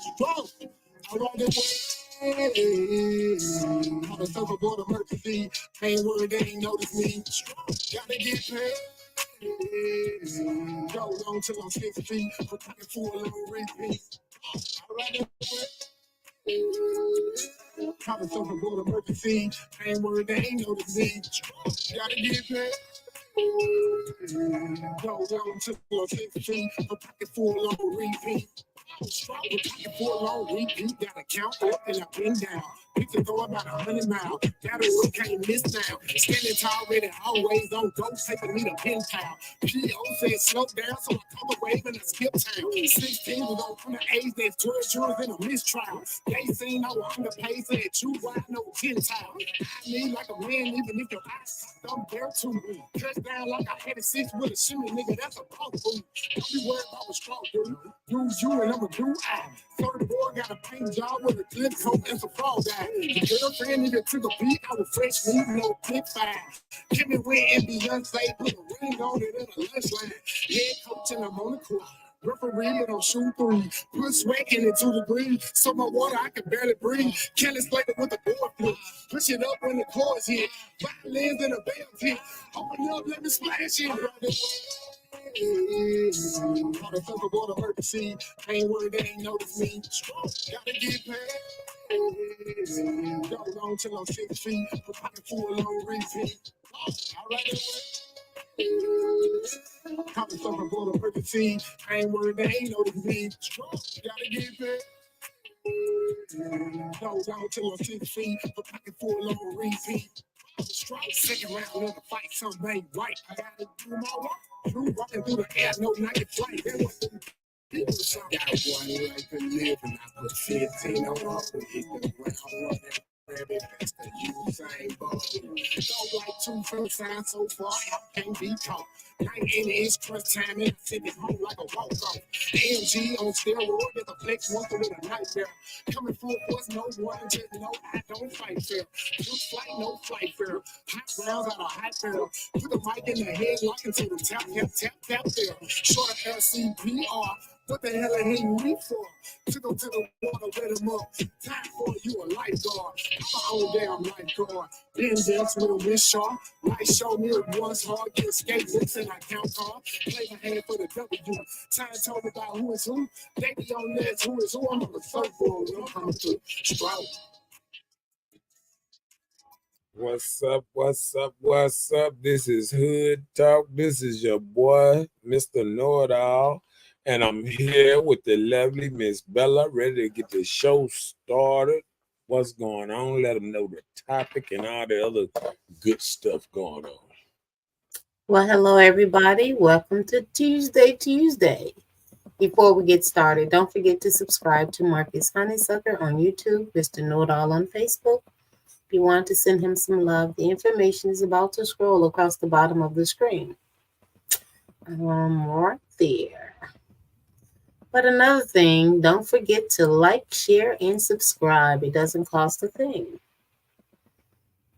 Strong. I ride the way. How the surfboard emergency. Ain't worried, they ain't notice me. Strong. Gotta get paid. Go long till I'm 6 feet. For pocket full on repeat. I ride the way. How the surfboard emergency. Ain't worried, they ain't notice me. Strong. Gotta get paid. Go long till I'm 6 feet. For pocket full on repeat. Strong with pocket full on repeat. Gotta count up and I've been down. Picture go about 100 miles. Gotta look, can't miss now. Standing tall, ready, always on go. Taking me to pin town. P.O. said slow down, so I come a wave and I skip town. 16 was on from the age that's 12 jurors in a mistrial. They seen I was underpaid, said true wide, no 10 tile. I need like a man, even if your eyes don't dare to me. Touchdown like I had a 6 with a shimmy, nigga, that's a punk food. Don't be worried about what's strong, dude. Use you and I'm a do I. Third boy got a paint job with a clip coat and some frog guy. The girlfriend nigga took a beat, I was fresh meat, no clip fire. Give me win and Beyonce, put a ring on it in a lunch line. Head coach and I'm on the court. Referee and I'm shooting three. Put sweat in it 2 degrees. So my water, I can barely breathe. Kelly Slater with the door flip. Push it up when the chords hit. Violins in a bell pit. Open up, let me splash it. How the surfboard emergency. Ain't worried, they ain't notice me. Strong, gotta get paid. Go long till I'm 6 feet. For pocket full on repeat. All right, how the surfboard emergency. Ain't worried, they ain't notice me. Strong, gotta get paid. Go long till I'm 6 feet. For pocket full on repeat. Strong, second round of the fight, something ain't right. I gotta do my work. You walking through the air, no night flight. That was the people shot. Got one life to live, and I put 15 on off and hit the ground running. Very fast to Usain Bolt. Don't like 2 first signs so far, I can't be caught. 9-inch crunch time and I send it home like a walk-off. AMG on steroid, get the flex once with a nightmare. Coming full force, no one, just no, I don't fight fair. Good flight, no flight fair. Hot rounds out of hot barrel. Put the mic in the head, lock into the tap there. Short of LCPR. What the hell are hitting me for? Took them to the water, let them up. Time for you a lifeguard. I'm my own damn lifeguard. Been dance with a Miss Shaw. Life showed me it was hard. Get skatebooks and I count cards. Play my hand for the W. Time told me about who is who. They be on this, who is who. I'm on the surfboard. I'm coming through. Stroud. What's up? What's up? What's up? This is Hood Talk. This is your boy, Mr. Know-It-All. And I'm here with the lovely Miss Bella, ready to get the show started. What's going on? Let them know the topic and all the other good stuff going on. Well, hello, everybody. Welcome to Tuesday. Before we get started, don't forget to subscribe to Marcus Honeysucker on YouTube, Mr. Know-It-All on Facebook. If you want to send him some love, the information is about to scroll across the bottom of the screen. Right there. But another thing, don't forget to like, share, and subscribe. It doesn't cost a thing.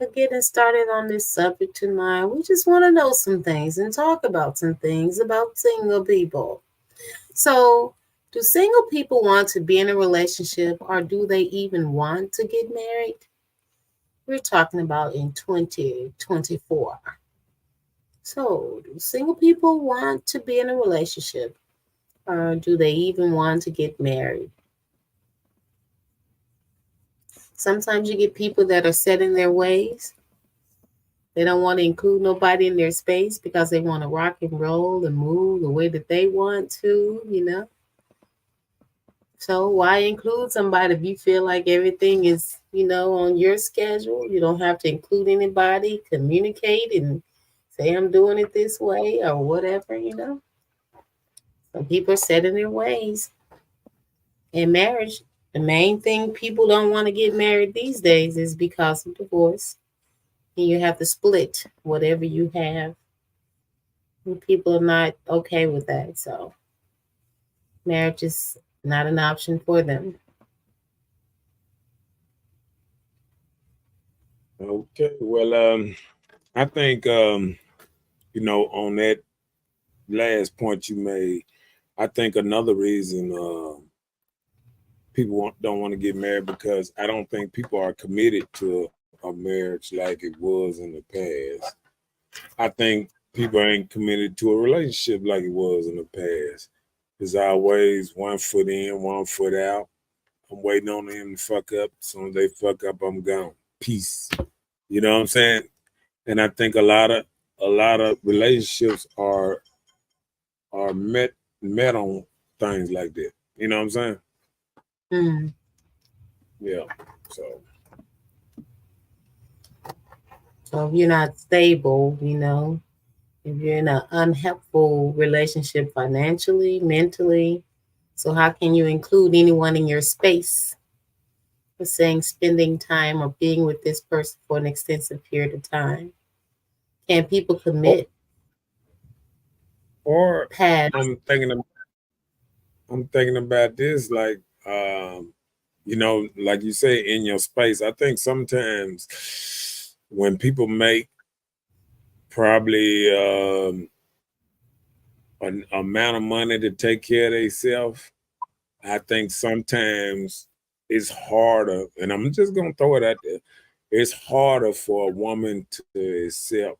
But getting started on this subject tonight, we just want to know some things and talk about some things about single people. So, do single people want to be in a relationship, or do they even want to get married? We're talking about in 2024. So, do single people want to be in a relationship, or do they even want to get married? Sometimes you get people that are set in their ways. They don't want to include nobody in their space because they want to rock and roll and move the way that they want to. So why include somebody if you feel like everything is, on your schedule? You don't have to include anybody, communicate and say, I'm doing it this way or whatever. Some people are set in their ways. In marriage, the main thing people don't want to get married these days is because of divorce. And you have to split whatever you have. And people are not okay with that. So marriage is not an option for them. Okay. Well, I think, on that last point you made, I think another reason people don't want to get married because I don't think people are committed to a marriage like it was in the past. I think people ain't committed to a relationship like it was in the past. There's always one foot in, one foot out. I'm waiting on them to fuck up. As soon as they fuck up, I'm gone. Peace. You know what I'm saying? And I think a lot of relationships are met on things like that. You know what I'm saying? Mm. Yeah. So So if you're not stable, you know, if you're in an unhelpful relationship financially, mentally, so how can you include anyone in your space? For saying spending time or being with this person for an extensive period of time. Can people commit or past? I'm thinking about this like you know, like you say, in your space. I think sometimes when people make probably an amount of money to take care of themselves, I think sometimes it's harder, and I'm just gonna throw it out there. It's harder for a woman to accept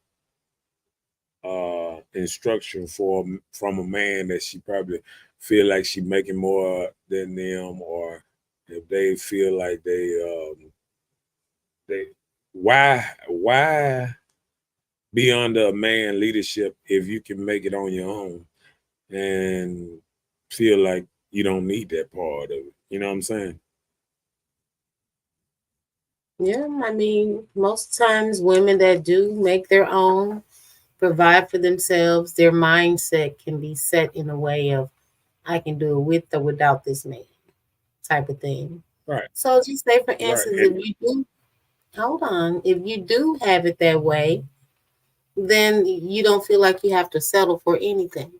instruction from a man that she probably feel like she making more than them, or if they feel like they why be under a man leadership if you can make it on your own and feel like you don't need that part of it. You know what I'm saying? Yeah, I mean, most times women that do make their own, provide for themselves, their mindset can be set in a way of, I can do it with or without this man type of thing. Right. So just say, for Right. instance, if you do, hold on, if you do have it that way, then you don't feel like you have to settle for anything.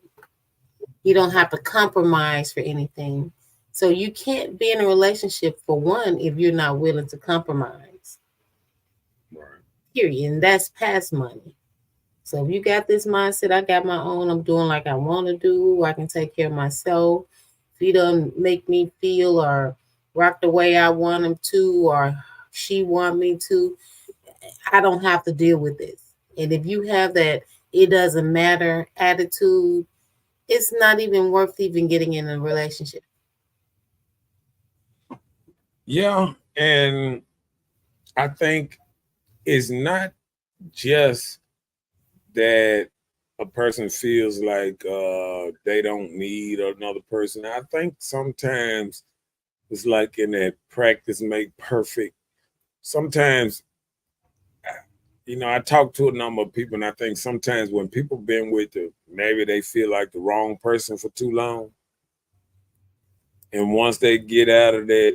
You don't have to compromise for anything. So you can't be in a relationship, for one, if you're not willing to compromise. Right. Period. And that's past money. So if you got this mindset, I got my own, I'm doing like I want to do, I can take care of myself. If he doesn't make me feel or rock the way I want him to, or she want me to, I don't have to deal with this. And if you have that it doesn't matter attitude, it's not even worth even getting in a relationship. Yeah, and I think it's not just that a person feels like they don't need another person. I think sometimes it's like in that practice make perfect. Sometimes, you know, I talk to a number of people, and I think sometimes when people been with maybe they feel like the wrong person for too long, and once they get out of that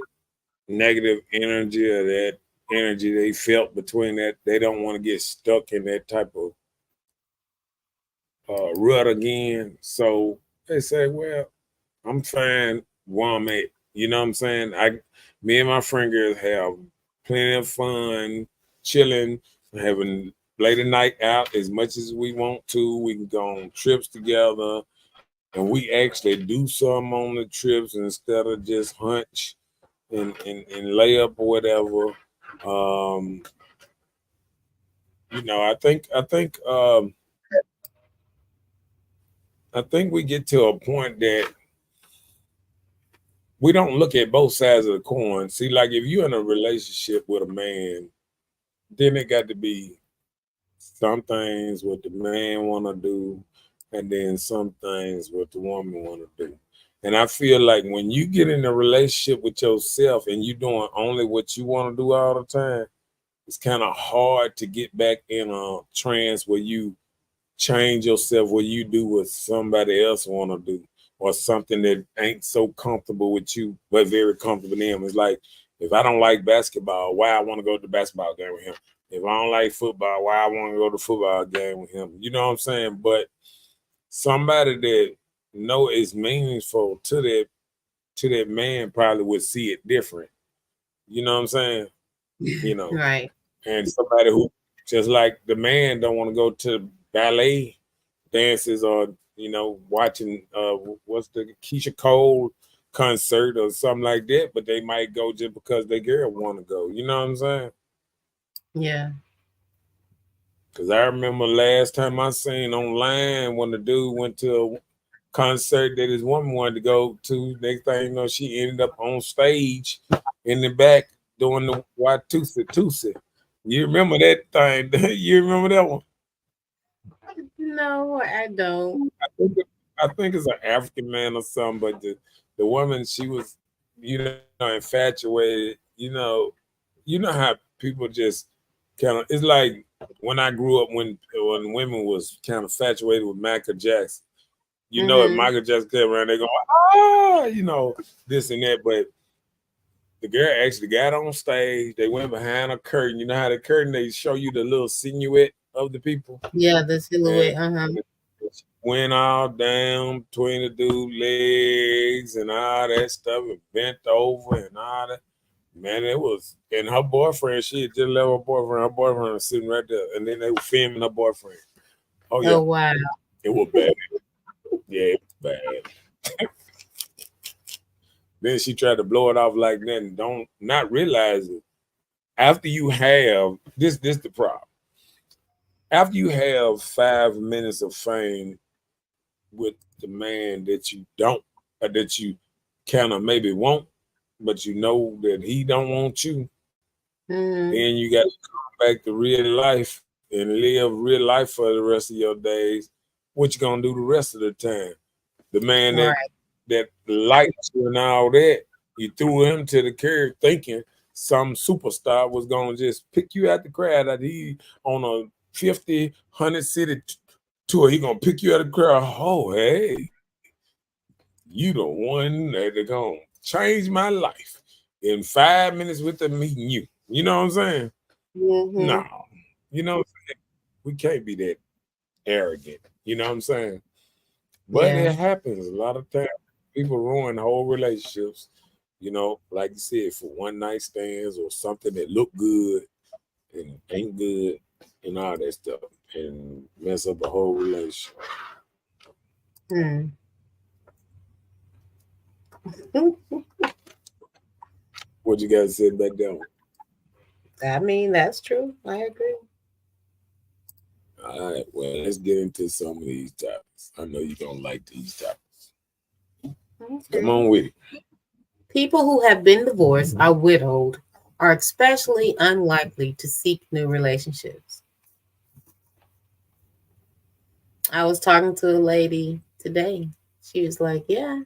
negative energy or that energy they felt between that, they don't want to get stuck in that type of rut again. So they say, well, I'm fine where I'm at. You know what I'm saying? Me and my friend girls have plenty of fun, chilling, having late night out as much as we want to. We can go on trips together, and we actually do some on the trips instead of just hunch and lay up or whatever. You know, I think we get to a point that we don't look at both sides of the coin. See, like if you're in a relationship with a man, then it got to be some things what the man want to do, and then some things what the woman want to do. And I feel like when you get in a relationship with yourself and you doing only what you want to do all the time, it's kind of hard to get back in a trance where you change yourself, where you do what somebody else want to do, or something that ain't so comfortable with you but very comfortable in them. It's like, if I don't like basketball, why I want to go to the basketball game with him? If I don't like football, why I want to go to the football game with him? You know what I'm saying? But somebody that know it's meaningful to that man probably would see it different. You know what I'm saying? You know, Right. and somebody who just like the man don't want to go to ballet dances or, you know, watching what's the Keisha Cole concert or something like that, but they might go just because their girl want to go. You know what I'm saying? Yeah. Because I remember last time I seen online when the dude went to a concert that his woman wanted to go to. Next thing you know, she ended up on stage in the back doing the Watusi. You remember that thing? You remember that one? No, I don't. I think it's an African man or something, but the woman, she was, infatuated. You know how people just kind of. It's like when I grew up, when women was kind of infatuated with Michael Jackson. If Mm-hmm. Michael Jackson came around, they go, this and that. But the girl actually got on stage. They went behind a curtain. You know how the curtain, they show you the little silhouette of the people. Yeah, the silhouette. Went all down between the dude's legs and all that stuff, and bent over and all that. Man, it was. And her boyfriend, she had just left her boyfriend. Her boyfriend was sitting right there, and then they were filming her boyfriend. Oh yeah. Oh wow. It was bad. Yeah, it was bad. Then she tried to blow it off like that, and not realize it. After you have this the problem. After you have 5 minutes of fame with the man that you don't, or that you kind of maybe want, but you know that he don't want you, Mm-hmm. then you got to come back to real life and live real life for the rest of your days. What you gonna do the rest of the time? The man that likes you and all that, you threw him to the curb thinking some superstar was gonna just pick you out the crowd. That he on a 50, 100 city tour, he gonna pick you out of the crowd. Oh, hey, you the one that gonna change my life in 5 minutes with the meeting you. You know what I'm saying? Mm-hmm. No, you know what I'm saying? We can't be that arrogant. You know what I'm saying? But it happens a lot of times. People ruin whole relationships, like you said, for one night stands or something that look good and ain't good and all that stuff, and mess up a whole relationship. What you guys said back down? I mean, that's true. I agree. All right, well, let's get into some of these topics. I know you're gonna like these topics. Okay. Come on with it. People who have been divorced or widowed are especially unlikely to seek new relationships. I was talking to a lady today. She was like, yeah,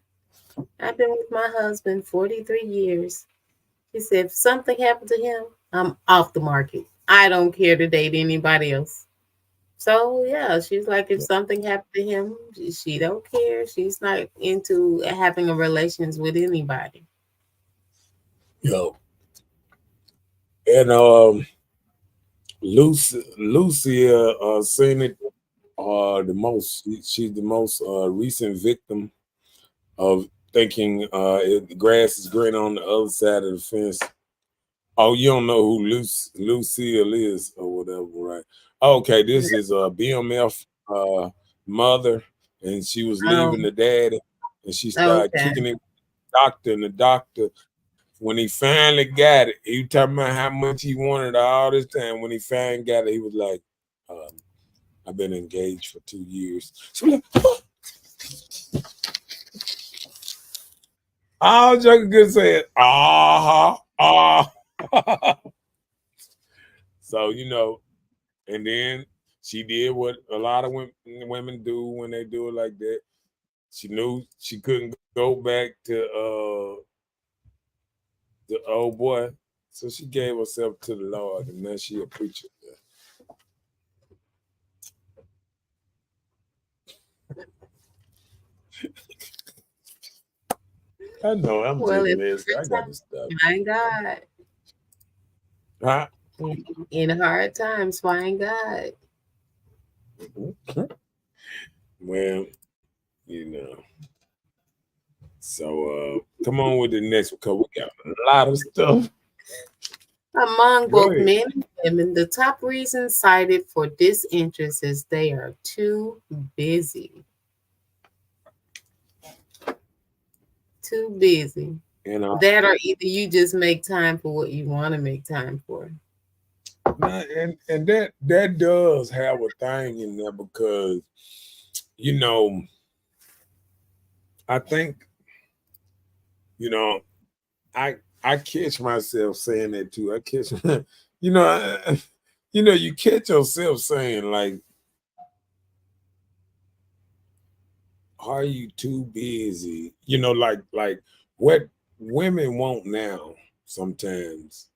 I've been with my husband 43 years. She said, if something happened to him, I'm off the market. I don't care to date anybody else. So yeah, she's like, if something happened to him, she don't care. She's not into having a relations with anybody. Yo, and Lucia seen it. She's the most recent victim of thinking the grass is green on the other side of the fence. Oh, you don't know who Lucille is or whatever, right? Okay, this is a BMF mother, and she was leaving the daddy, and she started kicking it with the doctor, and the doctor, when he finally got it, he was talking about how much he wanted all this time. When he finally got it, he was like, I've been engaged for 2 years. So like, all Joker could say is, So, and then she did what a lot of women do when they do it like that. She knew she couldn't go back to the old boy, so she gave herself to the Lord, and now she a preacher. I know, I'm just lazy. I got to stop. Find God. Huh? In hard times, find God. Well, So come on with the next one, because we got a lot of stuff. Among both men and women, the top reason cited for disinterest is they are too busy. Too busy. You know, That or either you just make time for what you want to make time for. and that does have a thing in there because you know, I think I I catch myself saying that too. I catch, you know, you catch yourself saying like, "Are you too busy?" Like what women want now. Sometimes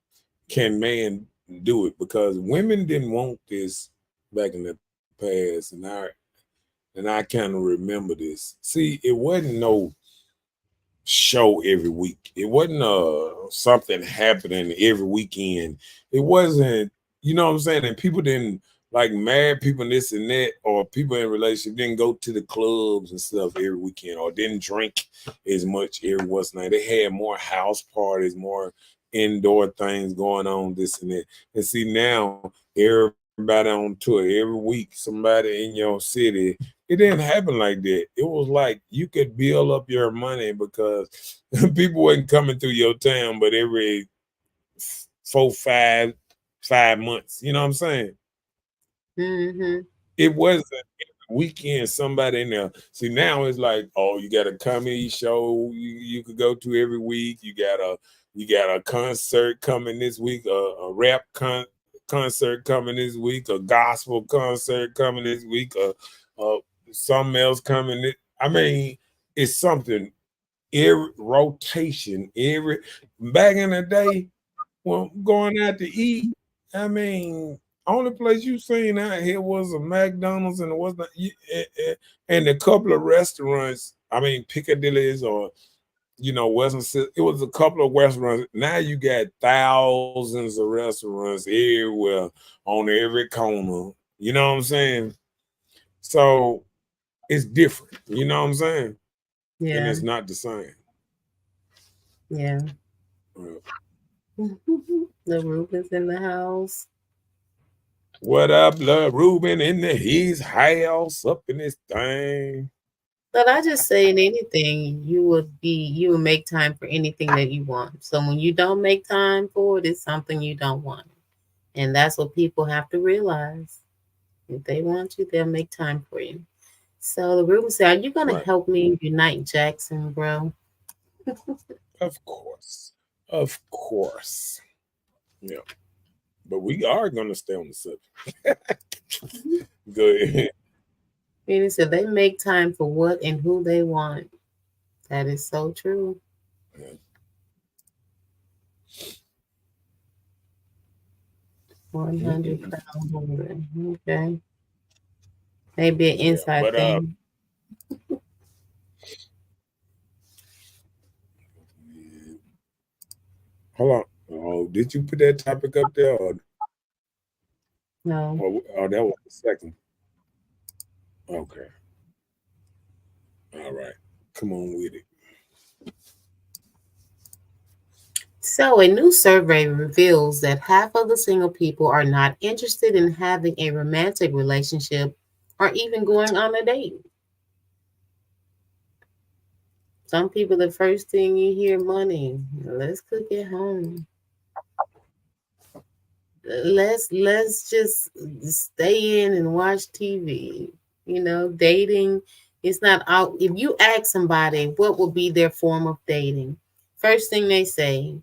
can man do it because women didn't want this back in the past, and I kind of remember this. See, it wasn't no show every week. It wasn't something happening every weekend. It wasn't, you know what I'm saying? And people didn't like married people and this and that, or people in relationship didn't go to the clubs and stuff every weekend, or didn't drink as much every once night. They had more house parties, more indoor things going on, this and that. And see now everybody on tour every week, somebody in your city. It didn't happen like that. It was like you could build up your money because people wasn't coming through your town, but every 5 months. You know what I'm saying? Mm-hmm. It wasn't every weekend somebody in there. See, now it's like, oh, you got a comedy show you could go to every week. You got a concert coming this week, a rap concert coming this week, a gospel concert coming this week, something else coming. I mean, it's something. Every rotation, back in the day, when going out to eat, I mean, only place you seen out here was a McDonald's, and it was not, and a couple of restaurants. I mean, Piccadilly's or Western. It was a couple of restaurants. Now you got thousands of restaurants everywhere on every corner. You know what I'm saying? So it's different. You know what I'm saying? And Yeah. it's not the same. Yeah. Uh, The Rubens in the house. What up, love Ruben in his house up in this thing? But I just say in anything, you would make time for anything that you want. So when you don't make time for it, it's something you don't want. And that's what people have to realize. If they want you, they'll make time for you. So the Ruben said, "Are you gonna Right. help me unite Jackson, bro?" Of course. Of course. Yeah. But we are gonna stay on the subject. Go ahead. And he said they make time for what and who they want. That is so true. Yeah. 100-pound woman. Okay. Maybe an Yeah. inside But thing. hold on. Oh, did you put that topic up there No. or that was the second? Okay. All right. Come on with it. So, a new survey reveals that half of the single people are not interested in having a romantic relationship or even going on a date. Some people, the first thing you hear, money. Let's cook at home. Let's just stay in and watch TV. Dating is not out. If you ask somebody what will be their form of dating, first thing they say,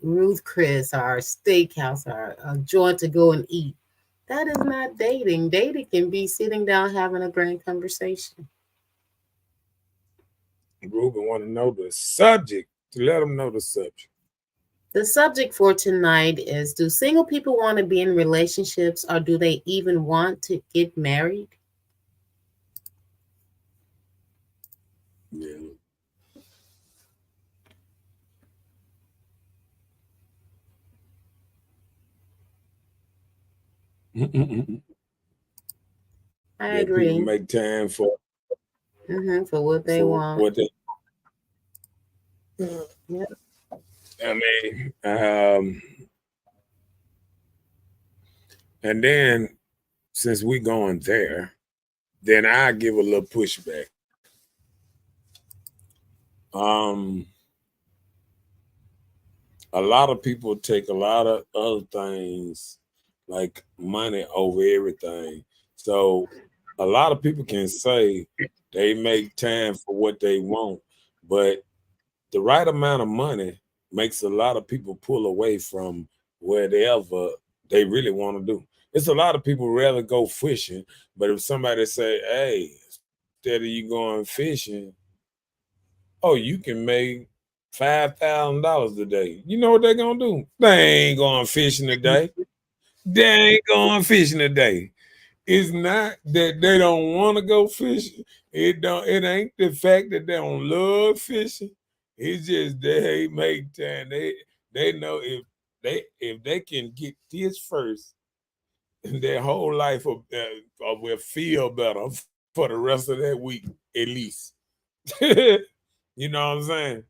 Ruth Chris or steakhouse or a joint to go and eat. That is not dating. Dating can be sitting down having a grand conversation. Ruben want to know the subject. To let them know the subject. The subject for tonight is, do single people want to be in relationships or do they even want to get married? Yeah. I Yeah, people agree. make time for For what they want. what they. Yep. I mean, and then since we going there, then I give a little pushback. A lot of people take a lot of other things like money over everything. So a lot of people can say they make time for what they want, but the right amount of money makes a lot of people pull away from whatever they really want to do. It's a lot of people rather go fishing, but if somebody say, "Hey, instead of you going fishing, oh, you can make $5,000 a day," you know what they're gonna do? They ain't going fishing today. They ain't going fishing today. It's not that they don't want to go fishing. It ain't the fact that they don't love fishing. It's just they make time. They know if they can get this first, their whole life will feel better for the rest of that week at least. You know what I'm saying?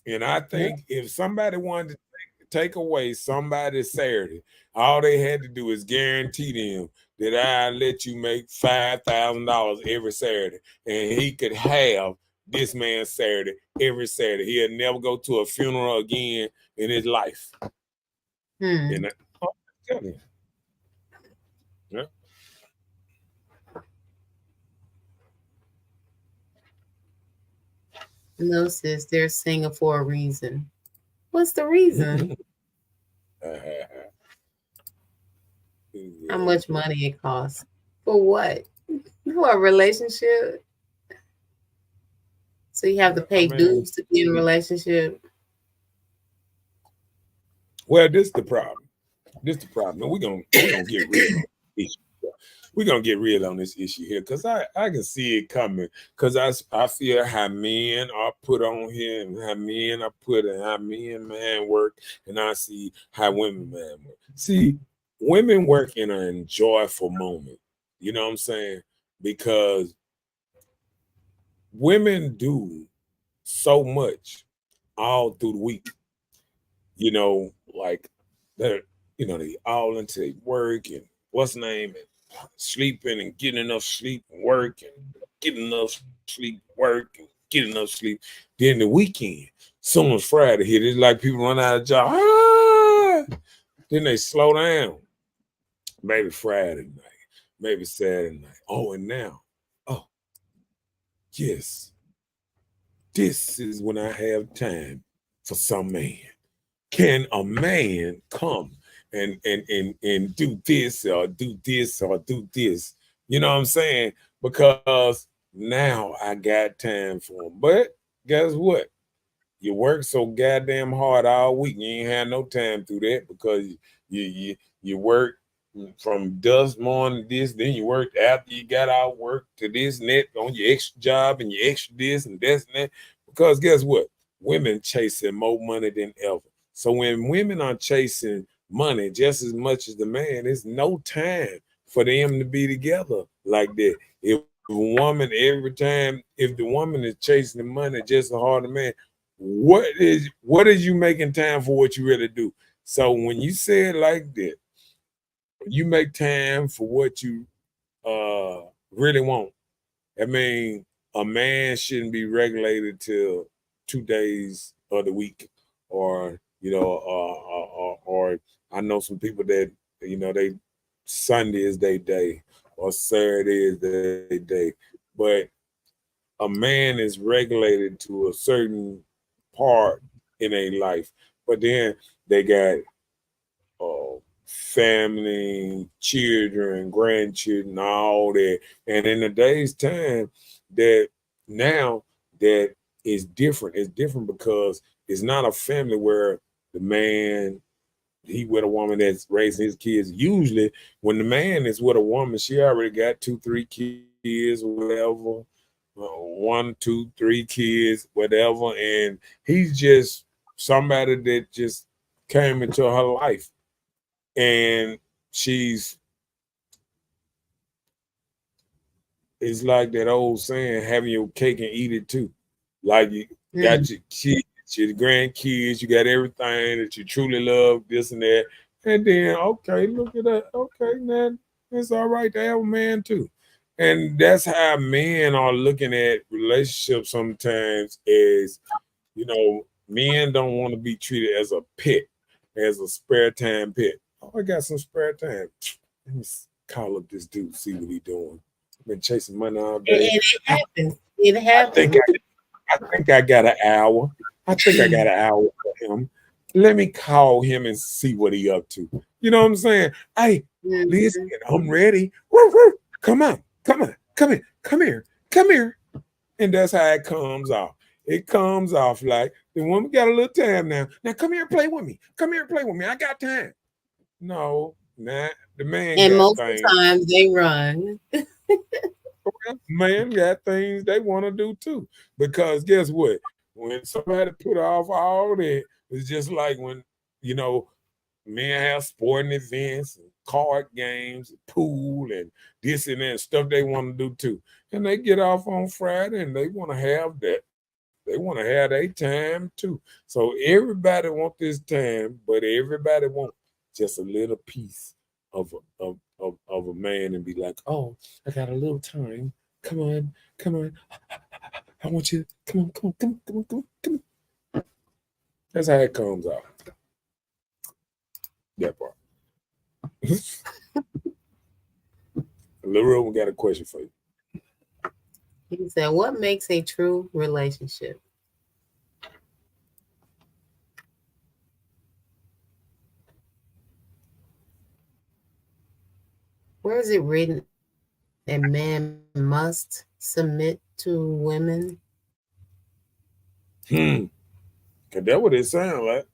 And I Yeah. think if somebody wanted to take away somebody's Saturday, all they had to do is guarantee them that I let you make $5,000 every Saturday, and he could have this man's Saturday every Saturday. He'll never go to a funeral again in his life. And I'm telling you. Yeah. No, sis, they're singing for a reason. What's the reason? How much money it costs? For what? For a relationship? So you have to pay dues to be in a relationship? Well, this is the problem. This is the problem. And we're gonna get real on this issue. We're gonna get real on this issue here because I can see it coming. Because I feel how men are put on here and how men are put and how men man work, and I see how women man work. See, women work in an enjoyable moment. You know what I'm saying? Because women do so much all through the week. You know, like they're they all into their work and what's the name and sleeping and getting enough sleep and work and getting enough sleep, work and getting enough sleep. Then the weekend, soon as Friday hit, it's like people run out of job. Then they slow down. Maybe Friday night, maybe Saturday night. Oh, and now, oh, yes, this is when I have time for some man. Can a man come and do this or do this or do this? You know what I'm saying? Because now I got time for him. But guess what? You work so goddamn hard all week. You ain't had no time through that because you work from dusk morning to this, then you work after you got out work to this and that on your extra job and your extra this and this and that. Because guess what? Women chasing more money than ever. So when women are chasing money just as much as the man, there's no time for them to be together like that. If a woman if the woman is chasing the money just as hard as the man, what is you making time for what you really do? So when you say it like that, you make time for what you really want. I mean, a man shouldn't be regulated to 2 days of the week, or or I know some people that they Sunday is their day or Saturday is their day, but a man is regulated to a certain part in a life, but then they got family, children, grandchildren, all that. And in the day's time, that now that is different. It's different because it's not a family where the man he with a woman that's raising his kids. Usually, when the man is with a woman, she already got 2, 3 kids, whatever, 1, 2, 3 kids, whatever, and he's just somebody that just came into her life and it's like that old saying, having your cake and eat it too. Like you got your kids, your grandkids, you got everything that you truly love, this and that. And then, okay, look at that. Okay, man, it's all right to have a man too. And that's how men are looking at relationships sometimes is, men don't want to be treated as a pet, as a spare time pet. Oh, I got some spare time. Let me call up this dude, see what he doing. I've been chasing money all And day. it happens. It I happens. think I got an hour. I think I got an hour for him. Let me call him and see what he up to. You know what I'm saying? Hey, listen, I'm ready. Woo, woo. Come on, come on, come here, come here, come here. And that's how it comes off. It comes off like the woman got a little time now. Now come here and play with me. Come here and play with me. I got time. No, nah, the man And got most of things. the times they run. Man got things they want to do too. Because guess what? When somebody put off all that, it's just like when, men have sporting events and card games, and pool and this and that stuff they want to do too. And they get off on Friday and they want to have that. They want to have their time too. So everybody want this time, but everybody want just a little piece of a man and be like, oh, I got a little time. Come on, come on. I want you. Come on, come on, come on, come on, come on, come on. That's how it comes out. That part. Lil Roman got a question for you. He said, what makes a true relationship? Where is it written a man must submit to women? Cause that's what it sounds like.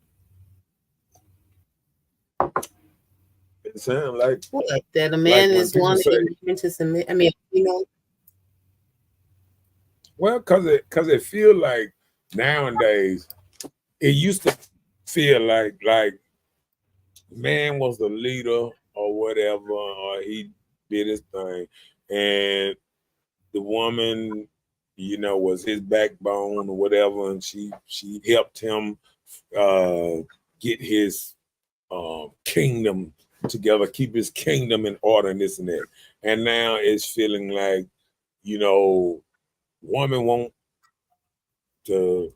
It sounds like What? That a like man when is people wanting say, women to submit. I mean, well, cause it feel like nowadays it used to feel like man was the leader or whatever, or he did his thing, and the woman, was his backbone or whatever, and she helped him get his kingdom together, keep his kingdom in order, and this and that. And now it's feeling like, woman want to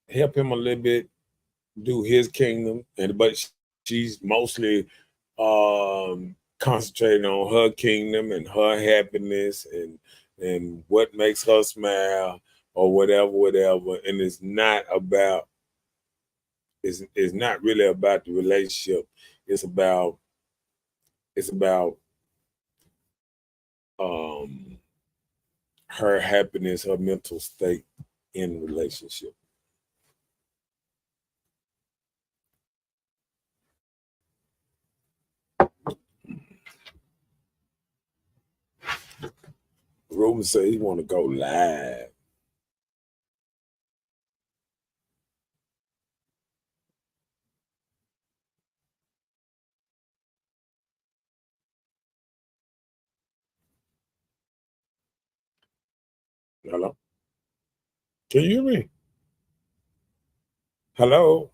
help him a little bit do his kingdom, but she's mostly concentrating on her kingdom and her happiness and what makes her smile or whatever. And it's not really about the relationship. It's about um her happiness, her mental state in relationship. Ruben said he want to go live. Hello? Can you hear me? Hello?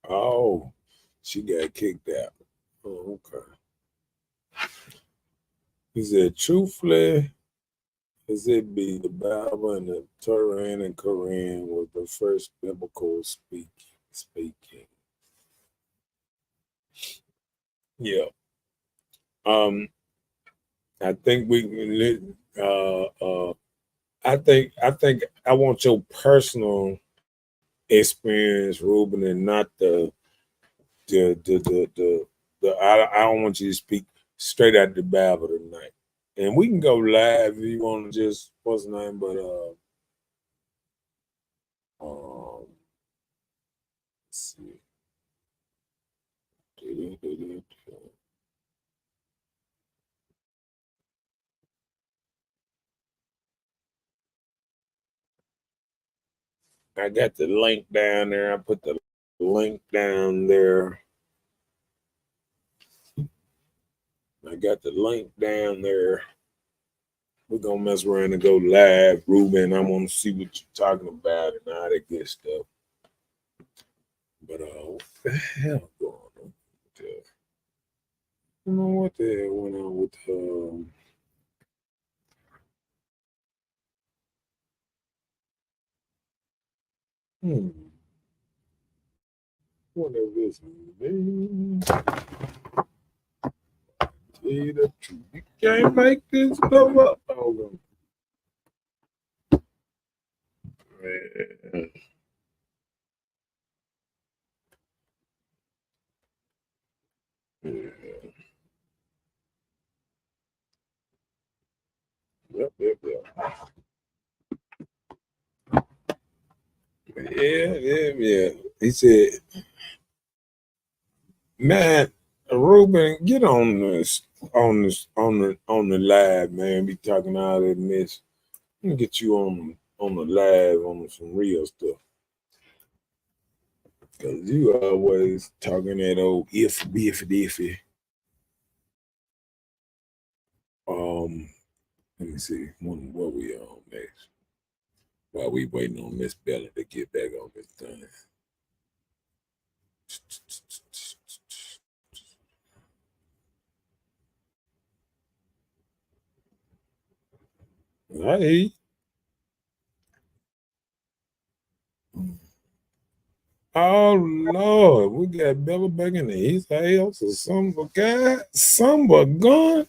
Oh, she got kicked out. Oh, okay. He said, truthfully, as it be, the Bible and the Torah and Quran was the first biblical speaking. Yeah. I think I think I want your personal experience, Ruben, and not I don't want you to speak straight out the Bible tonight. And we can go live if you want to just what's the name, but let's see. I got the link down there. I put the link down there. I got the link down there. We're gonna mess around and go live, Ruben. I want to see what you're talking about and all that good stuff. But what the hell going on? I don't know what the hell went on with what is this? Man, tell you the truth, you can't make this stuff up. Hold on. Man. Yeah. Yep. Yeah. He said, man, Ruben, get on the live, man. Be talking all that mess. Let me get you on the live on some real stuff. Cause you always talking that old iffy. Let me see what we on next. While we waiting on Miss Bella to get back on this thing. Hey. Oh Lord, we got Bella back in the East House or some guy, some gun.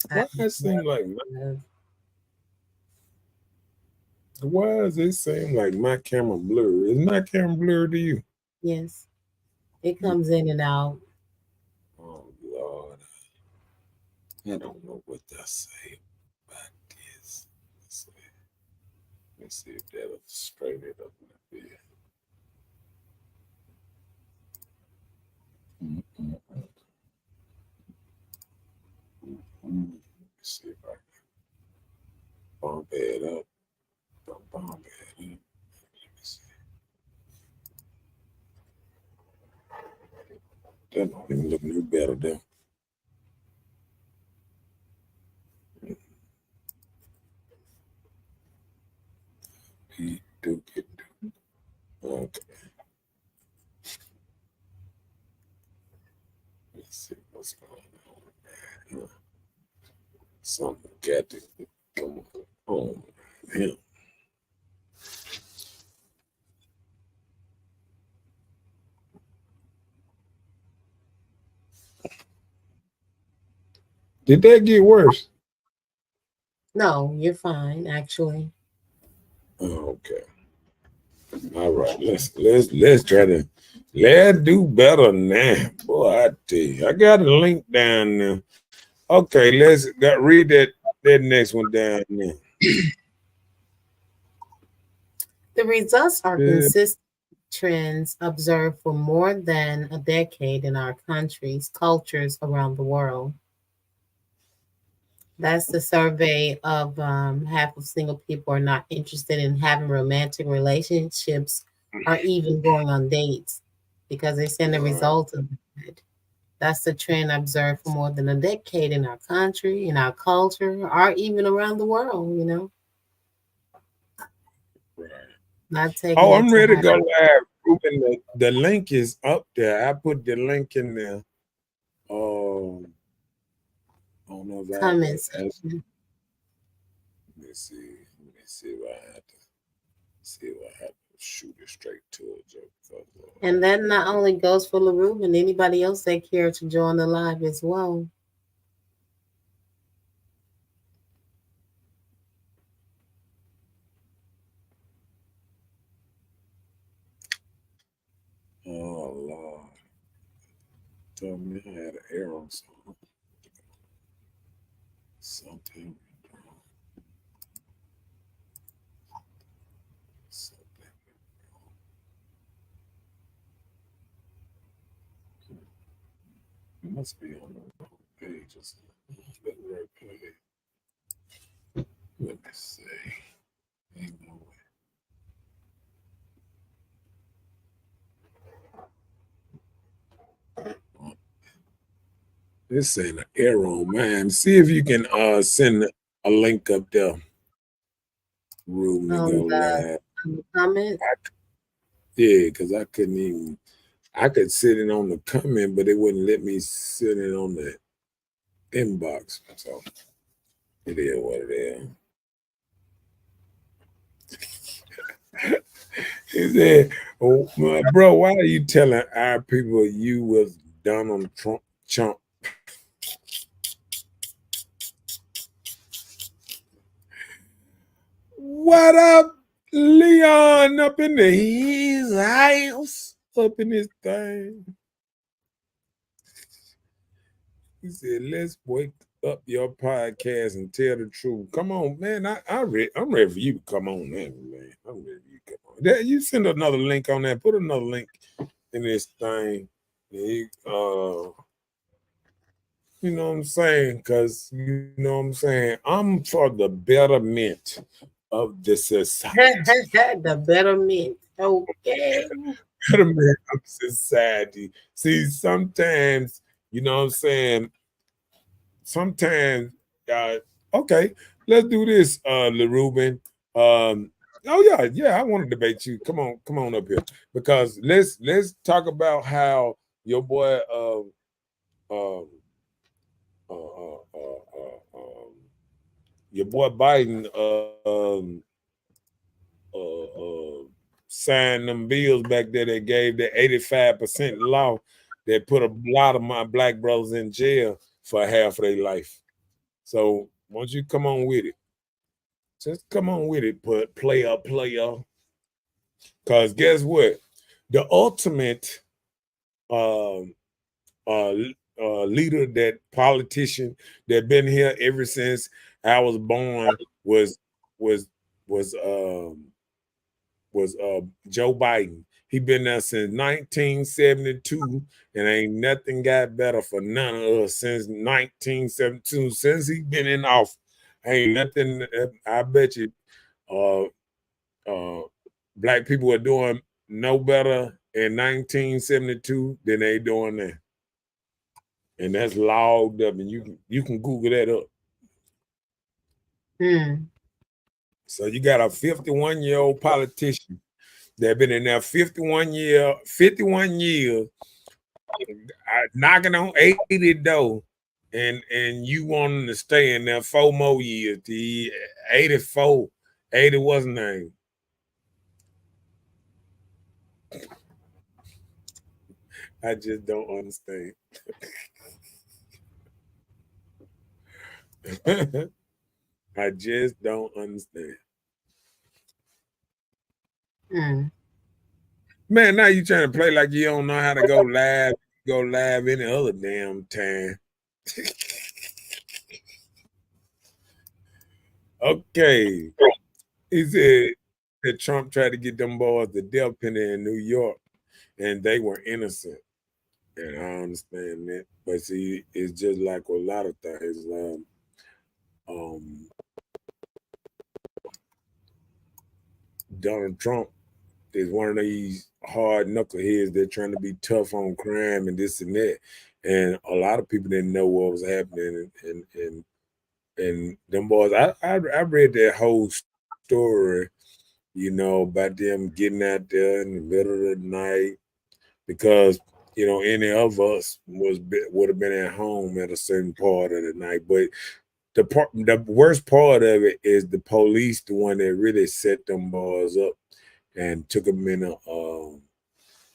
Why it seem like why does it seem like my camera blurred? Is my camera blurred to you? Yes. It comes in and out. Oh Lord. I don't know what to say about this. Let's see if that'll straighten it up a bit. Let's see if I can bump it up. Bump it up. Let me see. That don't even look no better there. Okay. Let's see what's going on. Something got to come on him. Did that get worse? No, you're fine, actually. Okay. All right. Let's try to do better now. Boy, I tell you, I got a link down there. Okay, read that next one down there. The results are consistent trends observed for more than a decade in our countries, cultures around the world. That's the survey of half of single people are not interested in having romantic relationships or even going on dates because they're saying the result of that. That's the trend observed for more than a decade in our country, in our culture, or even around the world, you know. Right. Not taking I'm ready to go live. Ruben, the link is up there. I put the link in there. I don't know if comment section. Let me see what I have to shoot it straight to it. And that not only goes for LaRue and anybody else that care to join the live as well. Oh Lord. Told me I had an error on something. It must be on the wrong page. The right page. Let me see. Ain't no way. This ain't an arrow, man. See if you can send a link up there. Room to go live. Comment. Yeah, because I couldn't even. I could sit in on the comment, but it wouldn't let me sit in on the inbox. So it is what it is. He said, oh, bro, why are you telling our people you was Donald Trump chump? What up, Leon? Up in his house, up in his thing. He said, "Let's wake up your podcast and tell the truth." Come on, man. I'm ready for you to come on, man. I'm ready for you to come on. You send another link on that. Put another link in this thing. You know what I'm saying? Because you know what I'm saying. I'm for the betterment of the society. The betterment. Okay. Betterment of society. See, sometimes, you know what I'm saying. Sometimes, okay, let's do this, LeRuben. I want to debate you. Come on up here because let's talk about how your boy um uh, uh, uh, uh, um, your boy Biden uh, uh, signed them bills back there that gave the 85% law that put a lot of my black brothers in jail for half of their life. So once you come on with it, just come on with it, but player. Because guess what? The ultimate um leader, that politician that been here ever since I was born was was was Joe Biden. He been there since 1972, and ain't nothing got better for none of us since 1972. Since he been in office, ain't nothing. I bet you, uh, black people are doing no better in 1972 than they doing now, and that's logged up, and you can Google that up. So you got a 51-year-old politician that been in there 51 years, knocking on 80 though, and you want them to stay in there 4 more years. The 84, 80 wasn't name. I just don't understand. I just don't understand. Man, now you trying to play like you don't know how to go live any other damn time. Okay. He said that Trump tried to get them boys the death penalty in New York, and they were innocent. And I understand that. But see, it's just like a lot of things. Donald Trump is one of these hard knuckleheads that trying to be tough on crime and this and that. And a lot of people didn't know what was happening. And them boys, I read that whole story, you know, about them getting out there in the middle of the night because, you know, any of us would have been at home at a certain part of the night. But the worst part of it is the police, the one that really set them boys up and took them in a,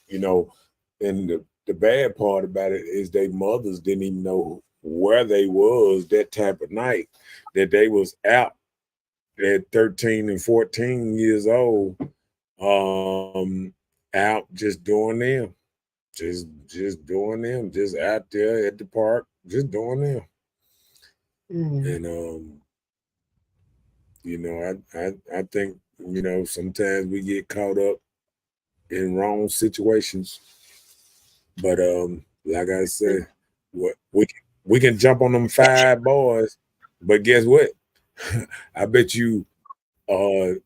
you know, and the bad part about it is their mothers didn't even know where they was that type of night, that they was out at 13 and 14 years old, out just doing them, just doing them, just out there at the park, just doing them. And you know, I think, you know, sometimes we get caught up in wrong situations, but like I said, what we can jump on them 5 boys, but guess what? I bet you your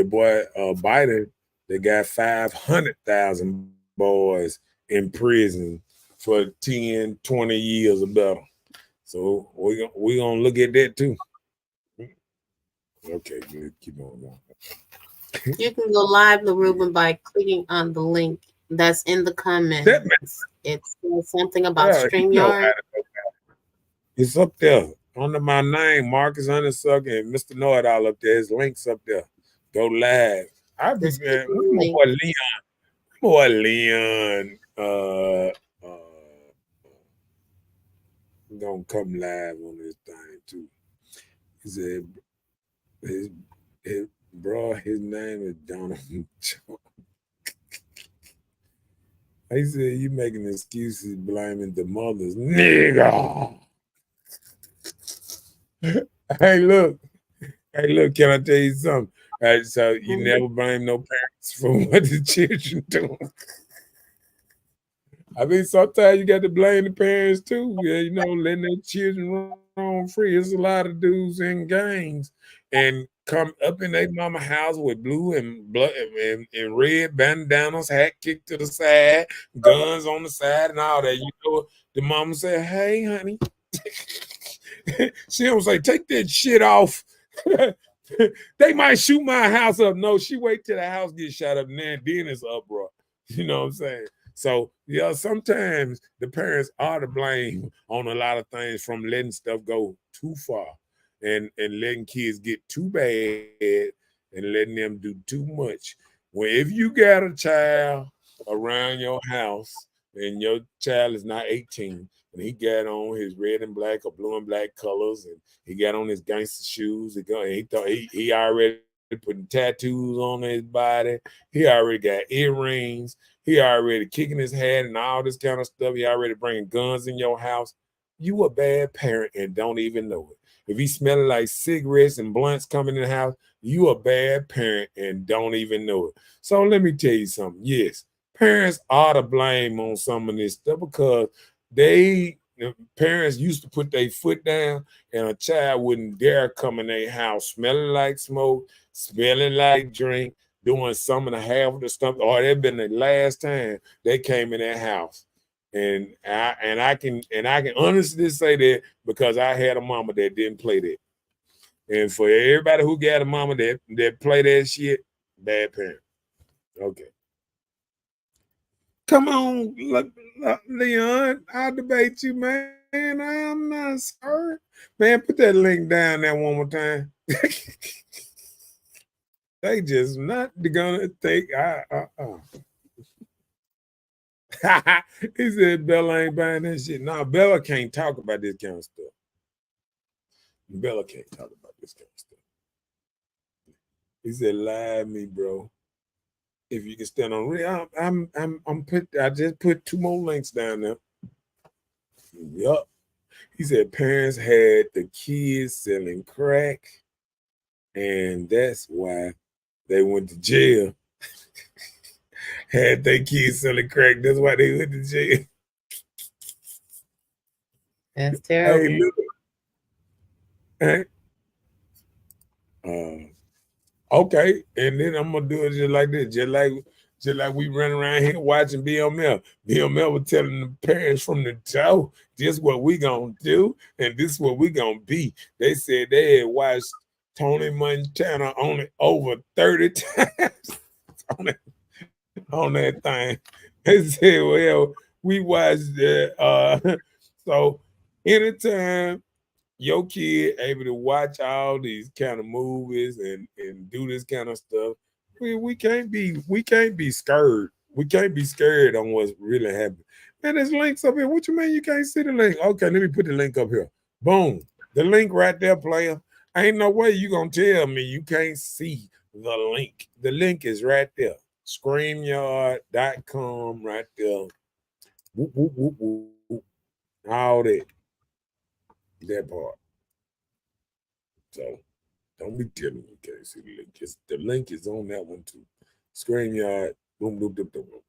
boy Biden, they got 500,000 boys in prison for 10, 20 years or better. So we gonna look at that too. Okay, good. Keep on going. You can go live, LaRuben, by clicking on the link that's in the comments. That man, It says something about yeah, he know how StreamYard. to go. It's up there under my name, Marcus Honeysucker and Mr. Know It All up there. His links up there. Go live. I be Just click man, on where the my link. boy Leon. Boy Leon. Gonna come live on this thing too. He said his his name is Donovan Jones. He said you making excuses blaming the mothers. Nigga. Hey, look. Hey, look, can I tell you something? So you never blame no parents for what the children do. I mean, sometimes you got to blame the parents too. Yeah, you know, letting their children run free. There's a lot of dudes in gangs and come up in their mama house with blue and blood and red bandanas, hat kicked to the side, guns on the side, and all that. You know, the mama said, "Hey, honey," she don't say, "Take that shit off." They might shoot my house up. No, she wait till the house gets shot up, and then it's uproar. You know what I'm saying? So yeah, sometimes the parents are to blame on a lot of things, from letting stuff go too far and letting kids get too bad and letting them do too much. Well, if you got a child around your house and your child is not 18 and he got on his red and black or blue and black colors and he got on his gangster shoes, he thought he already putting tattoos on his body, he already got earrings, he already kicking his head and all this kind of stuff. He already bringing guns in your house. You a bad parent and don't even know it. If he smelling like cigarettes and blunts coming in the house, you a bad parent and don't even know it. So let me tell you something. Yes, parents are to blame on some of this stuff because parents used to put their foot down and a child wouldn't dare come in their house smelling like smoke, smelling like drink, doing some of the half of the stuff, or that been the last time they came in that house. And I can honestly say that because I had a mama that didn't play that. And for everybody who got a mama that play that shit, bad parent. Okay. Come on, Leon. I'll debate you, man. I'm not scared. Man, put that link down there one more time. They just not gonna take. He said Bella ain't buying that shit. No, Bella can't talk about this kind of stuff. Bella can't talk about this kind of stuff. He said, "Lie me, bro. If you can stand on real, I just put 2 more links down there. Yup. He said parents had the kids selling crack, and that's why they went to jail. Had their kids selling crack, that's why they went to jail. That's terrible. Hey, look. Hey. Okay, and then I'm gonna do it just like this, just like we run around here watching Bill Mel. Bill Mel was telling the parents from the toe, this what we gonna do, and this what we gonna be. They said they had watched Tony Montana only over 30 times on that thing. They said, well, we watched that. So anytime your kid able to watch all these kind of movies and do this kind of stuff, we can't be scared. We can't be scared on what's really happening. Man, there's links up here. What you mean you can't see the link? Okay, let me put the link up here. Boom. The link right there, player. Ain't no way you gonna tell me you can't see the link. The link is right there. StreamYard.com right there. Whoop, whoop, whoop, whoop. All that. That part. So don't be telling me you can't see the link. The link is on that one too. StreamYard. Boom, boom, boom, boom.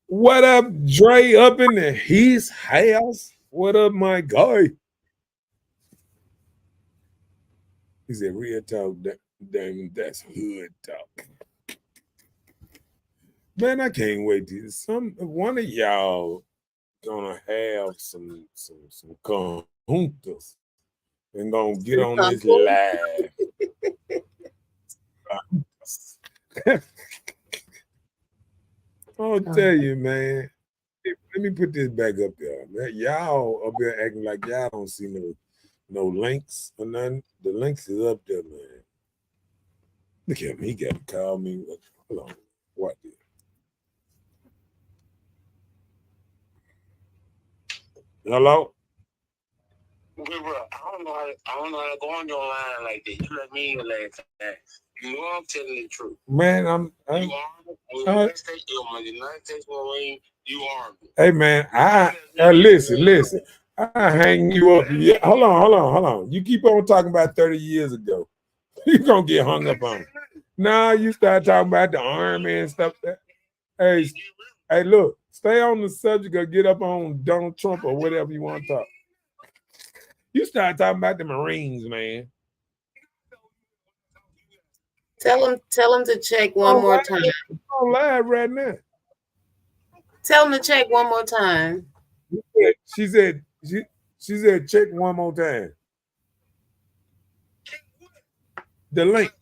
What up, Dre? Up in his house? What up, my guy? He said, "Real talk, Damon. That's hood talk." Man, I can't wait till one of y'all gonna have some kahuntas and gonna get on this live I'll tell you, man. Let me put this back up there, man. Y'all up there acting like y'all don't see no links or nothing. The links is up there, man. Look at him. He got to call me. Hold on. What? Hello? Okay, bro, I don't know how to go on your line like that. You let me in your last time. You know I'm telling the truth. Man, You armed when the United States Marine, you armed. Hey man, listen. I hang you up. Yeah, hold on. You keep on talking about 30 years ago. You gonna get hung up on. Now you start talking about the army and stuff. Hey, look, stay on the subject or get up on Donald Trump or whatever you want to talk. You start talking about the Marines, man. Tell them to check one more time. I'm live right now. Tell them to check one more time. She said check one more time. The link.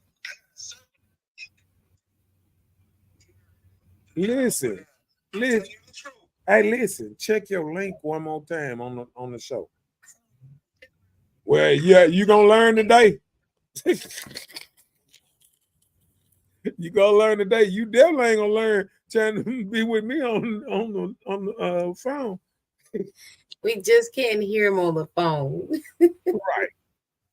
Listen. Hey, listen. Check your link one more time on the show. Well, yeah, you gonna learn today. You gonna learn today. You definitely ain't gonna learn trying to be with me on the phone. We just can't hear him on the phone. Right.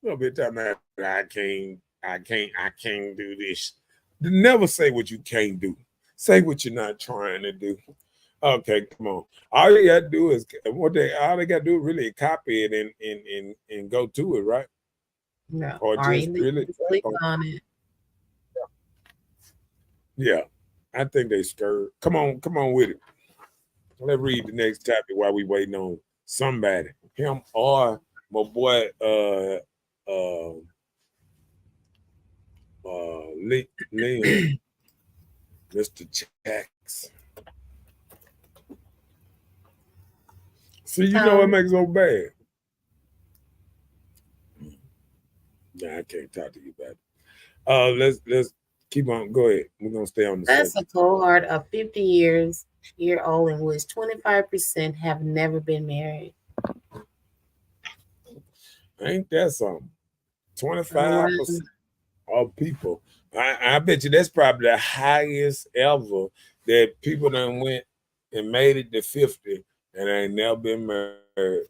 A bit talking about I can't do this. Never say what you can't do. Say what you're not trying to do. Okay, come on. All you gotta do is all they gotta do is really copy it and go to it, right? No. Or just really click on it. Yeah. I think they scared. Come on with it. Let's read the next topic while we waiting on somebody. Him or my boy Liam, Mr. Jackson. See, you know what makes it so bad. Nah, I can't talk to you about it. Let's keep on. Go ahead. We're gonna stay on the That's subject. a cohort of 50 years old in which 25% have never been married. Ain't that something? 25% of people. I bet you that's probably the highest ever that people done went and made it to 50 and ain't never been married.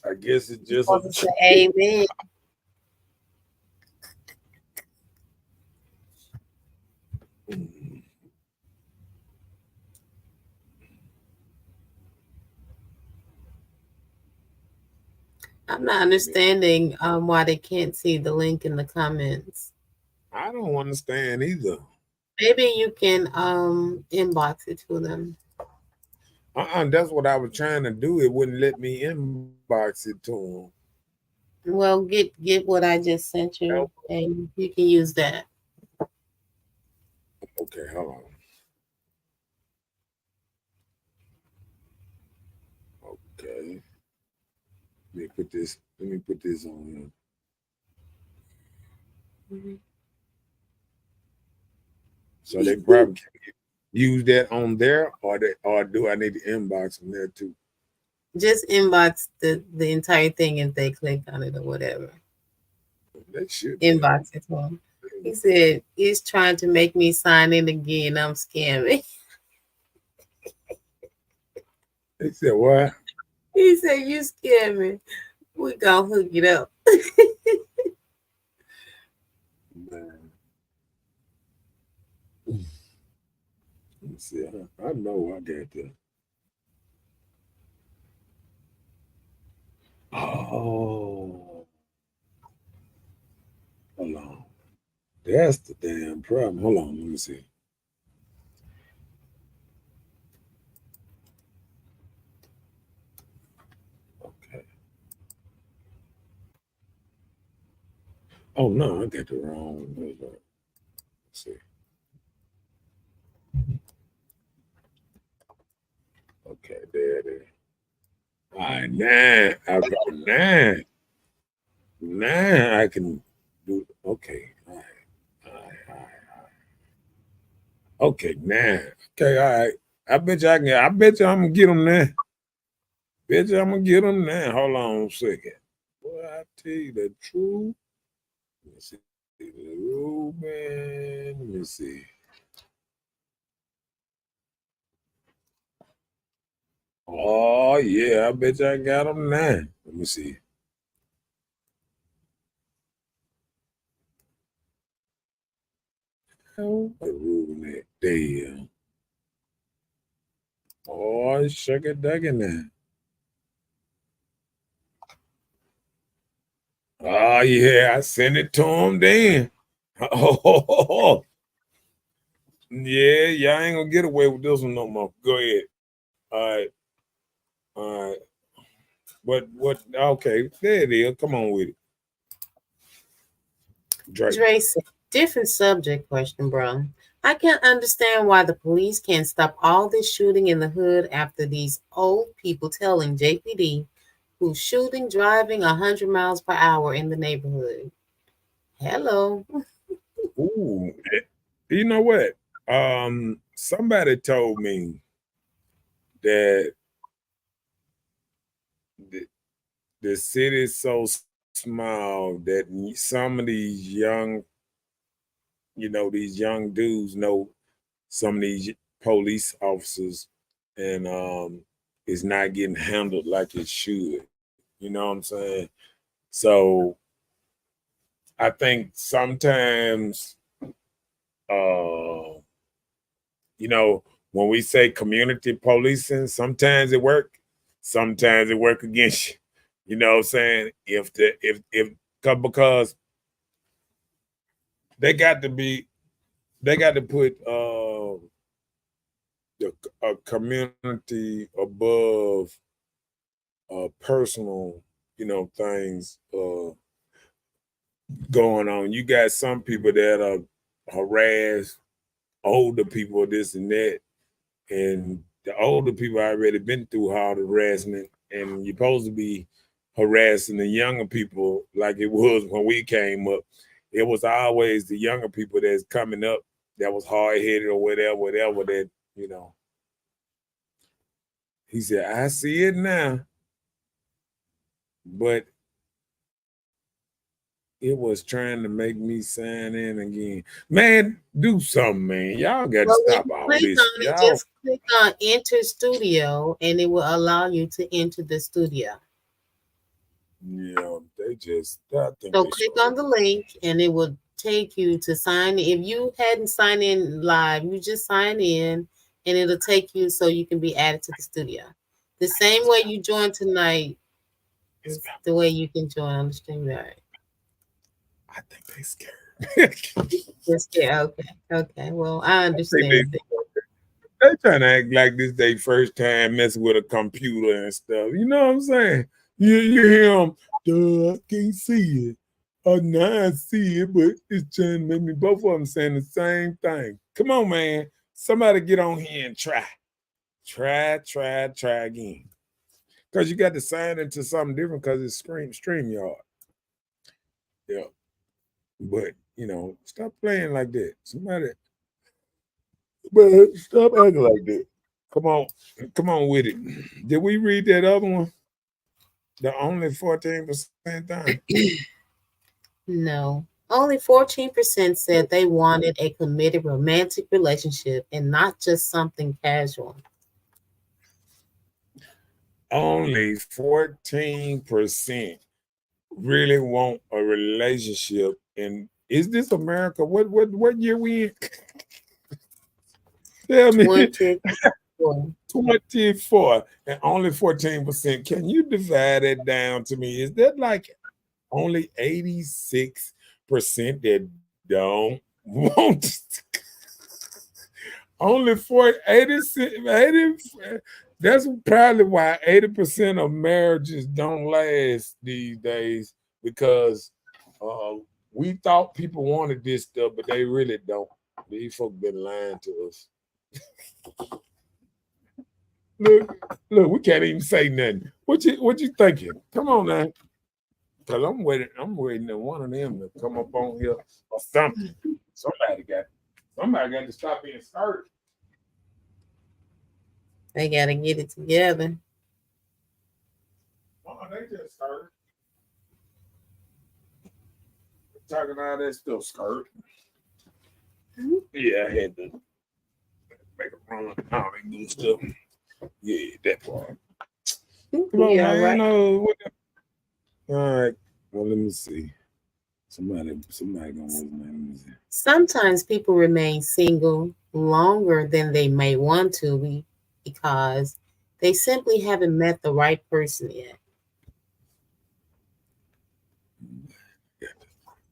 I guess it's just amen. I'm not understanding why they can't see the link in the comments. I don't understand either. Maybe you can inbox it to them. That's what I was trying to do. It wouldn't let me inbox it to them. Well, get what I just sent you, and you can use that. Okay, hold on. Okay. Let me put this on here. So they probably can use that on there, or do I need to inbox them there too? Just inbox the entire thing if they click on it or whatever. They should inbox it to him. He said he's trying to make me sign in again. I'm scamming. He said what? He said you scamming. We gonna hook it up. Man. Let me see. I know I got that. Oh, hold on. That's the damn problem. Hold on, let me see. Okay. Oh no, I got the wrong. Let's see. Okay, there it is. All right, now I've got 9. Now I can do okay. All right. All right. All right. Okay, now. Okay, all right. I bet you I can. I bet you I'm gonna get them now. Bet you I'm gonna get them now. Hold on a second. Boy, I tell you the truth. Let me see. Ruben. Let me see. Oh yeah, I bet you I got them now. Let me see. Oh, Ruben, that damn. Oh, sugar ducking now. Oh yeah, I sent it to him then. Oh yeah, y'all ain't gonna get away with this one no more. Go ahead. All right, all right. What? Okay, there it is. Come on with it, Drake. Dre said, different subject question, bro. I can't understand why the police can't stop all this shooting in the hood after these old people telling JPD who's shooting driving 100 miles per hour in the neighborhood. Hello. Ooh, you know what? Somebody told me that the, the city is so small that some of these young, these young dudes know some of these police officers, and it's not getting handled like it should. You know what I'm saying? So I think sometimes, uh, when we say community policing, sometimes it sometimes it work against you. You know what I'm saying? Because they got to be, they got to put a community above personal, things going on. You got some people that harass older people, this and that, and the older people already been through all the harassment, and you're supposed to be harassing the younger people like it was when we came up. It was always the younger people that's coming up that was hard headed or whatever that, you know. He said, I see it now, but it was trying to make me sign in again. Man, do something, man. Y'all got to Well, when stop you all click this. on it, Y'all, just click on enter studio and it will allow you to enter the studio. yeah, they just, I think So they click should. on the link and it will take you to sign. If you hadn't signed in live, you just sign in and it'll take you so you can be added to the studio. The same way you joined tonight is the way you can join on the stream. Right. I think they scared. Just yeah, okay. Okay. Well, I I think understand. they trying to act like this they first time messing with a computer and stuff. You know what I'm saying? You hear them, duh, I can't see it. Oh, now I see it, but it's trying to make me both of them saying the same thing. Come on, man. Somebody get on here and try. Try again. Because you got to sign into something different because it's StreamYard. Yeah. But, stop playing like that. Somebody, but stop acting like that. Come on with it. Did we read that other one? The only 14% time. No. Only 14% said they wanted a committed romantic relationship and not just something casual. Only 14% really want a relationship. And is this America? What year we in? Tell me. 24. 24 and only 14%. Can you divide that down to me? Is that like only 86% that don't want only 80, that's probably why 80% of marriages don't last these days, because uh, we thought people wanted this stuff, but they really don't. These folks been lying to us. Look, we can't even say nothing. What you thinking? Come on now. Cause I'm waiting on one of them to come up on here or something. Somebody got to stop being scared. They gotta get it together. Oh, they just scared. Talking all that stuff, skirt. Yeah, I had to make a run on all that good stuff. Yeah, that part. Come on, Yeah, man. right. All right. Well, let me see. Somebody gonna what's the name? Let me see. Sometimes people remain single longer than they may want to because they simply haven't met the right person yet.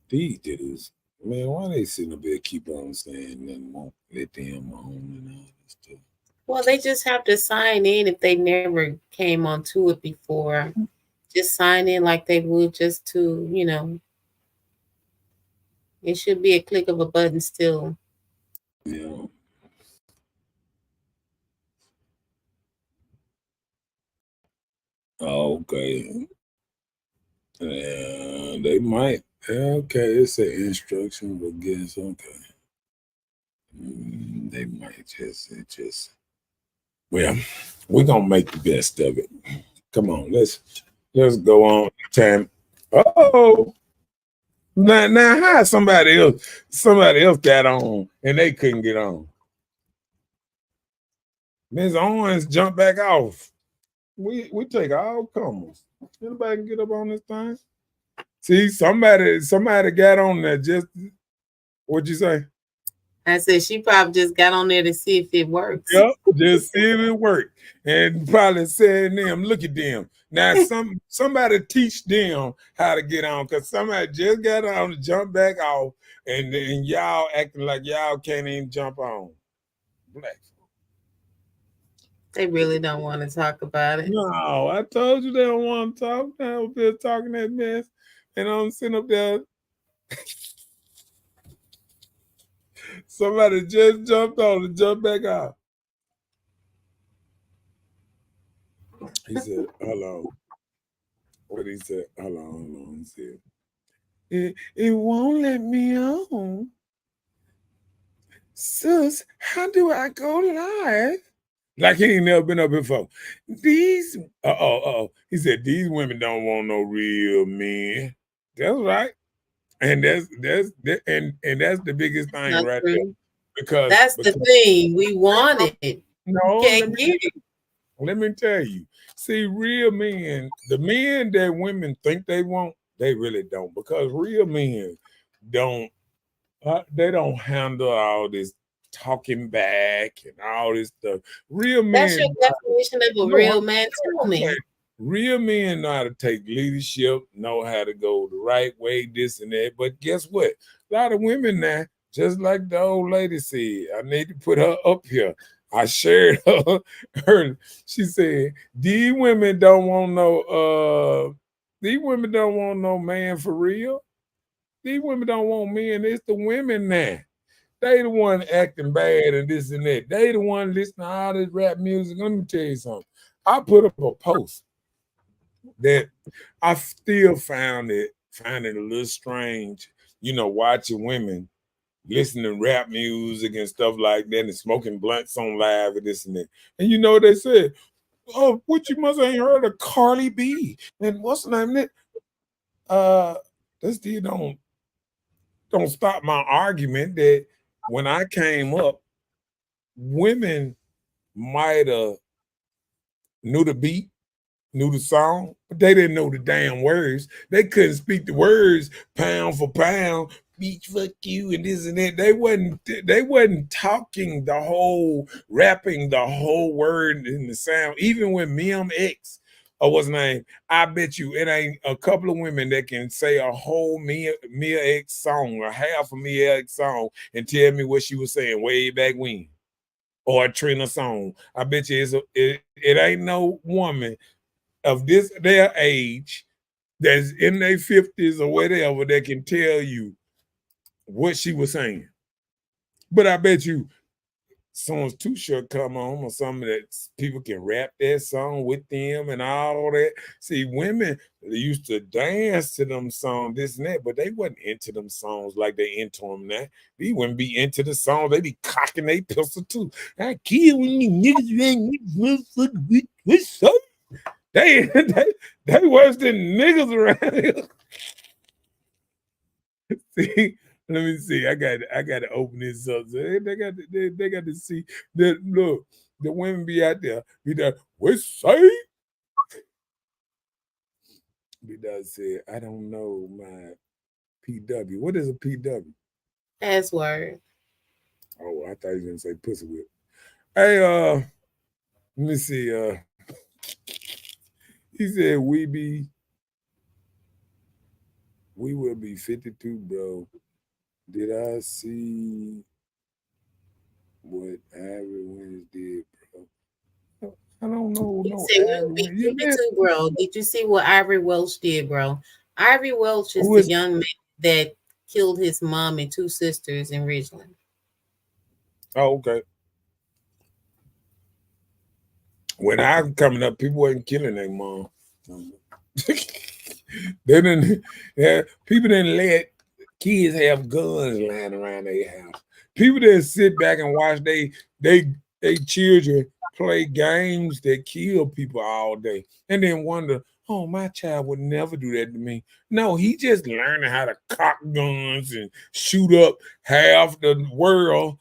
These dudes, man, why they sitting up there keep on saying nothing won't let them on and all this stuff? Well, they just have to sign in if they never came onto it before. Just sign in like they would just to, it should be a click of a button still. Yeah. Oh, okay. Yeah, they might. Okay, it's an instruction, but guess okay. They might just. Well, we're gonna make the best of it. Come on, let's go on. Time. Oh, now how somebody else got on and they couldn't get on. Ms. Owens jumped back off. We take all comers. Anybody can get up on this thing? See, somebody got on there just. What'd you say? I said she probably just got on there to see if it works. Yep, just see if it worked. And probably said them, look at them. Now somebody teach them how to get on, because somebody just got on to jump back off, and y'all acting like y'all can't even jump on. Black. They really don't want to talk about it. No, I told you they don't want to talk. Now we're talking that mess. And I'm sitting up there. Somebody just jumped on and jumped back off. He said, hello. What he said? Hold on. He said, it won't let me on. Sis, how do I go live? Like he ain't never been up before. These, he said, these women don't want no real men. That's right. And that's the biggest thing Not right true. there. Because that's the thing. We want it. No, Can't get it. Let me tell you. See, real men, the men that women think they want, they really don't. Because real men don't, they don't handle all this talking back and all this stuff. Real That's men. your definition of a real man. Tell me. Real men know how to take leadership, know how to go the right way, this and that. But guess what? A lot of women now, just like the old lady said, I need to put her up here. I shared her. She said, these women don't want no man for real. These women don't want men. It's the women now. They the one acting bad and this and that. They the one listening to all this rap music. Let me tell you something. I put up a post that I still found it a little strange, watching women listening to rap music and stuff like that and smoking blunts on live and this and that. And you know what they said? Oh, what you must ain't heard of Carly B. And what's the name of it? This still don't stop my argument that when I came up, women might have knew the beat, knew the song, but they didn't know the damn words. They couldn't speak the words pound for pound, beach fuck you and this and that. They wasn't talking the whole, rapping the whole word in the sound. Even when Mim X, or what's name, I bet you it ain't a couple of women that can say a whole Mia X song or half a Mia X song and tell me what she was saying way back when. Or a Trina song. I bet you it ain't no woman of their age that's in their 50s or whatever that can tell you what she was saying. But I bet you soon as Too Short come on or something that people can rap that song with them and all that. See, women used to dance to them songs, this and that, but they wasn't into them songs like they into them now. They wouldn't be into the songs. They be cocking their pistol too. I kill when you niggas ain't motherfucker with so. They worse than niggas around here. See, let me see. I got to open this up. So they got to see that. Look, the women be out there. Be there. What's say? Be there. Say, I don't know my PW. What is a PW? Password. Oh, I thought you were gonna say pussy whip. Hey, let me see. He said we will be 52, bro. Did I see what Ivory Wins did, bro? I don't know. He No, said we Ivory would be Wins. Yeah, 52, bro. Did you see what Ivory Welch did, bro? Ivory Welch is Who the is- young man that killed his mom and 2 sisters in Ridgeland. Oh, okay. When I was coming up, people wasn't killing their mom. They didn't. Yeah, people didn't let kids have guns lying around their house. People didn't sit back and watch they children play games that kill people all day, and then wonder, oh, my child would never do that to me. No, he just learning how to cock guns and shoot up half the world,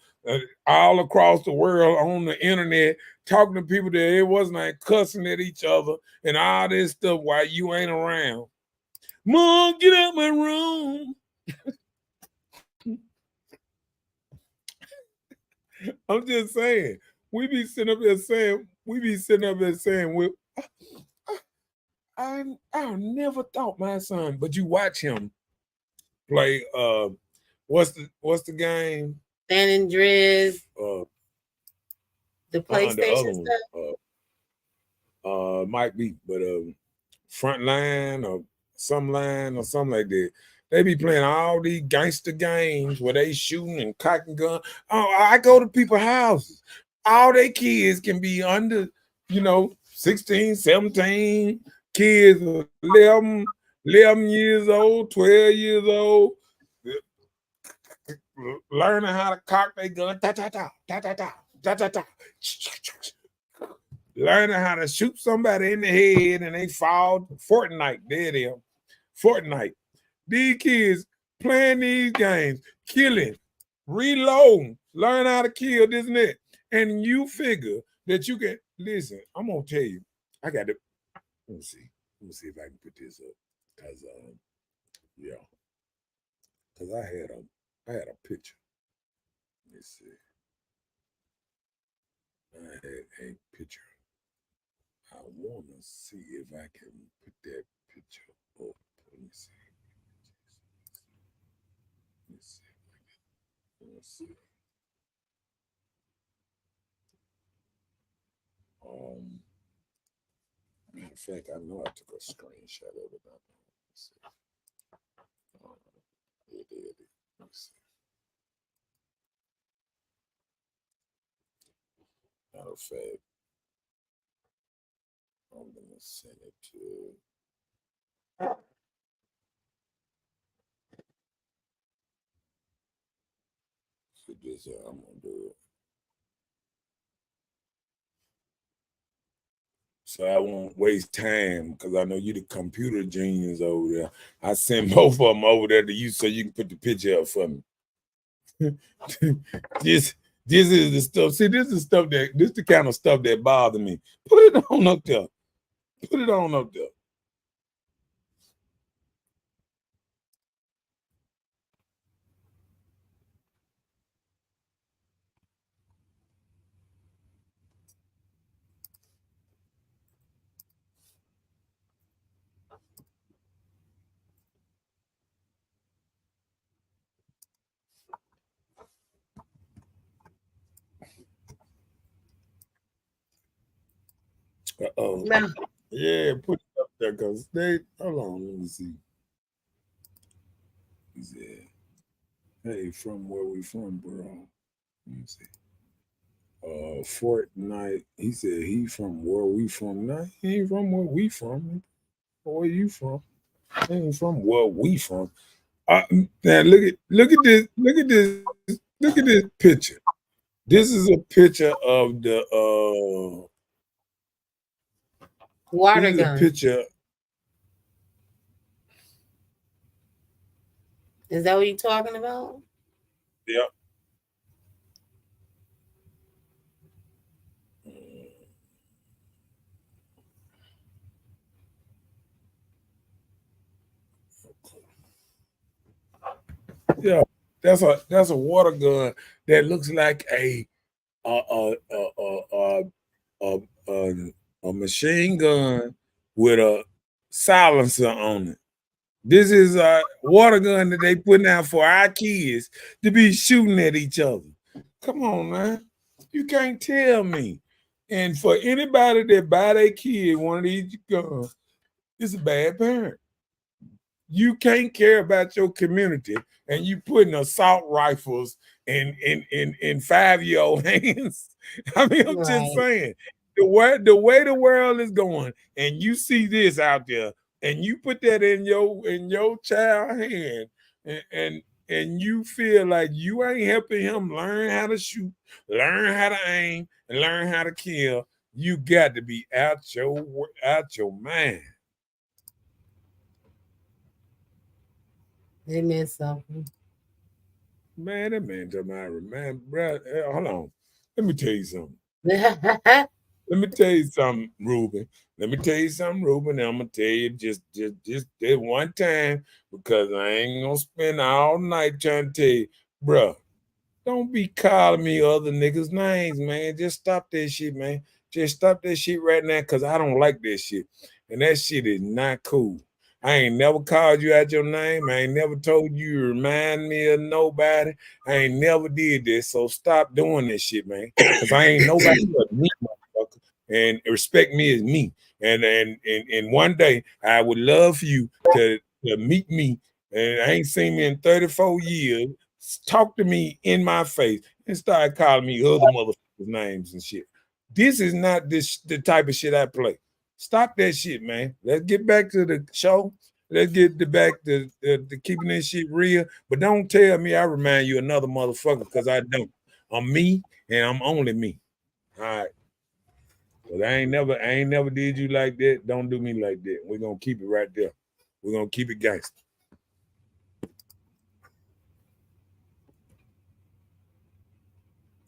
all across the world on the internet, talking to people that it wasn't like cussing at each other and all this stuff while you ain't around. Mom, get out my room. I'm just saying, we be sitting up there saying, I never thought my son, but you watch him play what's the game? San Andreas, the The PlayStation other stuff. one. Might be, but Frontline or some line or something like that. They be playing all these gangster games where they shooting and cocking guns. Oh, I go to people's houses. All their kids can be under, 16, 17, kids 11 years old, 12 years old, learning how to cock their gun. Ta ta ta ta ta ta ta ta ta. Learning how to shoot somebody in the head and they fall. Fortnite, there they are. Fortnite. These kids playing these games, killing, reloading, learn how to kill this and that. And you figure that you can listen. I'm gonna tell you, I got to let me see. Let me see if I can put this up. Cause yeah. Cause I had a picture. Let me see. I had a picture. I want to see if I can put that picture up. Let me see. Let's see. Let's see. Matter of fact, I know I took a screenshot of it. Let's see. It. Let's see. Matter of fact, I'm gonna send it to. So this I'm gonna do it. So I won't waste time because I know you the computer genius over there. I send both of them over there to you so you can put the picture up for me. this is the stuff. See, this the kind of stuff that bother me. Put it on up there. Put it on up there. Uh-oh. No. Yeah, put it up there because they hold on, let me see. He said, hey, from where we from, bro. Let me see. Fortnite. He said he from where we from. Nah, he ain't from where we from. Where you from? He ain't from where we from. Now look at this picture. This is a picture of the this Water is a gun. picture. Is that what you're talking about? Yeah. Yeah, that's a water gun that looks like a a a a a, a, a machine gun with a silencer on it. This is a water gun that they putting out for our kids to be shooting at each other. Come on, man. You can't tell me. And for anybody that buy their kid one of these guns, it's a bad parent. You can't care about your community and you putting assault rifles in 5-year-old hands. I mean, I'm just Right. saying the way the world is going, and you see this out there, and you put that in your child hand, and and you feel like you ain't helping him learn how to shoot, learn how to aim, and learn how to kill. You got to be out your mind. They missed something. Man, that man talking about, man, bro. Hold on. Let me tell you something. Let me tell you something, Ruben. Let me tell you something, Ruben. And I'm gonna tell you just that one time because I ain't gonna spend all night trying to tell you, bro. Don't be calling me other niggas' names, man. Just stop that shit, man. Just stop that shit right now, cause I don't like that shit, and that shit is not cool. I ain't never called you out your name. I ain't never told you to remind me of nobody. I ain't never did this. So stop doing this shit, man. Cause I ain't nobody but me, motherfucker. And respect me as me. And one day I would love for you to meet me. And I ain't seen me in 34 years. Talk to me in my face and start calling me other motherfuckers' names and shit. This is not the type of shit I play. Stop that shit, man. Let's get back to the show. Let's get back to keeping this shit real. But don't tell me I remind you another motherfucker because I don't. I'm me and I'm only me. All right. But I ain't never did you like that. Don't do me like that. We're gonna keep it right there. We're gonna keep it gangster.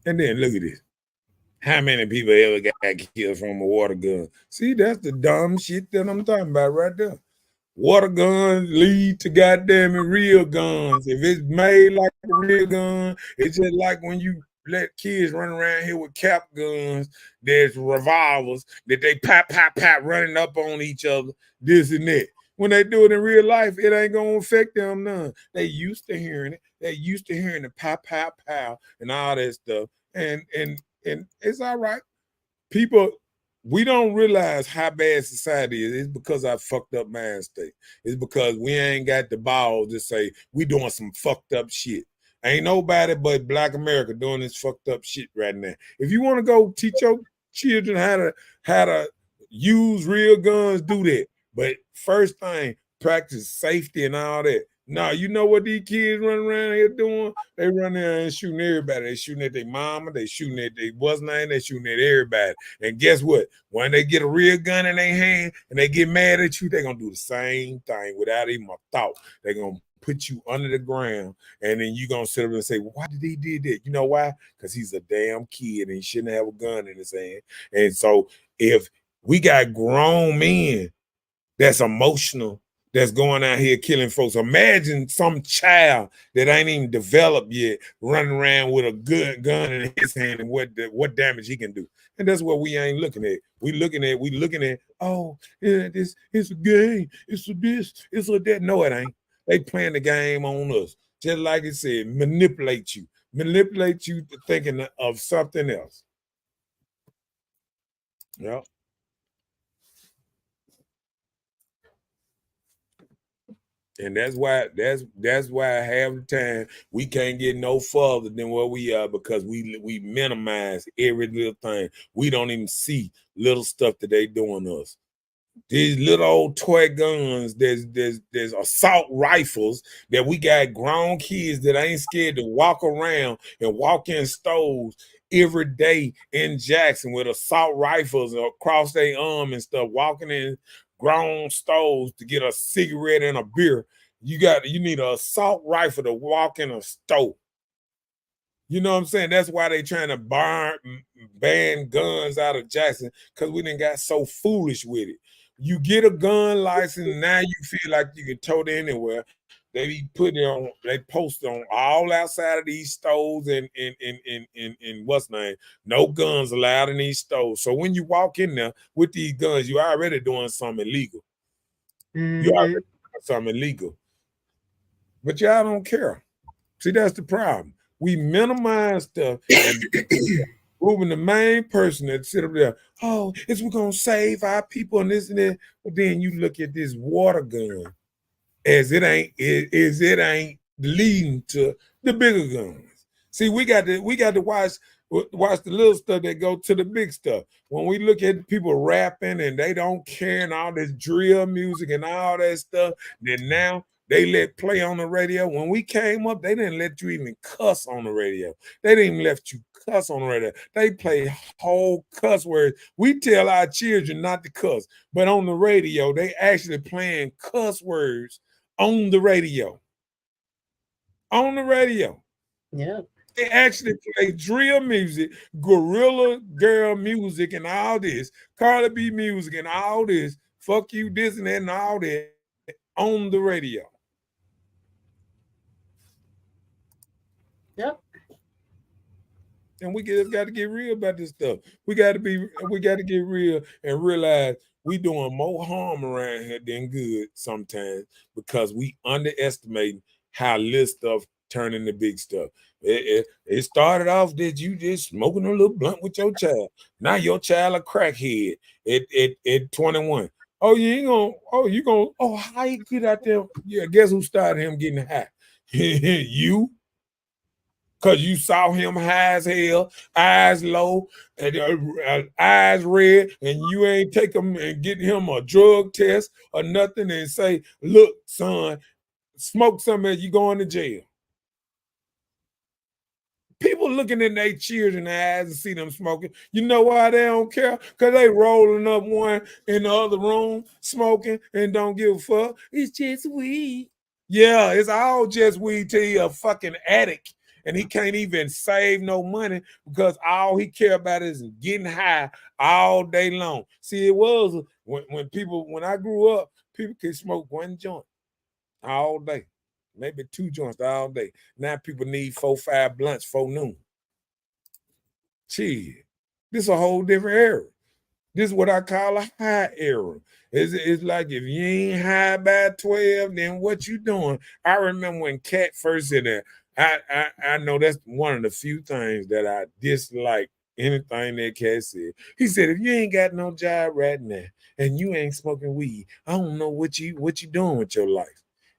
And then look at this. How many people ever got killed from a water gun? See, that's the dumb shit that I'm talking about right there. Water guns lead to goddamn real guns. If it's made like a real gun, it's just like when you let kids run around here with cap guns, there's revolvers that they pop, running up on each other, this and that. When they do it in real life, it ain't gonna affect them none. They used to hearing it. They used to hearing the pop, and all that stuff. And it's all right. People, we don't realize how bad society is. It's because I fucked up mind state. It's because we ain't got the balls to say we doing some fucked up shit. Ain't nobody but Black America doing this fucked up shit right now. If you want to go teach your children how to use real guns, do that. But first thing, practice safety and all that. Now, you know what these kids running around here doing? They run there and shooting everybody. They shooting at their mama. They shooting at their what's name. They shooting at everybody. And guess what? When they get a real gun in their hand and they get mad at you, they're going to do the same thing without even a thought. They're going to put you under the ground. And then you're going to sit up and say, well, why did he do that? You know why? Because he's a damn kid and he shouldn't have a gun in his hand. And so if we got grown men that's emotional, that's going out here killing folks. Imagine some child that ain't even developed yet running around with a good gun in his hand and what damage he can do. And that's what we ain't looking at. We looking at, oh, yeah, this it's a game, it's a this, it's a that. No, it ain't. They playing the game on us. Just like it said, manipulate you to thinking of something else. Yeah. And that's why half the time we can't get no further than where we are, because we minimize every little thing. We don't even see little stuff that they doing to us. These little old toy guns, there's assault rifles that we got grown kids that ain't scared to walk around and walk in stores every day in Jackson with assault rifles across their arm and stuff, walking in grown stores to get a cigarette and a beer. You need an assault rifle to walk in a store. You know what I'm saying? That's why they trying to ban guns out of Jackson, because we done got so foolish with it. You get a gun license, now you feel like you can tote it anywhere. They be putting it on, they post on all outside of these stores and what's name, no guns allowed in these stores. So when you walk in there with these guns, you already doing something illegal. You already doing something illegal. But y'all don't care. See, that's the problem. We minimize stuff and moving the main person that sit up there. Oh, we're gonna save our people and this and that. But then you look at this water gun as it ain't leading to the bigger guns. See, we got to watch the little stuff that go to the big stuff. When we look at people rapping and they don't care and all this drill music and all that stuff, then now they let play on the radio. When we came up, they didn't let you even cuss on the radio. They didn't even let you cuss on the radio. They play whole cuss words. We tell our children not to cuss, but on the radio, they actually playing cuss words on the radio. On the radio. Yeah. They actually play drill music, Gorilla Girl music, and all this, Cardi B music, and all this, fuck you, this and that, and all that on the radio. Yep. And we just got to get real about this stuff. We got to get real and realize we doing more harm around here than good sometimes, because we underestimate how little stuff turn into big stuff. It started off that you just smoking a little blunt with your child. Now your child a crackhead at 21. Oh, how you get out there? Yeah, guess who started him getting high? You. Because you saw him high as hell, eyes low, and eyes red, and you ain't take him and get him a drug test or nothing and say, look, son, smoke something, you going to jail. People looking in their children's eyes and see them smoking. You know why they don't care? Because they rolling up one in the other room smoking and don't give a fuck. It's just weed. Yeah, it's all just weed till you're a fucking addict. And he can't even save no money because all he care about is getting high all day long. See, it was when I grew up, people could smoke one joint all day, maybe 2 joints all day. Now people need 4-5 blunts 4 noon. Gee, this is a whole different era. This is what I call a high era. It's like if you ain't high by 12, then what you doing? I remember when Cat first said that. I know that's one of the few things that I dislike anything that Cat said. He said, if you ain't got no job right now and you ain't smoking weed, I don't know what you doing with your life.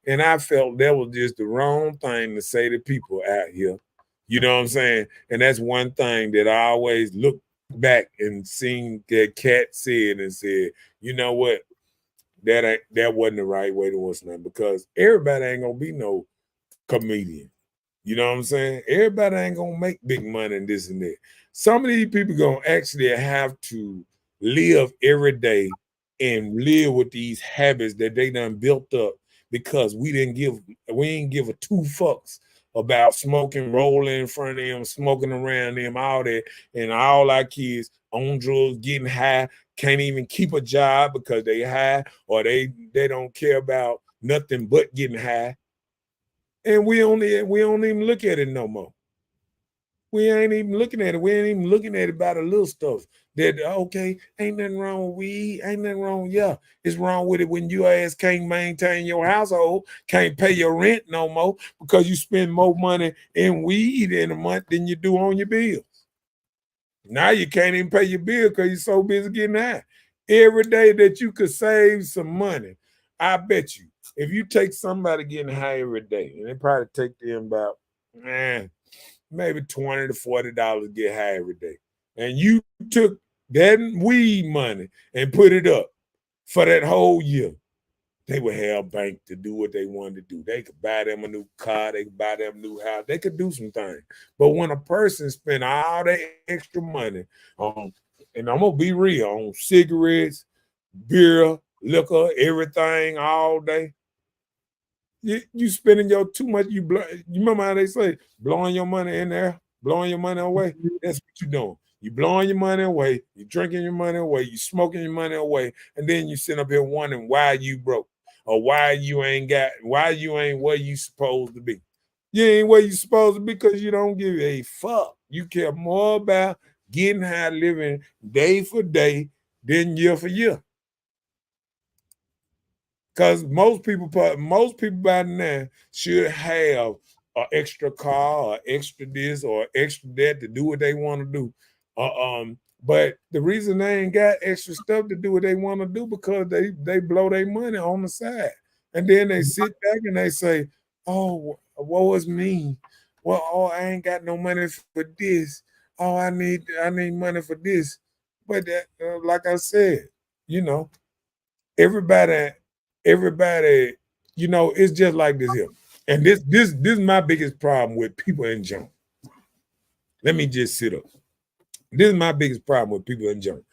And I felt that was just the wrong thing to say to people out here. You know what I'm saying? And that's one thing that I always look back and seen that Cat said and said, you know what? That wasn't the right way to what's nothing, because everybody ain't gonna be no comedian. You know what I'm saying? Everybody ain't gonna make big money and this and that. Some of these people gonna actually have to live every day and live with these habits that they done built up because we ain't give a 2 fucks about smoking, rolling in front of them, smoking around them, all that, and all our kids on drugs, getting high, can't even keep a job because they high, or they don't care about nothing but getting high. And we don't even look at it no more. We ain't even looking at it. We ain't even looking at it about the little stuff. That, okay, ain't nothing wrong with weed. Ain't nothing wrong. Yeah, it's wrong with it when your ass can't maintain your household, can't pay your rent no more because you spend more money in weed in a month than you do on your bills. Now you can't even pay your bill because you're so busy getting high. Every day that you could save some money, I bet you if you take somebody getting high every day, and it probably take them about maybe $20 to $40 to get high every day, and you took that weed money and put it up for that whole year, they would have bank to do what they wanted to do. They could buy them a new car, they could buy them a new house, they could do some things. But when a person spend all that extra money on, and I'm gonna be real, on cigarettes, beer, liquor, everything all day, you spending your too much. You remember how they say blowing your money in there, blowing your money away? That's what you're doing. You blowing your money away, you drinking your money away, you smoking your money away, and then you sit up here wondering why you broke or why you ain't where you supposed to be. You ain't where you supposed to be because you don't give a fuck. You care more about getting high, living day for day than year for year. Because most people by now should have an extra car or extra this or extra that to do what they want to do. But the reason they ain't got extra stuff to do what they want to do because they blow their money on the side. And then they sit back and they say, oh, what was me? Well, oh, I ain't got no money for this. Oh, I need money for this. But that, like I said, everybody, it's just like this here. And this is my biggest problem with people in general. Let me just sit up. This is my biggest problem with people in general.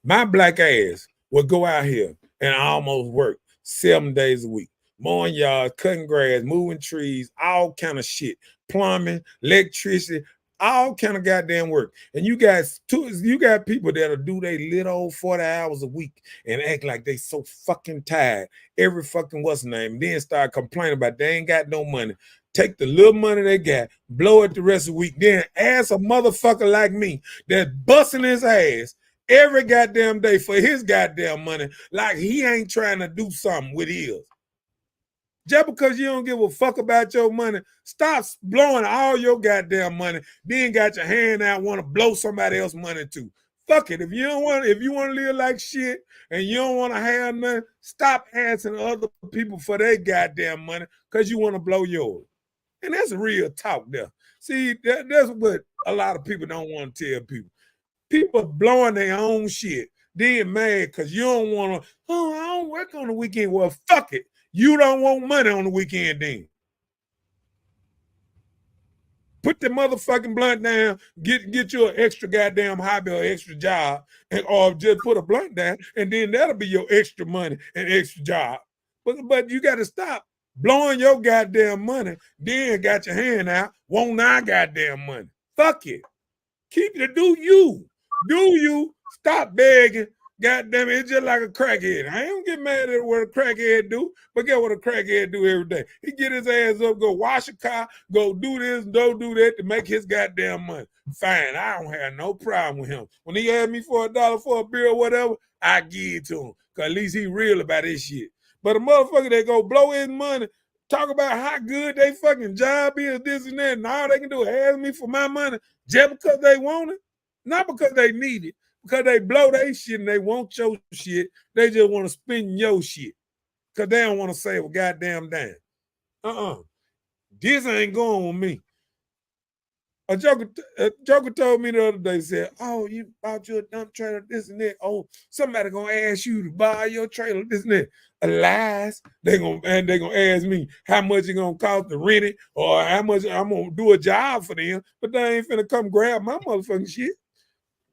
My black ass would go out here and almost work 7 days a week, mowing yards, cutting grass, moving trees, all kind of shit, plumbing, electricity, all kind of goddamn work. And you got people that'll do their little 40 hours a week and act like they so fucking tired every fucking what's name, then start complaining about they ain't got no money. Take the little money they got, blow it the rest of the week, then ask a motherfucker like me that's busting his ass every goddamn day for his goddamn money like he ain't trying to do something with his. Just because you don't give a fuck about your money, stop blowing all your goddamn money, then got your hand out, want to blow somebody else's money too. Fuck it. If you want to live like shit and you don't want to have nothing, stop asking other people for their goddamn money because you want to blow yours. And that's real talk there. See, that's what a lot of people don't want to tell people. People blowing their own shit, then mad because you don't want to, I don't work on the weekend. Well, fuck it. You don't want money on the weekend then. Put the motherfucking blunt down, get you an extra goddamn hobby or extra job, or just put a blunt down, and then that'll be your extra money and extra job. But you got to stop blowing your goddamn money, then got your hand out, want our goddamn money. Fuck it. Keep it, do you. Stop begging. Goddamn it, it's just like a crackhead. I ain't gonna get mad at what a crackhead do, but get what a crackhead do every day. He get his ass up, go wash a car, go do this, go do that to make his goddamn money. Fine, I don't have no problem with him. When he asked me for $1 for a beer or whatever, I give it to him, because at least he real about his shit. But a motherfucker that go blow his money, talk about how good they fucking job is, this and that, and all they can do is ask me for my money just because they want it, not because they need it. Because they blow their shit and they want your shit. They just want to spend your shit. Because they don't want to save a goddamn dime. This ain't going with me. A joker told me the other day, said, oh, you bought your dump trailer, this and that. Oh, somebody going to ask you to buy your trailer, this and that. Lies. They gonna ask me how much it going to cost to rent it or how much I'm going to do a job for them. But they ain't finna come grab my motherfucking shit.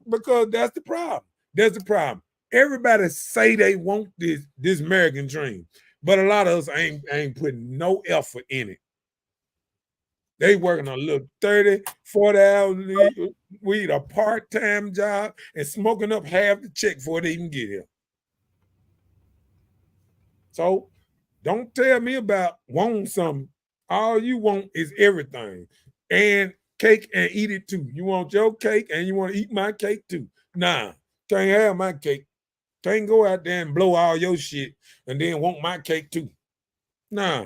Because that's the problem. That's the problem. Everybody say they want this American dream, but a lot of us ain't putting no effort in it. They working a little 30, 40 hours a week, a part-time job, and smoking up half the check before they even get here. So don't tell me about wanting something. All you want is everything. And cake and eat it too. You want your cake and you want to eat my cake too. Nah, can't have my cake. Can't go out there and blow all your shit and then want my cake too. Nah,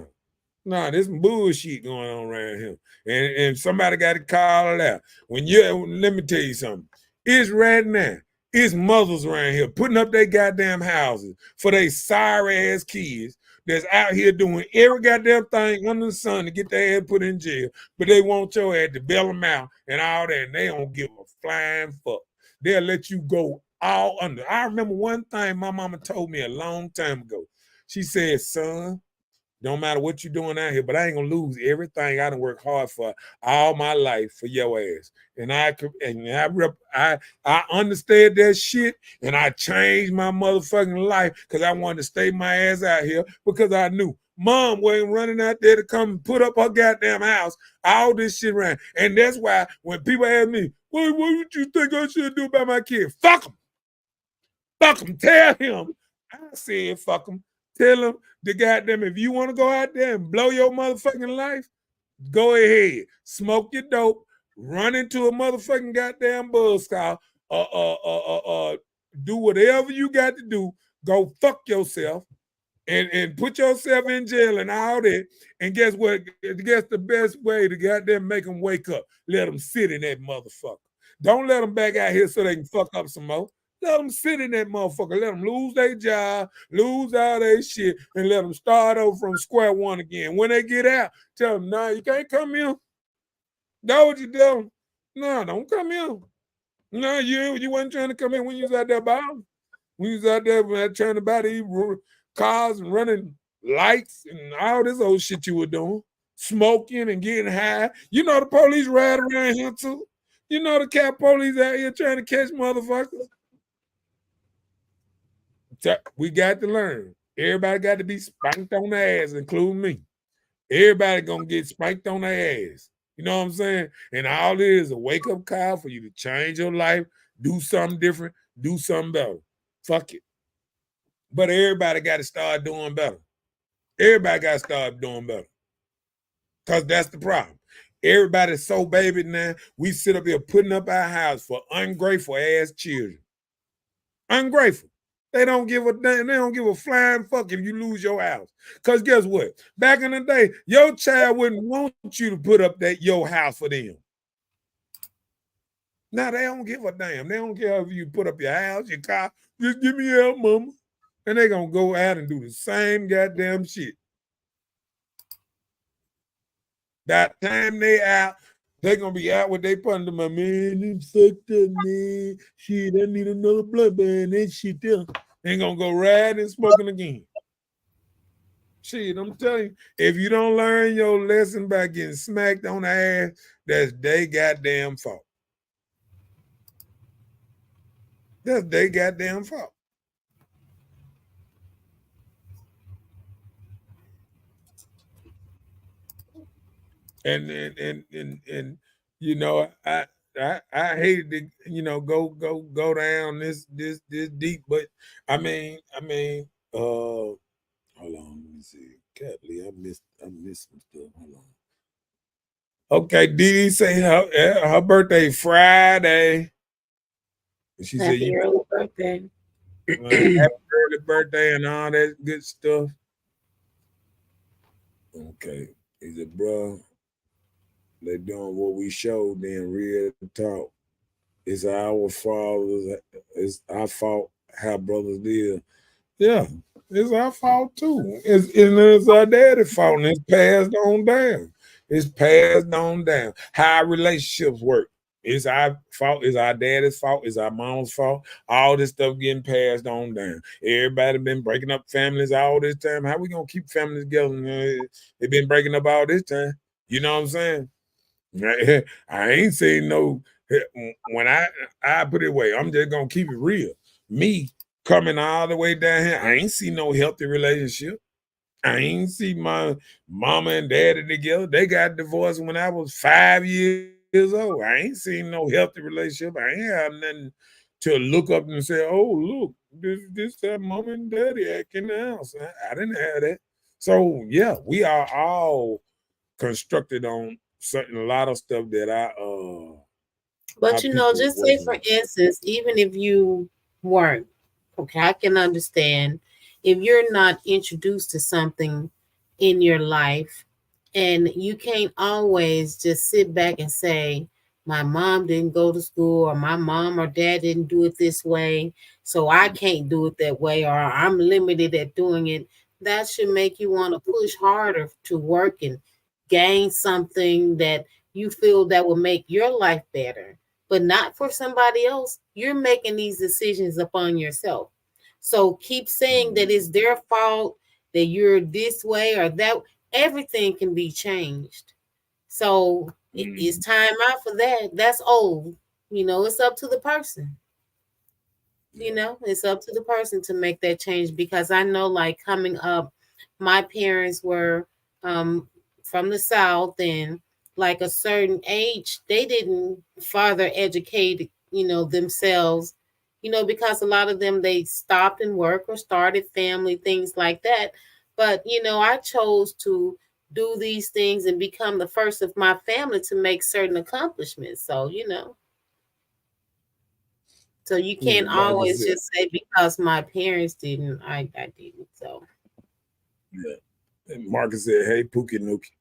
there's some bullshit going on around here. And somebody got to call it out. Let me tell you something. It's right now. It's mothers around here putting up their goddamn houses for their sorry ass kids that's out here doing every goddamn thing under the sun to get their ass put in jail, but they want your ass to bail them out and all that, and they don't give a flying fuck. They'll let you go all under. I remember one thing my mama told me a long time ago. She said, son, don't matter what you're doing out here, but I ain't gonna lose everything I done worked hard for all my life for your ass. And I understood that shit, and I changed my motherfucking life because I wanted to stay my ass out here because I knew mom wasn't running out there to come and put up her goddamn house, all this shit around. And that's why when people ask me, what would you think I should do about my kid? Fuck him. Fuck him. Tell him. I said fuck him. Tell him the goddamn, if you want to go out there and blow your motherfucking life, go ahead. Smoke your dope, run into a motherfucking goddamn buzzsaw, do whatever you got to do. Go fuck yourself and put yourself in jail and all that. And guess what? Guess the best way to goddamn make them wake up. Let them sit in that motherfucker. Don't let them back out here so they can fuck up some more. Let them sit in that motherfucker. Let them lose their job, lose all their shit, and let them start over from square one again. When they get out, tell them, nah, you can't come here. Know what you doing? No, don't come here. No, you wasn't trying to come in when you was out there buying. When you was out there trying to buy these cars and running lights and all this old shit you were doing. Smoking and getting high. You know the police ride around here too. You know the cat police out here trying to catch motherfuckers. We got to learn. Everybody got to be spanked on their ass, including me. Everybody gonna get spanked on their ass. You know what I'm saying? And all it is a wake-up call for you to change your life, do something different, do something better. Fuck it. But everybody got to start doing better. Everybody got to start doing better. Because that's the problem. Everybody's so baby now, we sit up here putting up our house for ungrateful ass children. Ungrateful. They don't give a damn. They don't give a flying fuck if you lose your house. Because guess what? Back in the day, your child wouldn't want you to put up your house for them. Now they don't give a damn. They don't care if you put up your house, your car. Just give me help, mama. And they're going to go out and do the same goddamn shit. That time they out, they're going to be out with their partner. My man, them fucked up, man. Shit, I need another blood band. That shit there. They're going to go riding and smoking again. Shit, I'm telling you, if you don't learn your lesson by getting smacked on the ass, that's their goddamn fault. That's their goddamn fault. And you know, I hated to, you know, go down this deep, but I mean, hold on, let me see. Catley, I missed some stuff. Hold on. Okay, Dee say her birthday Friday. She said, Happy early birthday. Happy early birthday and all that good stuff. Okay. He said, bro, they doing what we showed then, real talk. It's our fault. It's our fault how brothers did. Yeah, it's our fault too. It's our daddy's fault, and it's passed on down. It's passed on down. How our relationships work. It's our fault. It's our daddy's fault. It's our mom's fault. All this stuff getting passed on down. Everybody been breaking up families all this time. How we gonna keep families together? They've been breaking up all this time. You know what I'm saying? I ain't saying no. When I put it away, I'm just gonna keep it real. Me coming all the way down here, I ain't see no healthy relationship. I ain't see my mama and daddy together. They got divorced when I was 5 years old. I ain't seen no healthy relationship. I ain't have nothing to look up and say, oh, look, this that mama and daddy acting in the house. I didn't have that. So yeah, we are all constructed on a lot of stuff that But you know, just say for instance, even if you weren't, okay, I can understand if you're not introduced to something in your life and you can't always just sit back and say, my mom didn't go to school or my mom or dad didn't do it this way, so I can't do it that way, or I'm limited at doing it. that should make you want to push harder to work and gain something that you feel that will make your life better, but not for somebody else. You're making these decisions upon yourself. So keep saying that it's their fault, that you're this way or that. Everything can be changed. So it's time out for that. That's old. It's up to the person. It's up to the person to make that change, because I know, like, coming up, my parents were from the South, and like a certain age, they didn't further educate, themselves, because a lot of them, they stopped and work or started family, things like that. But, I chose to do these things and become the first of my family to make certain accomplishments. So, so you can't always just say because my parents didn't, I didn't. So yeah. And Marcus said, "Hey, Pookie Nookie."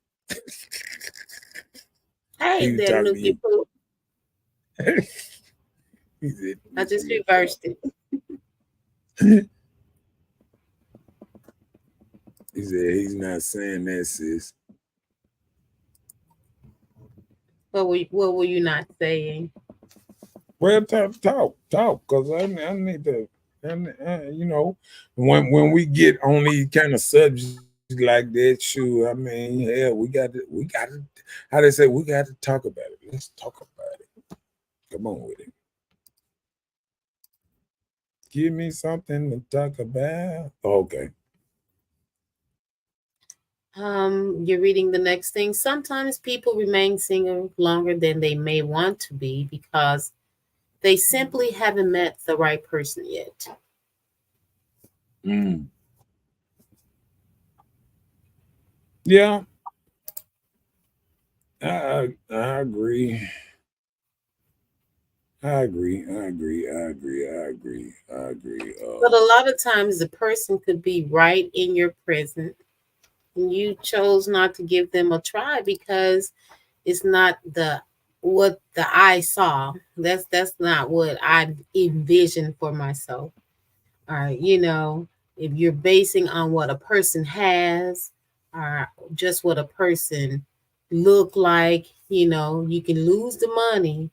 Hey there, Nookie Poo. He said, I just reversed it. He said he's not saying that, sis. What were you not saying? Well, talk, because I need to, when we get on these kind of subjects like that, sure, I mean, yeah, we got to, how they say, we got to talk about it. Let's talk about it. Come on with it. Give me something to talk about. Okay. You're reading the next thing. Sometimes people remain single longer than they may want to be because they simply haven't met the right person yet. Yeah, I agree. I agree. But a lot of times the person could be right in your present, and you chose not to give them a try because it's not what the eye saw. That's not what I envisioned for myself. All right, if you're basing on what a person has or just what a person look like, you can lose the money,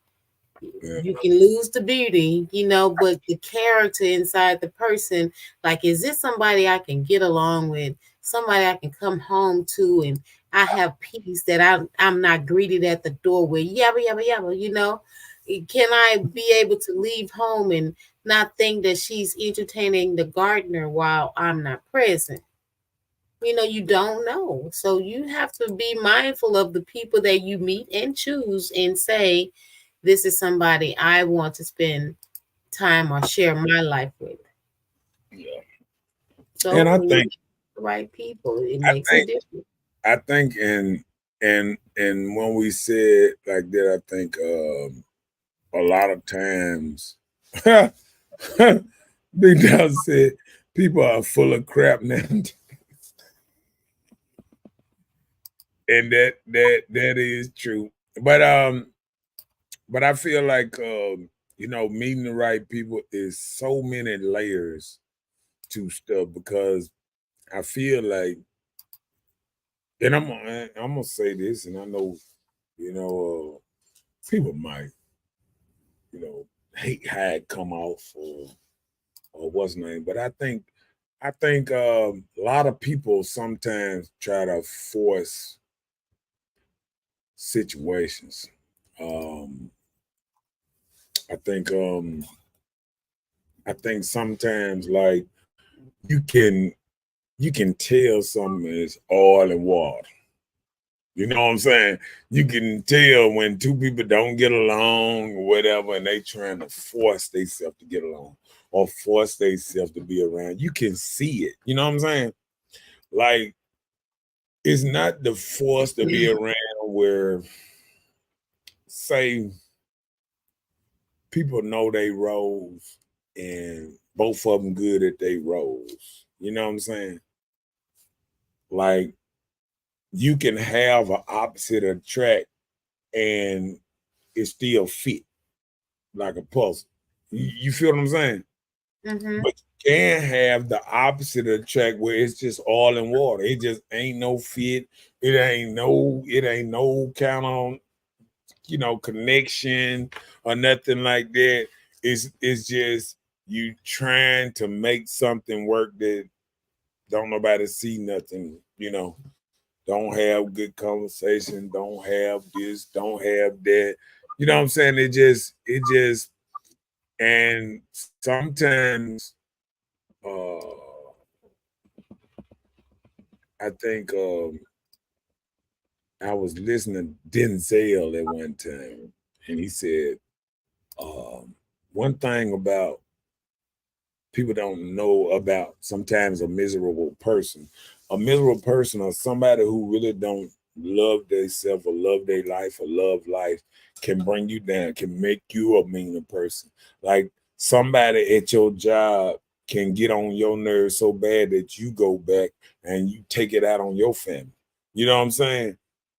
you can lose the beauty, but the character inside the person, like, is this somebody I can get along with, somebody I can come home to, and I have peace, that I'm not greeted at the door with yabba yabba yabba, can I be able to leave home and not think that she's entertaining the gardener while I'm not present? You don't know. So you have to be mindful of the people that you meet and choose and say, this is somebody I want to spend time or share my life with. Yeah. So and I when think the right people, it makes a difference. I think and when we said like that, I think a lot of times Big Dog said people are full of crap now. And that is true. But I feel like meeting the right people is so many layers to stuff, because I feel like, and I'm gonna say this, and I know people might hate how it come off or what's name, but I think a lot of people sometimes try to force situations. I think sometimes, like, you can tell something is oil and water. You know what I'm saying? You can tell when two people don't get along or whatever, and they trying to force themselves to get along or force themselves to be around. You can see it. You know what I'm saying? Like, it's not the force to be around where, say, people know they roles and both of them good at their roles. You know what I'm saying? Like, you can have an opposite attract and it still fit like a puzzle. You feel what I'm saying? Mm-hmm. But you can have the opposite of the track where it's just oil and water. It just ain't no fit. It ain't no count on, connection or nothing like that. It's just you trying to make something work that don't nobody see nothing, don't have good conversation, don't have this, don't have that. You know what I'm saying? It just and sometimes I think I was listening to Denzel at one time, and he said, one thing about people don't know about sometimes a miserable person. A miserable person or somebody who really don't love themselves or love their life or love life can bring you down, can make you a meaner person. Like somebody at your job can get on your nerves so bad that you go back and you take it out on your family. You know what I'm saying? Yeah.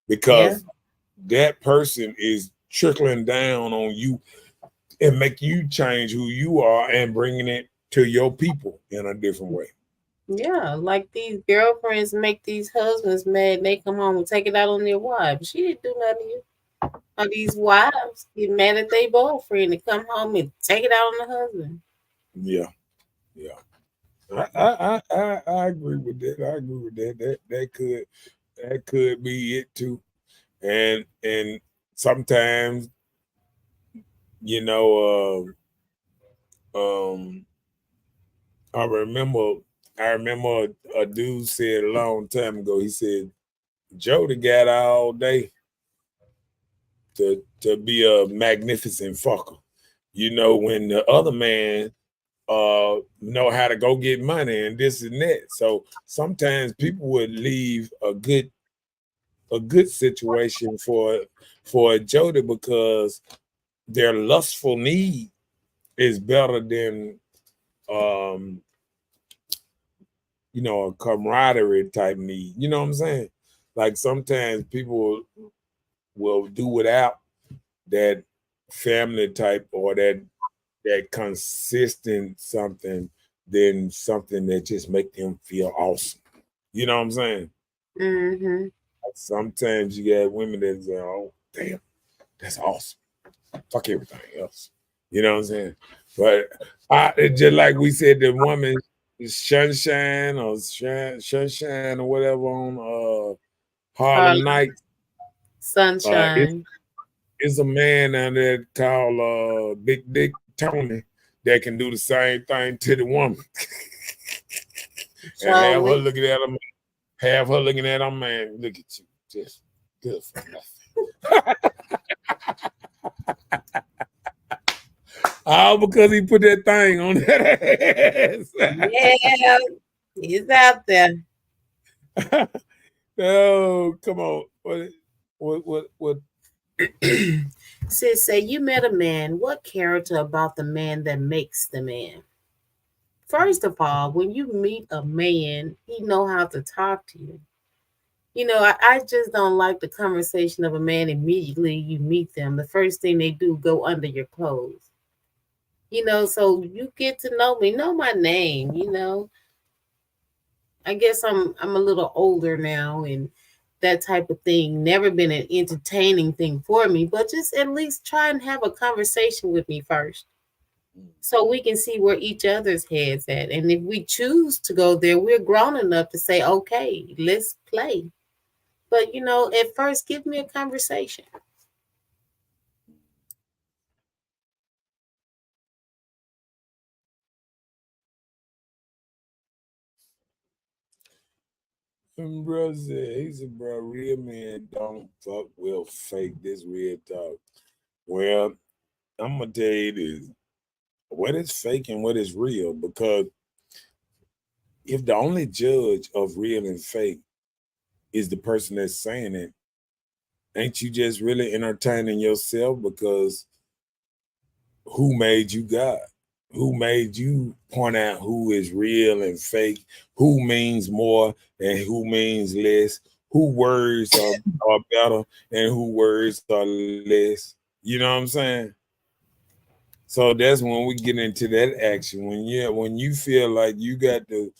Because that person is trickling down on you and make you change who you are and bringing it to your people in a different way. Yeah. Like these girlfriends make these husbands mad. And they come home and take it out on their wives. She didn't do nothing to you. Or these wives get mad at their boyfriend and come home and take it out on the husband. Yeah, yeah. I agree with that. I agree with that. That could be it too. And sometimes, you know, I remember a dude said a long time ago, he said, Jody got all day to be a magnificent fucker. When the other man know how to go get money and this and that. So sometimes people would leave a good situation for a Jody because their lustful need is better than um a camaraderie type need. You know what I'm saying? Like sometimes people will do without that family type or that consistent something than something that just make them feel awesome. You know what I'm saying? Mm-hmm. Like sometimes you get women that say, "Oh, damn, that's awesome. Fuck everything else." You know what I'm saying? But it's just like we said, the woman Sunshine or Sunshine or whatever on Harlem Harlem Nights. It's Sunshine. it's a man out there called Big Dick Tony that can do the same thing to the woman and Charlie. have her looking at him, man. Look at you, just good for nothing. All because he put that thing on that Yeah. He's out there. ass. Oh, come on. What? Sis say you met a man. What character about the man that makes the man? First of all, when you meet a man, he know how to talk to you. I just don't like the conversation of a man immediately you meet them. The first thing they do, go under your clothes. So you get to know me, know my name. I guess I'm a little older now and that type of thing never been an entertaining thing for me, but just at least try and have a conversation with me first so we can see where each other's heads at. And if we choose to go there, we're grown enough to say, okay, let's play. But at first give me a conversation. And bro said, he said, bro, real men don't fuck with fake. This real talk. Well, I'm gonna tell you this: what is fake and what is real. Because if the only judge of real and fake is the person that's saying it, ain't you just really entertaining yourself? Because who made you God? Who made you point out who is real and fake? Who means more and who means less? Who words are better and who words are less? You know what I'm saying? So that's when we get into that action. When you feel like you got the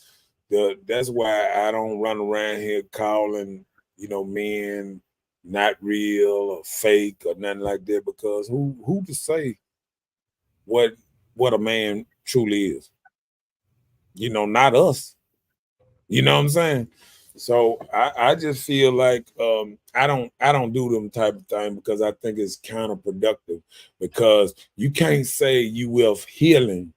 that's why I don't run around here calling, men not real or fake or nothing like that, because who to say what a man truly is? Not us. You know what I'm saying? So I just feel like I don't do them type of thing because I think it's counterproductive, because you can't say you will healing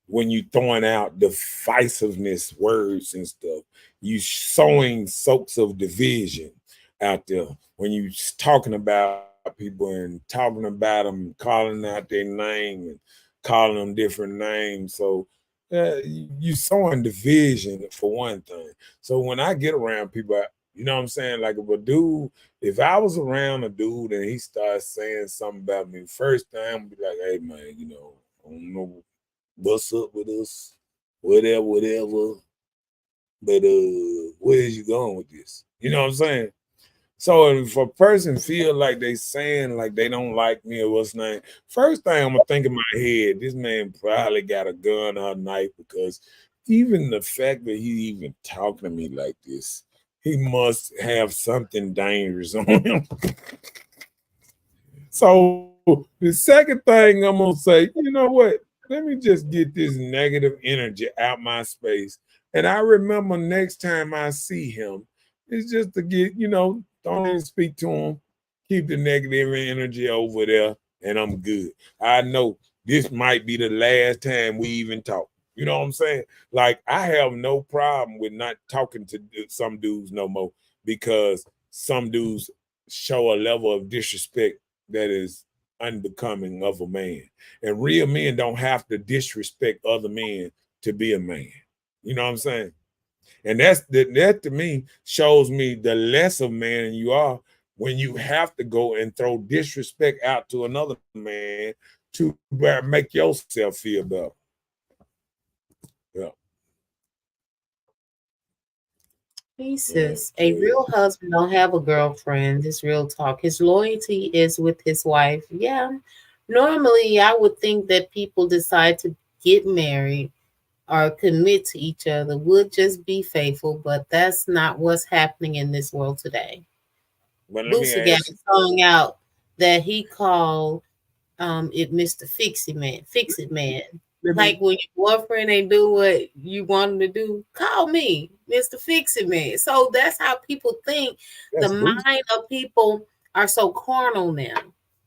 when you throwing out divisiveness words and stuff. You sowing soaks of division out there when you talking about people and talking about them, calling out their name and calling them different names. So you sowing division for one thing. So when I get around people, you know what I'm saying? Like if I was around a dude and he starts saying something about me, first thing I'm be like, hey man, I don't know what's up with us, whatever. But where is you going with this? You know what I'm saying? So if a person feel like they saying like they don't like me or what's name, first thing I'm gonna think in my head, this man probably got a gun or a knife, because even the fact that he even talking to me like this, he must have something dangerous on him. So the second thing I'm gonna say, you know what? Let me just get this negative energy out my space. And I remember next time I see him, it's just to get, don't even speak to him, keep the negative energy over there, and I'm good. I know this might be the last time we even talk. You know what I'm saying? Like, I have no problem with not talking to some dudes no more, because some dudes show a level of disrespect that is unbecoming of a man. And real men don't have to disrespect other men to be a man. You know what I'm saying? And that to me shows me the less of man you are when you have to go and throw disrespect out to another man to make yourself feel better. Yeah. He says, a real husband don't have a girlfriend. This real talk. His loyalty is with his wife. Yeah. Normally, I would think that people decide to get married or commit to each other would just be faithful, but that's not what's happening in this world today. But let me Boosie got ask a song out that he called it Mr. Fix It Man. you. Like when your boyfriend ain't do what you want him to do, call me, Mr. Fix It Man. So that's how people think. The That's Boosie. mind of people are so carnal now.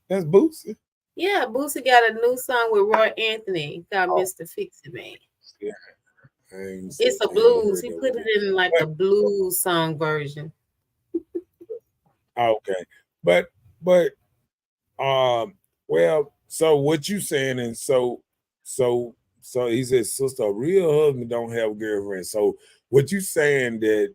That's Boosie. Yeah, Boosie got a new song with Roy Anthony called Oh. Mr. Fix It Man. Yeah. It's a blues. He put it in like a blues song version. Okay. But well, so what you saying, and so he said, sister, a real husband don't have a girlfriend. So what you saying, that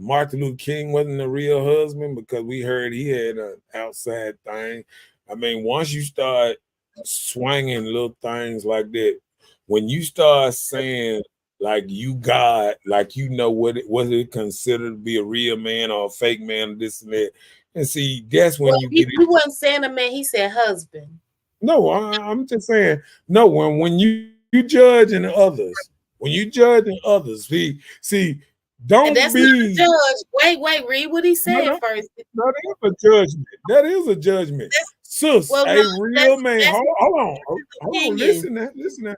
Martin Luther King wasn't a real husband, because we heard he had an outside thing. I mean, once you start swinging little things like that, when you start saying like you God, like what it considered to be a real man or a fake man, this and that, and see, that's when you get it. He wasn't saying a man, he said husband. No, I'm just saying, no, when you judging others, see, don't And that's not a be. judge. Wait, read what he said No, first. that is a judgment. That is a judgment. Sis, Well, a no, real man. that's Hold on. opinion. Listen now.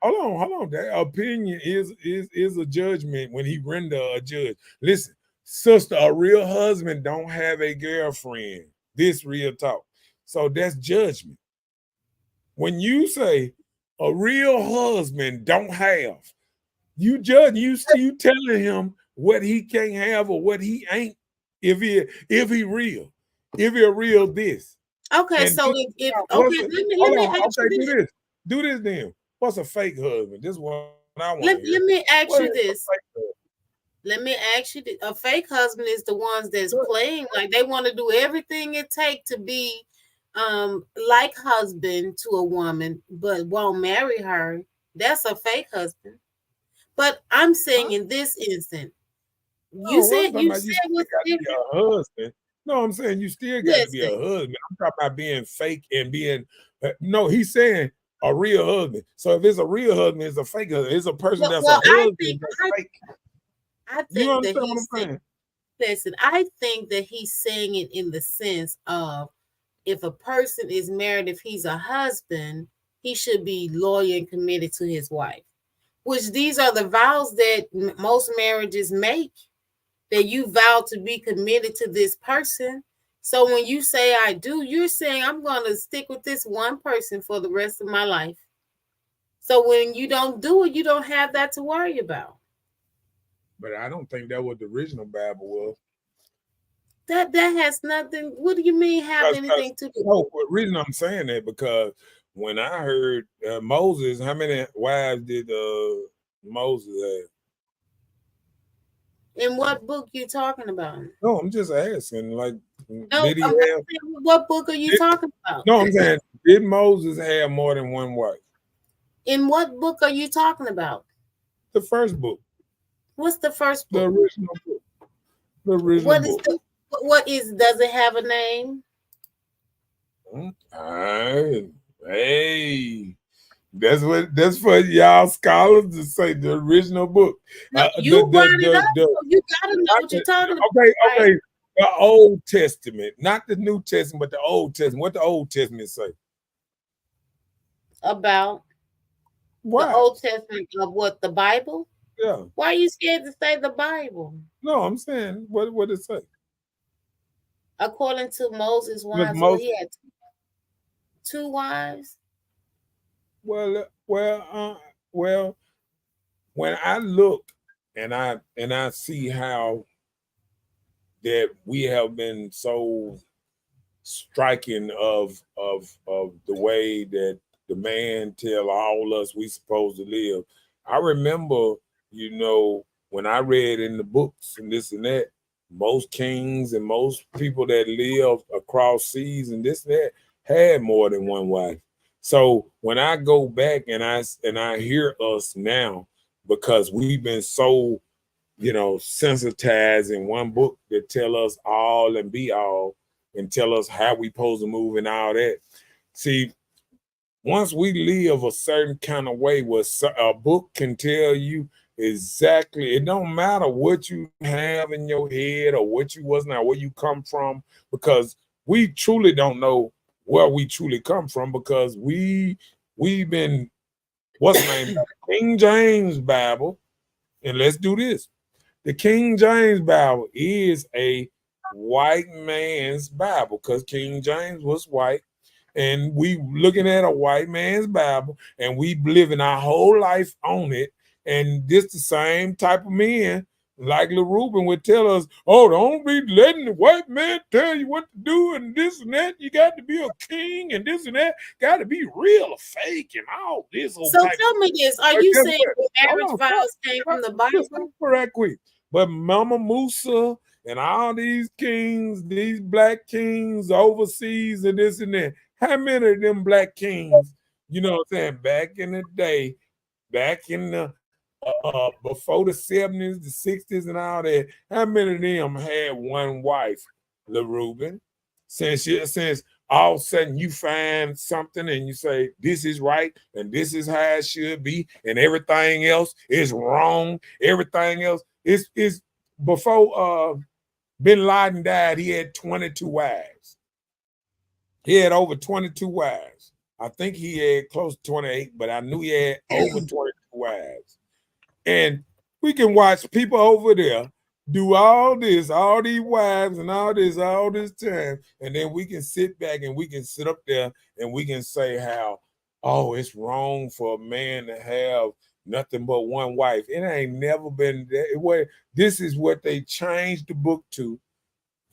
Hold on. That opinion is a judgment when he render a judge. Listen, sister, a real husband don't have a girlfriend. This real talk. So that's judgment. When you say a real husband don't have, you judge, you telling him what he can't have or what he ain't, if he real, if he a real this. Okay, And so this, if hold okay, let me on, ask okay, you this. do this then. What's a fake husband? This is what I want Let to hear. me ask What you is a this. fake husband? Let me ask you this. A fake husband is the ones that's playing like they want to do everything it takes to be like husband to a woman, but won't marry her. That's a fake husband. But I'm saying in this instant, No, I'm talking about you what's got to be different. a husband. No, I'm saying you still got to be a Listen, husband. I'm talking about being fake and being. No, he's saying a real husband. So if it's a real husband, it's a fake husband. It's a person that's a well, husband that's fake. I You think that understand what he's I'm saying. saying? Listen, I think that he's saying it in the sense of if a person is married, if he's a husband, he should be loyal and committed to his wife. Which these are the vows that most marriages make. That you vow to be committed to this person. So when you say I do, you're saying I'm going to stick with this one person for the rest of my life. So when you don't do it, you don't have that to worry about. But I don't think that what the original Bible was. That has nothing. What do you mean have anything to do? No, the reason I'm saying that because when I heard Moses, how many wives did Moses have? In what book you talking about? No, I'm just asking. Like, No, did he I'm have? not saying what book are you talking about? No, I'm saying, did Moses have more than one wife? In what book are you talking about? The first book. What's the first book? The original book. The original book. Does it have a name? Hey, that's for y'all scholars to say the original book. No, you brought it up. You gotta know what you're talking about. Okay, right? The Old Testament, not the New Testament, but the Old Testament. What the Old Testament say? About what? The Old Testament of what? The Bible? Yeah. Why are you scared to say the Bible? No, I'm saying what it say? According to Moses' wives, well, he had two wives. Well, when I look and I see how that we have been so striking of the way that the man tell all us we supposed to live. I remember, when I read in the books and this and that, most kings and most people that live across seas and this and that had more than one wife. So when I go back and I hear us now, because we've been so, sensitized in one book that tell us all and be all and tell us how we supposed to move and all that. See, once we live a certain kind of way, where a book can tell you exactly, it don't matter what you have in your head or what you was now, where you come from, because we truly don't know where we truly come from, because we've been, what's the name? King James Bible. And let's do this. The King James Bible is a white man's Bible because King James was white. And we looking at a white man's Bible and we living our whole life on it. And this the same type of men like LaRubin would tell us, oh, don't be letting the white man tell you what to do and this and that. You got to be a king and this and that. Got to be real or fake and all this. So tell me this. Are you saying marriage vows came from the Bible? Correct, quick. But Mama Musa and all these kings, these black kings overseas and this and that, how many of them black kings, you know what I'm saying, back in the day, back in the before the 70s, the 60s, and all that, how many of them had one wife, LaRubin? Since all of a sudden you find something and you say, this is right and this is how it should be, and everything else is wrong. Everything else is before Bin Laden died, he had 22 wives. He had over 22 wives. I think he had close to 28, but I knew he had over 22 wives. And we can watch people over there do all this, all these wives and all this time. And then we can sit back and we can sit up there and we can say how, oh, it's wrong for a man to have nothing but one wife. It ain't never been that. This is what they changed the book to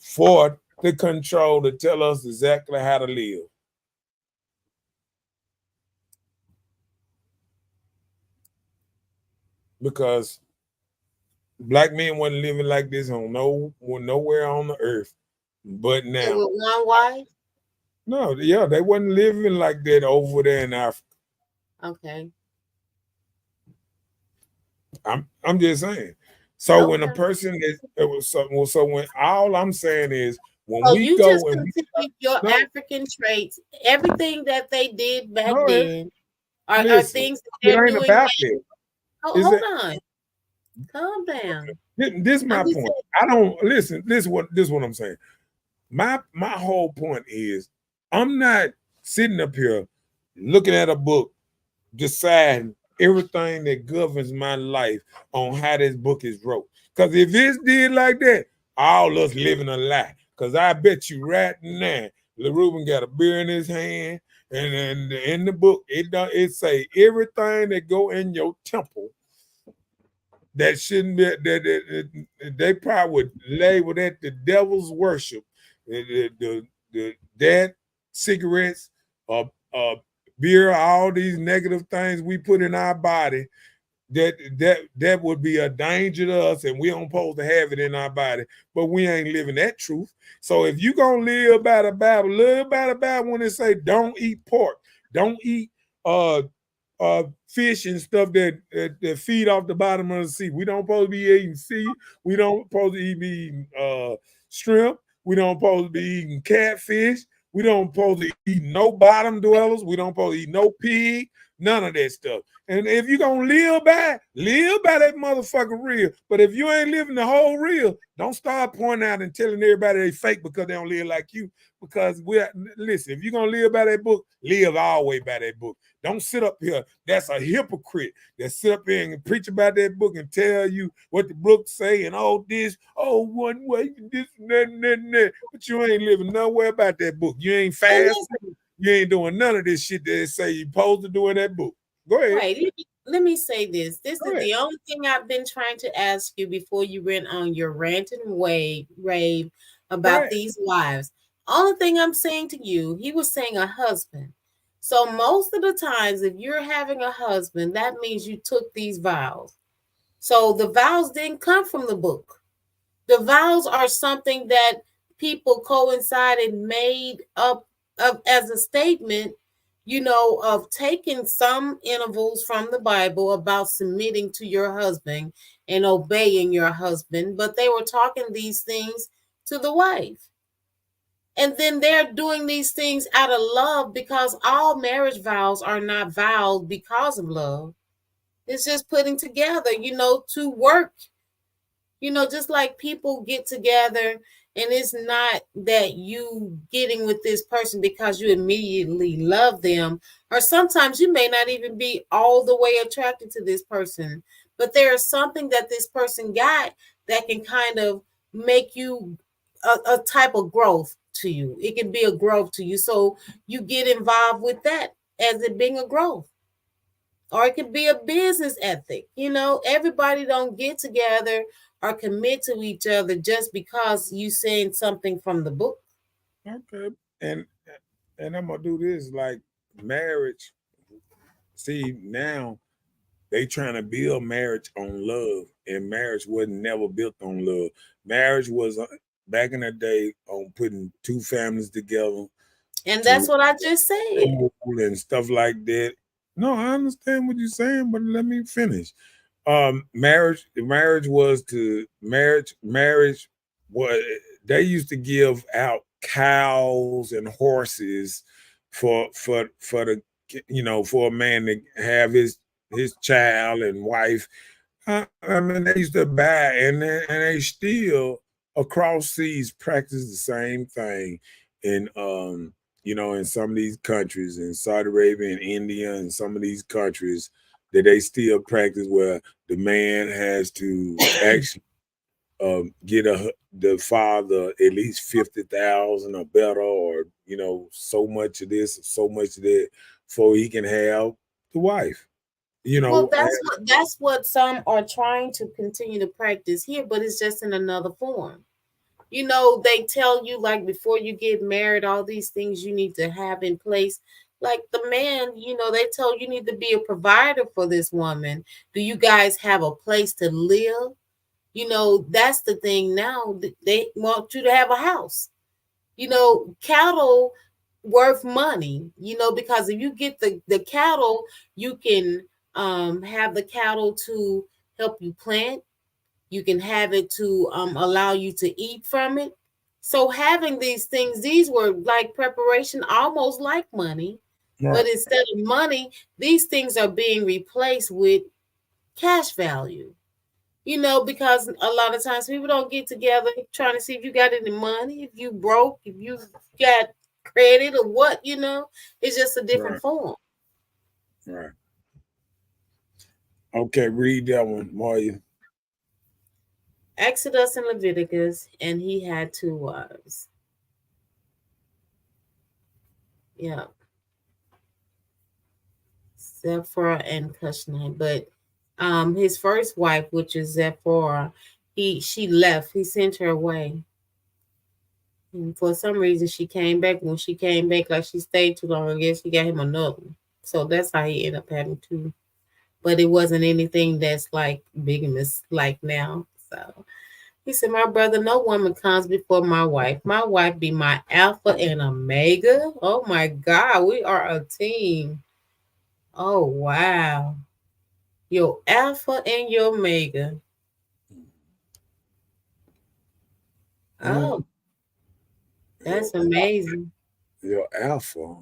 for the control to tell us exactly how to live. Because black men wasn't living like this on nowhere on the earth. But now, with one wife? No, yeah, they wasn't living like that over there in Africa. Okay. I'm just saying. So when a person is, so when all I'm saying is when So we you just go and we continue your no, African traits, everything that they did back go ahead, then are listen. things that It they're ain't doing about now. that. Oh, Is hold it? on, calm down. This is I'm my just point. I don't listen. This is what I'm saying. My whole point is I'm not sitting up here looking at a book deciding everything that governs my life on how this book is wrote. Because if it's did like that, all us living a lie. Because I bet you right now, LaRuben got a beer in his hand, and in the book, it say everything that go in your temple that shouldn't be that they probably would label that the devil's worship. That cigarettes, uh, beer, all these negative things we put in our body that would be a danger to us, and we don't supposed to have it in our body, but we ain't living that truth. So if you gonna live by the Bible, live by the Bible when they say don't eat pork, don't eat fish and stuff that feed off the bottom of the sea. We don't supposed to be eating sea. We don't supposed to be eating shrimp. We don't supposed to be eating catfish. We don't supposed to eat no bottom dwellers. We don't supposed to eat no pig. None of that stuff. And if you gonna live by that motherfucker real. But if you ain't living the whole real, don't start pointing out and telling everybody they fake because they don't live like you. Because listen, if you're gonna live by that book, live all the way by that book. Don't sit up here. That's a hypocrite that sit up here and preach about that book and tell you what the book say and all this, one way, this and that and that and that. But you ain't living nowhere about that book. You ain't fast. You ain't doing none of this shit that they say you're supposed to do in that book. Go ahead. Right. Let me say this. This Go is ahead. the only thing I've been trying to ask you before you went on your rant and rave about Right. these wives. Only thing I'm saying to you, he was saying a husband. So most of the times, if you're having a husband, that means you took these vows. So the vows didn't come from the book. The vows are something that people coincided, made up of as a statement, of taking some intervals from the Bible about submitting to your husband and obeying your husband, but they were talking these things to the wife. And then they're doing these things out of love, because all marriage vows are not vows because of love. It's just putting together, to work. Just like people get together, and it's not that you getting with this person because you immediately love them, or sometimes you may not even be all the way attracted to this person, but there is something that this person got that can kind of make you a type of growth to you. It can be a growth to you, so you get involved with that as it being a growth. Or it could be a business ethic. Everybody don't get together or commit to each other just because you saying something from the book. Okay. And I'm gonna do this like marriage. See, now they trying to build marriage on love, and marriage wasn't never built on love. Marriage was back in the day on putting two families together. And that's what I just said. And stuff like that. No, I understand what you're saying, but let me finish. Marriage was they used to give out cows and horses for the for a man to have his child and wife. I mean, they used to buy, and they still across seas practice the same thing in in some of these countries, in Saudi Arabia and India and some of these countries, that they still practice where the man has to actually get the father at least 50,000 or better, or so much of this, so much of that, before he can have the wife. Well, that's what some are trying to continue to practice here, but it's just in another form. They tell you, like, before you get married, all these things you need to have in place. Like the man, they tell you need to be a provider for this woman. Do you guys have a place to live? That's the thing now. They want you to have a house. Cattle worth money, because if you get the cattle, you can have the cattle to help you plant. You can have it to allow you to eat from it. So having these things, these were like preparation, almost like money. Right. But instead of money, these things are being replaced with cash value. You know, because a lot of times people don't get together trying to see if you got any money, if you broke, if you got credit or what, you know. It's just a different Right. form. Right. Okay, read that one, Moya. Exodus and Leviticus, and he had 2 wives. Yeah. Zephora and Cushni. But his first wife, which is Zephora, she left. He sent her away. And for some reason she came back. When she came back, like she stayed too long, I guess he got him another one. So that's how he ended up having 2. But it wasn't anything that's like bigamous like now. So he said, my brother, no woman comes before my wife. My wife be my alpha and omega. Oh my God, we are a team. Oh wow. Your alpha and your omega. Oh, that's amazing. Your alpha.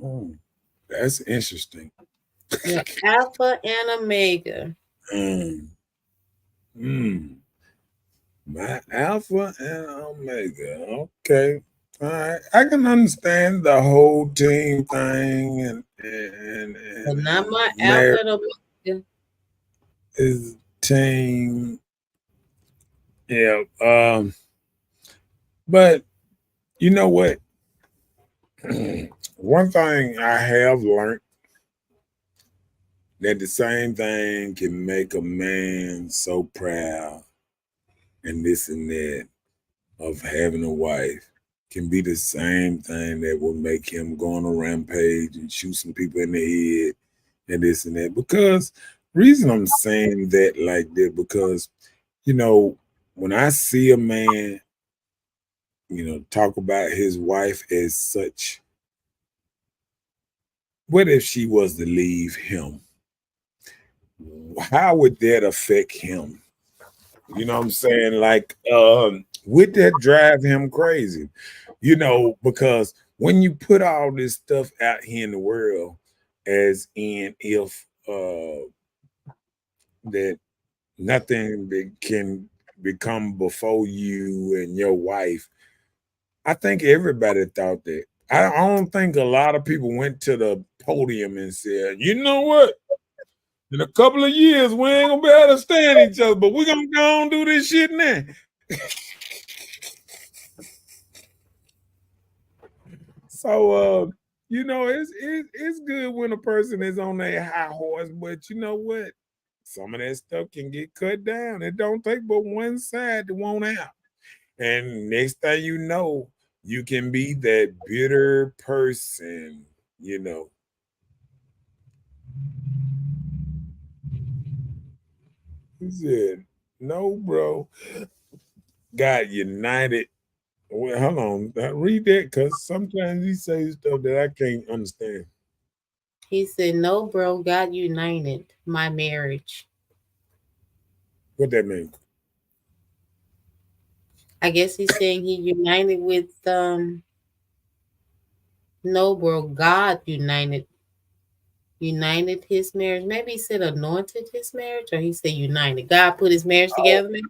That's interesting. Your alpha and omega. My alpha and omega. Okay. All right. I can understand the whole team thing But not my marriage alpha and omega. is team. Yeah. But you know what? One thing I have learned that the same thing can make a man so proud and this and that of having a wife can be the same thing that will make him go on a rampage and shoot some people in the head and this and that. Because reason I'm saying that like that, because you know, when I see a man, you know, talk about his wife as such, what if she was to leave him? How would that affect him? You know what I'm saying? Like, would that drive him crazy? You know, because when you put all this stuff out here in the world, as in if that nothing can become before you and your wife, I think everybody thought that. I don't think a lot of people went to the podium and said, you know what? In a couple of years, we ain't gonna be able to stand each other, but we're gonna go and do this shit now. So you know, it's good when a person is on their high horse, but you know what? Some of that stuff can get cut down. It don't take but one side to want out. And next thing you know, you can be that bitter person, you know. He said, no, bro. Got united. Well, hold on. Read that because sometimes he says stuff that I can't understand. He said, no, bro, God united my marriage. What that mean? I guess he's saying he united with no, bro, God united his marriage. Maybe he said anointed his marriage, or he said united. God put his marriage together. Maybe?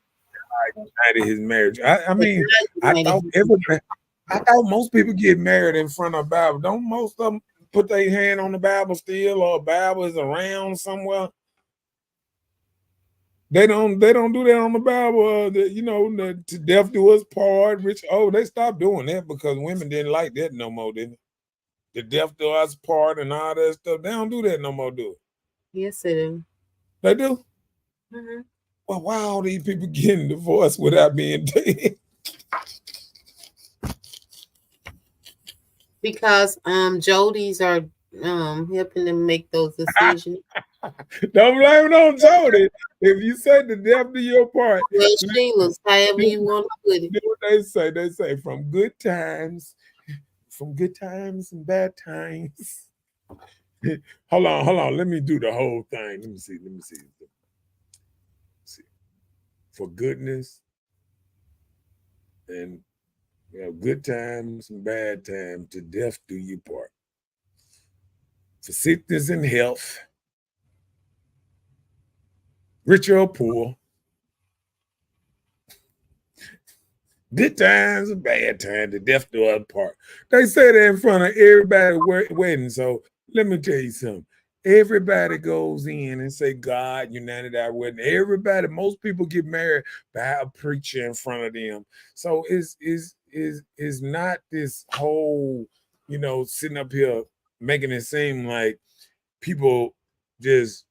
United his marriage. I mean, I thought most people get married in front of a Bible. Don't most of them put their hand on the Bible still, or a Bible is around somewhere? They don't do that on the Bible. You know, to death do us part. Rich. Oh, they stopped doing that because women didn't like that no more, didn't they? The death do us part and all that stuff. They don't do that no more, do it? Yes, it is. They do. Mm-hmm. Well, why all these people getting divorced without being dead? Because Jodies are helping them make those decisions. Don't blame it on Jody. If you say the death do your part, Well, Sheila's, however you want to put it. do what they say. They say from good times and bad times. Hold on. Let me do the whole thing. Let me see. For goodness and We have good times and bad times. To death do you part. For sickness and health, rich or poor, good times and bad times. To death do us part. They say that in front of everybody's wedding. So let me tell you something. Everybody goes in and say, God united our wedding. Everybody, most people get married by a preacher in front of them. So it's not this whole, sitting up here making it seem like people just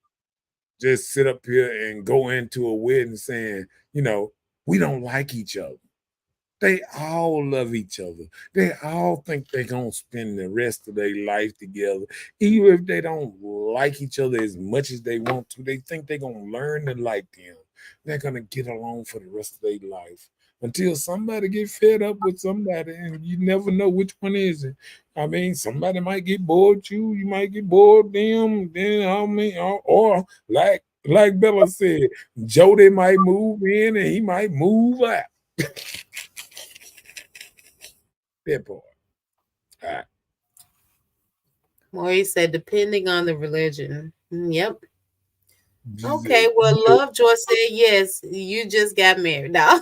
sit up here and go into a wedding saying, we don't like each other. They all love each other. They all think they're going to spend the rest of their life together. Even if they don't like each other as much as they want to, they think they're going to learn to like them. They're going to get along for the rest of their life until somebody get fed up with somebody, and you never know which one is it. I mean, somebody might get bored you. You might get bored them. Then or like Bella said, Jody might move in and he might move out. That part. All right. Maurice said, depending on the religion. Yep. Okay, well, Lovejoy said yes. You just got married. Now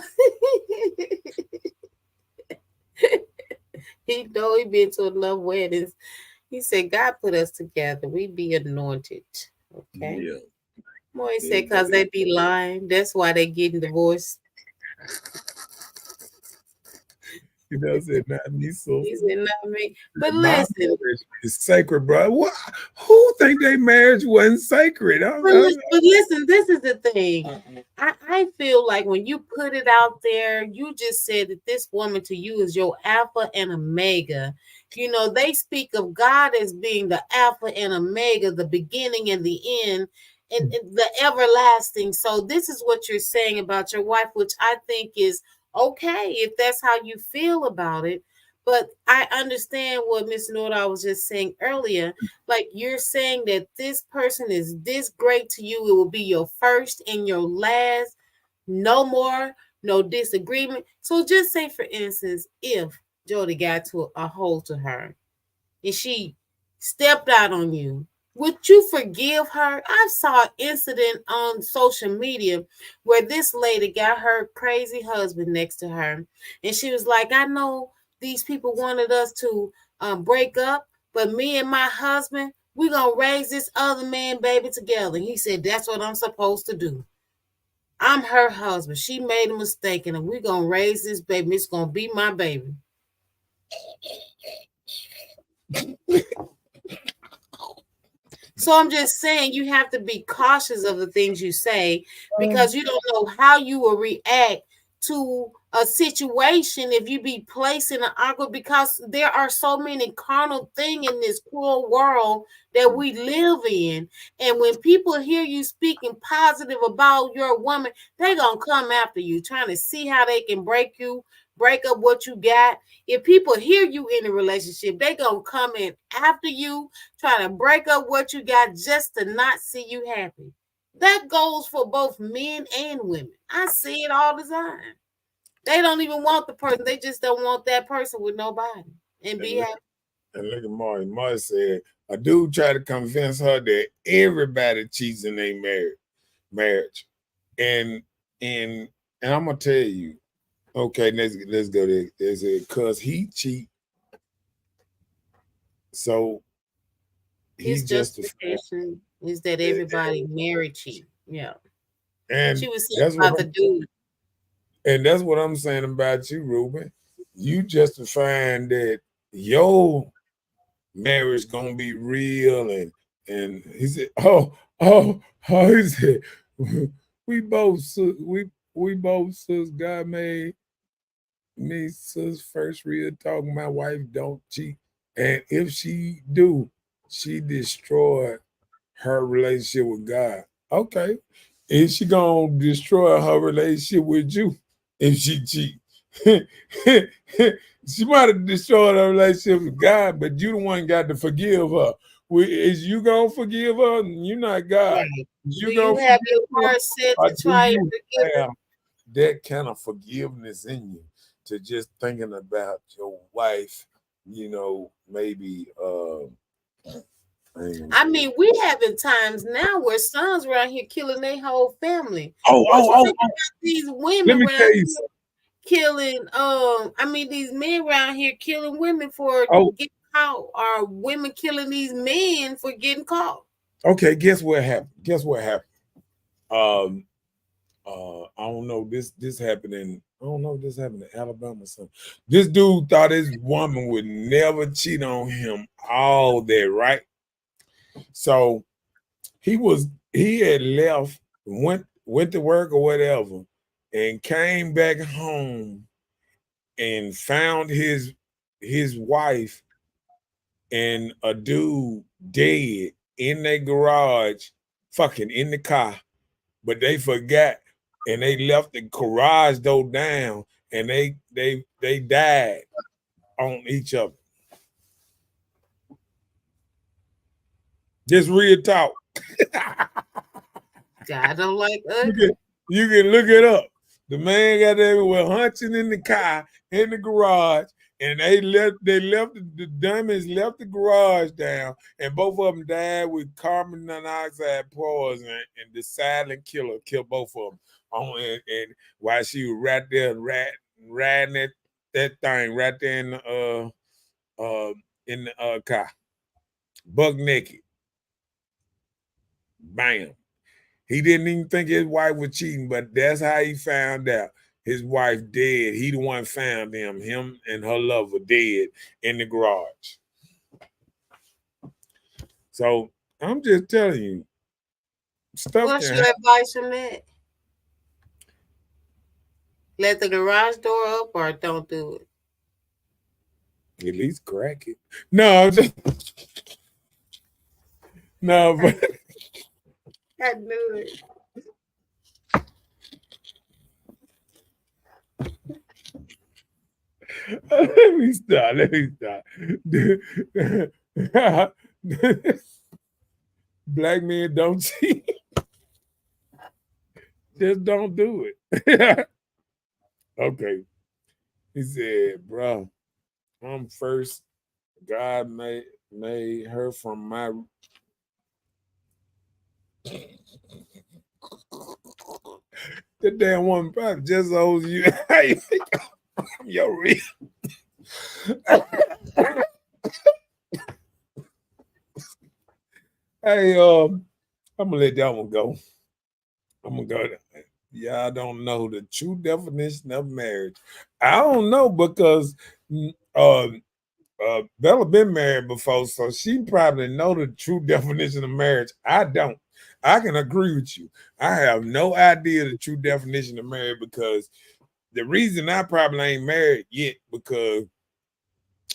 he know he been to enough weddings. He said, God put us together. We be anointed. Okay. Yeah. Maurice said, because they be lying. That's why they getting divorced. Said not me, so he said not me. But listen, it's sacred, bro. What? Who think their marriage wasn't sacred? But listen, this is the thing. I feel like when you put it out there, you just said that this woman to you is your Alpha and Omega. They speak of God as being the Alpha and Omega, the beginning and the end, and the everlasting. So this is what you're saying about your wife, which I think is okay if that's how you feel about it. But I understand what Ms. Nordahl was just saying earlier. Like, you're saying that this person is this great to you. It will be your first and your last. No more, no disagreement. So just say, for instance, if Jody got to a hold to her and she stepped out on you, would you forgive her? I saw an incident on social media where this lady got her crazy husband next to her. And she was like, I know these people wanted us to break up, but me and my husband, we're going to raise this other man baby together. And he said, that's what I'm supposed to do. I'm her husband. She made a mistake, and we're going to raise this baby. It's going to be my baby. So I'm just saying you have to be cautious of the things you say, because you don't know how you will react to a situation if you be placed in an awkward, because there are so many carnal things in this cruel world that we live in. And when people hear you speaking positive about your woman, they're going to come after you, trying to see how they can break up what you got. If people hear you in a relationship, they're going to come in after you, trying to break up what you got just to not see you happy. That goes for both men and women. I see it all the time. They don't even want the person. They just don't want that person with nobody and be happy. And look at Marty. Marty said, a dude tried to convince her that everybody cheats in their marriage. And I'm going to tell you, okay, let's go there. There's a because he cheat. So his justification is that everybody married cheat. Yeah. And she was saying about the dude. And that's what I'm saying about you, Ruben. You justifying that your marriage gonna be real, and he said, he said, we both sis, God made me sis first real talk. My wife don't cheat, and if she do, she destroyed her relationship with God. Okay, is she gonna destroy her relationship with you if she cheat? She might have destroyed her relationship with God, but you the one got to forgive her. Is you gonna forgive her? You're not God. Right. You have your heart set to try and forgive her? That kind of forgiveness in you to just thinking about your wife, maybe I mean, we having times now where sons around here killing their whole family. oh, What you oh, think oh, about these let women me around tell you here something. killing? I mean, these men around here killing women for Oh. getting caught, or women killing these men for getting caught. Okay, guess what happened? I don't know. This happened in Alabama or something. This dude thought his woman would never cheat on him all day, right? So he had left, went to work or whatever, and came back home and found his wife and a dude dead in their garage, fucking in the car. But they forgot and they left the garage door down and they died on each other. Just real talk. God don't like us. You can look it up. The man got everywhere hunching in the car in the garage, and the dummies left the garage down, and both of them died with carbon monoxide poison, and the silent killer killed both of them. And while she was right there riding that thing right there in the car, buck naked. Bam. He didn't even think his wife was cheating, but that's how he found out. His wife dead. He the one found them. Him and her lover dead in the garage. So I'm just telling you, stuff. What's your advice from that? Let the garage door up or don't do it. At least crack it. No, no, but I knew it. Let me stop. Black men don't cheat. Just don't do it. Okay. He said, bro, I'm first. God made her from my. The damn woman probably just owes you. I'm your real. Hey, I'm gonna let that one go. I'm gonna go. Y'all don't know the true definition of marriage. I don't know because Bella been married before, so she probably know the true definition of marriage. I don't. I can agree with you. I have no idea the true definition of marriage because the reason I probably ain't married yet because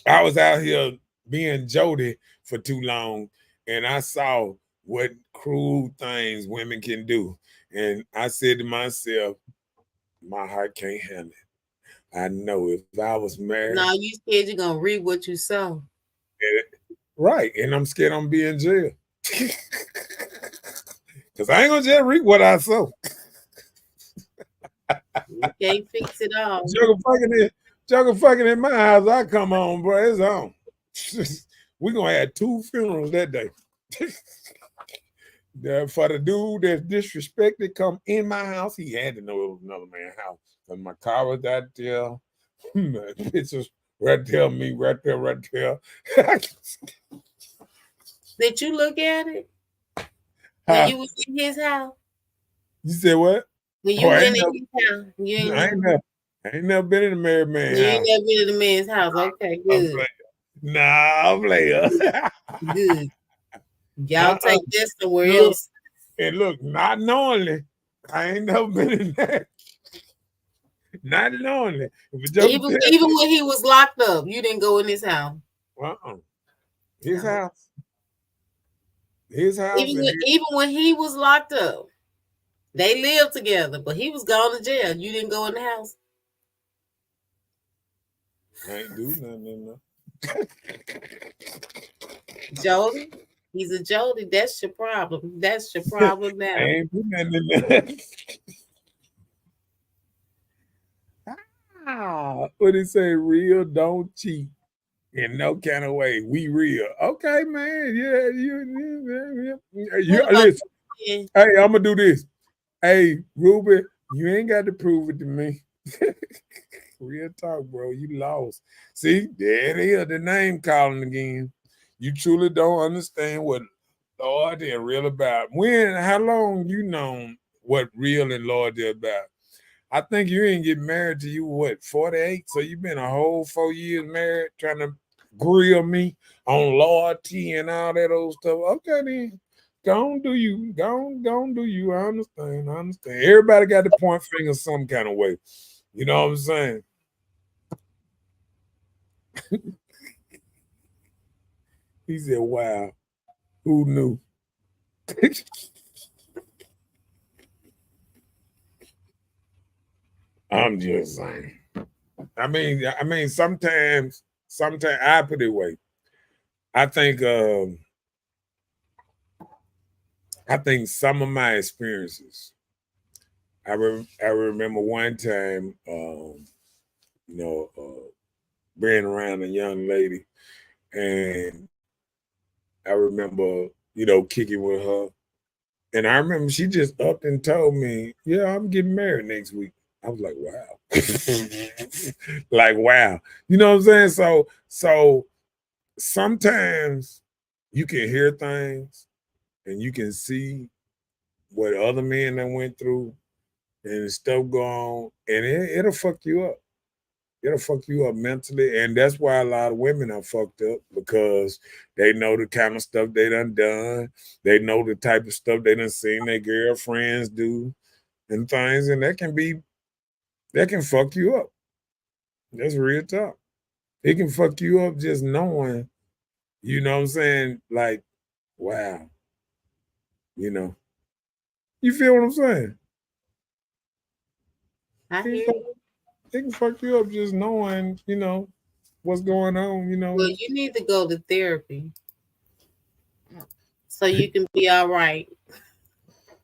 I was out here being Jody for too long and I saw what cruel things women can do. And I said to myself, my heart can't handle it. I know if I was married. No, you scared you're gonna read what you saw. Right. And I'm scared I'm being in jail. Because I ain't gonna just read what I saw. You can't fix it all. Joker fucking in my house, I come on, bro. It's on. We're gonna have 2 funerals that day. For the dude that's disrespected come in my house, he had to know it was another man's house. And my car was out there. Pictures right there, me right there. Did you look at it? When you was in his house? You said what? When you went in his house? I ain't never been in a married man's house. You ain't never been in a man's house. Okay, good. I'm player. Good. Y'all take this somewhere else. And look, not knowingly, I ain't never been in that. Not knowingly. Even when he was locked up, you didn't go in his house. His house. His house. Even when he was locked up, they lived together, but he was gone to jail. You didn't go in the house. I ain't do nothing. Jody, he's a Jody. That's your problem. That's your problem now. I ain't do nothing in that. What did it say? Real don't cheat in no kind of way. We real. Okay, man. Yeah, What about listen. men? Hey, I'm gonna do this. Hey, Ruby, you ain't got to prove it to me. Real talk, bro. You lost. See, there it is, the name calling again. You truly don't understand what loyalty and real about. How long you known what real and loyalty about? I think you ain't get married till you what, 48? So you been a whole 4 years married trying to grill me on loyalty and all that old stuff. Okay then. Go on do you. Go on do you. I understand. Everybody got to point fingers some kind of way. You know what I'm saying? He said, wow, who knew? I'm just saying. I mean, sometimes I put it away. I think some of my experiences. I remember one time, being around a young lady, and I remember, kicking with her, and I remember she just up and told me, "Yeah, I'm getting married next week." I was like, "Wow," like wow, you know what I'm saying? So sometimes you can hear things and you can see what other men that went through and stuff go on, and it'll fuck you up. It'll fuck you up mentally, and that's why a lot of women are fucked up because they know the kind of stuff they done. They know the type of stuff they done seen their girlfriends do and things, and that can fuck you up. That's real talk. It can fuck you up just knowing, you know what I'm saying? Like, wow, you know. You feel what I'm saying? I It hear can, you. it can fuck you up just knowing, what's going on, Well, you need to go to therapy so you can be all right.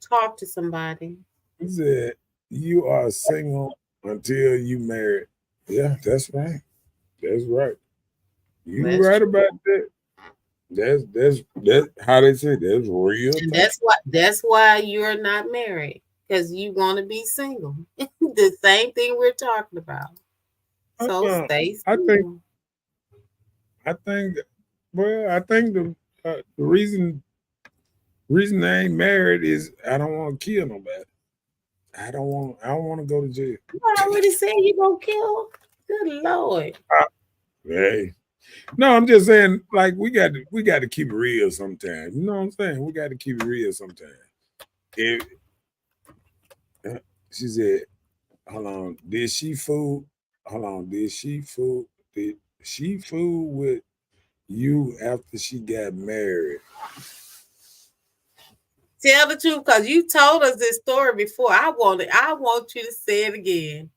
Talk to somebody. He said, you are single until you married. Yeah, that's right. That's right. You That's right true. about that. That's how they say that's real And talk. that's why you're not married. Because you want to be single. The same thing we're talking about. So Uh-uh. stay I think single. I think I think the reason I ain't married is I don't want to kill nobody. I don't want to go to jail. You already said you gonna kill. Good Lord. Hey. No, I'm just saying, like we got to keep it real sometimes. You know what I'm saying? We got to keep it real sometimes. If she said, "Hold on, did she fool? Hold on, did she fool? Did she fool with you after she got married?" Tell the truth, because you told us this story before. I want you to say it again.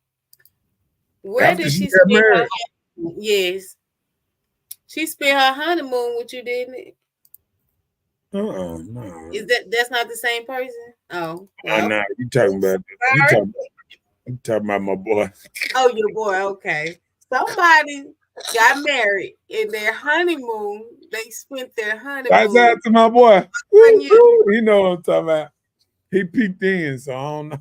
Where After did she she got spend married? her? Yes, she spent her honeymoon with you, didn't it? No. That's not the same person? Oh, well. No, you talking Oops, about sorry. you talking about my boy. Oh, your boy. Okay. Somebody got married in their honeymoon. They spent their That's honeymoon. out to my boy. One year. You know what I'm talking about. He peeked in, so I don't know.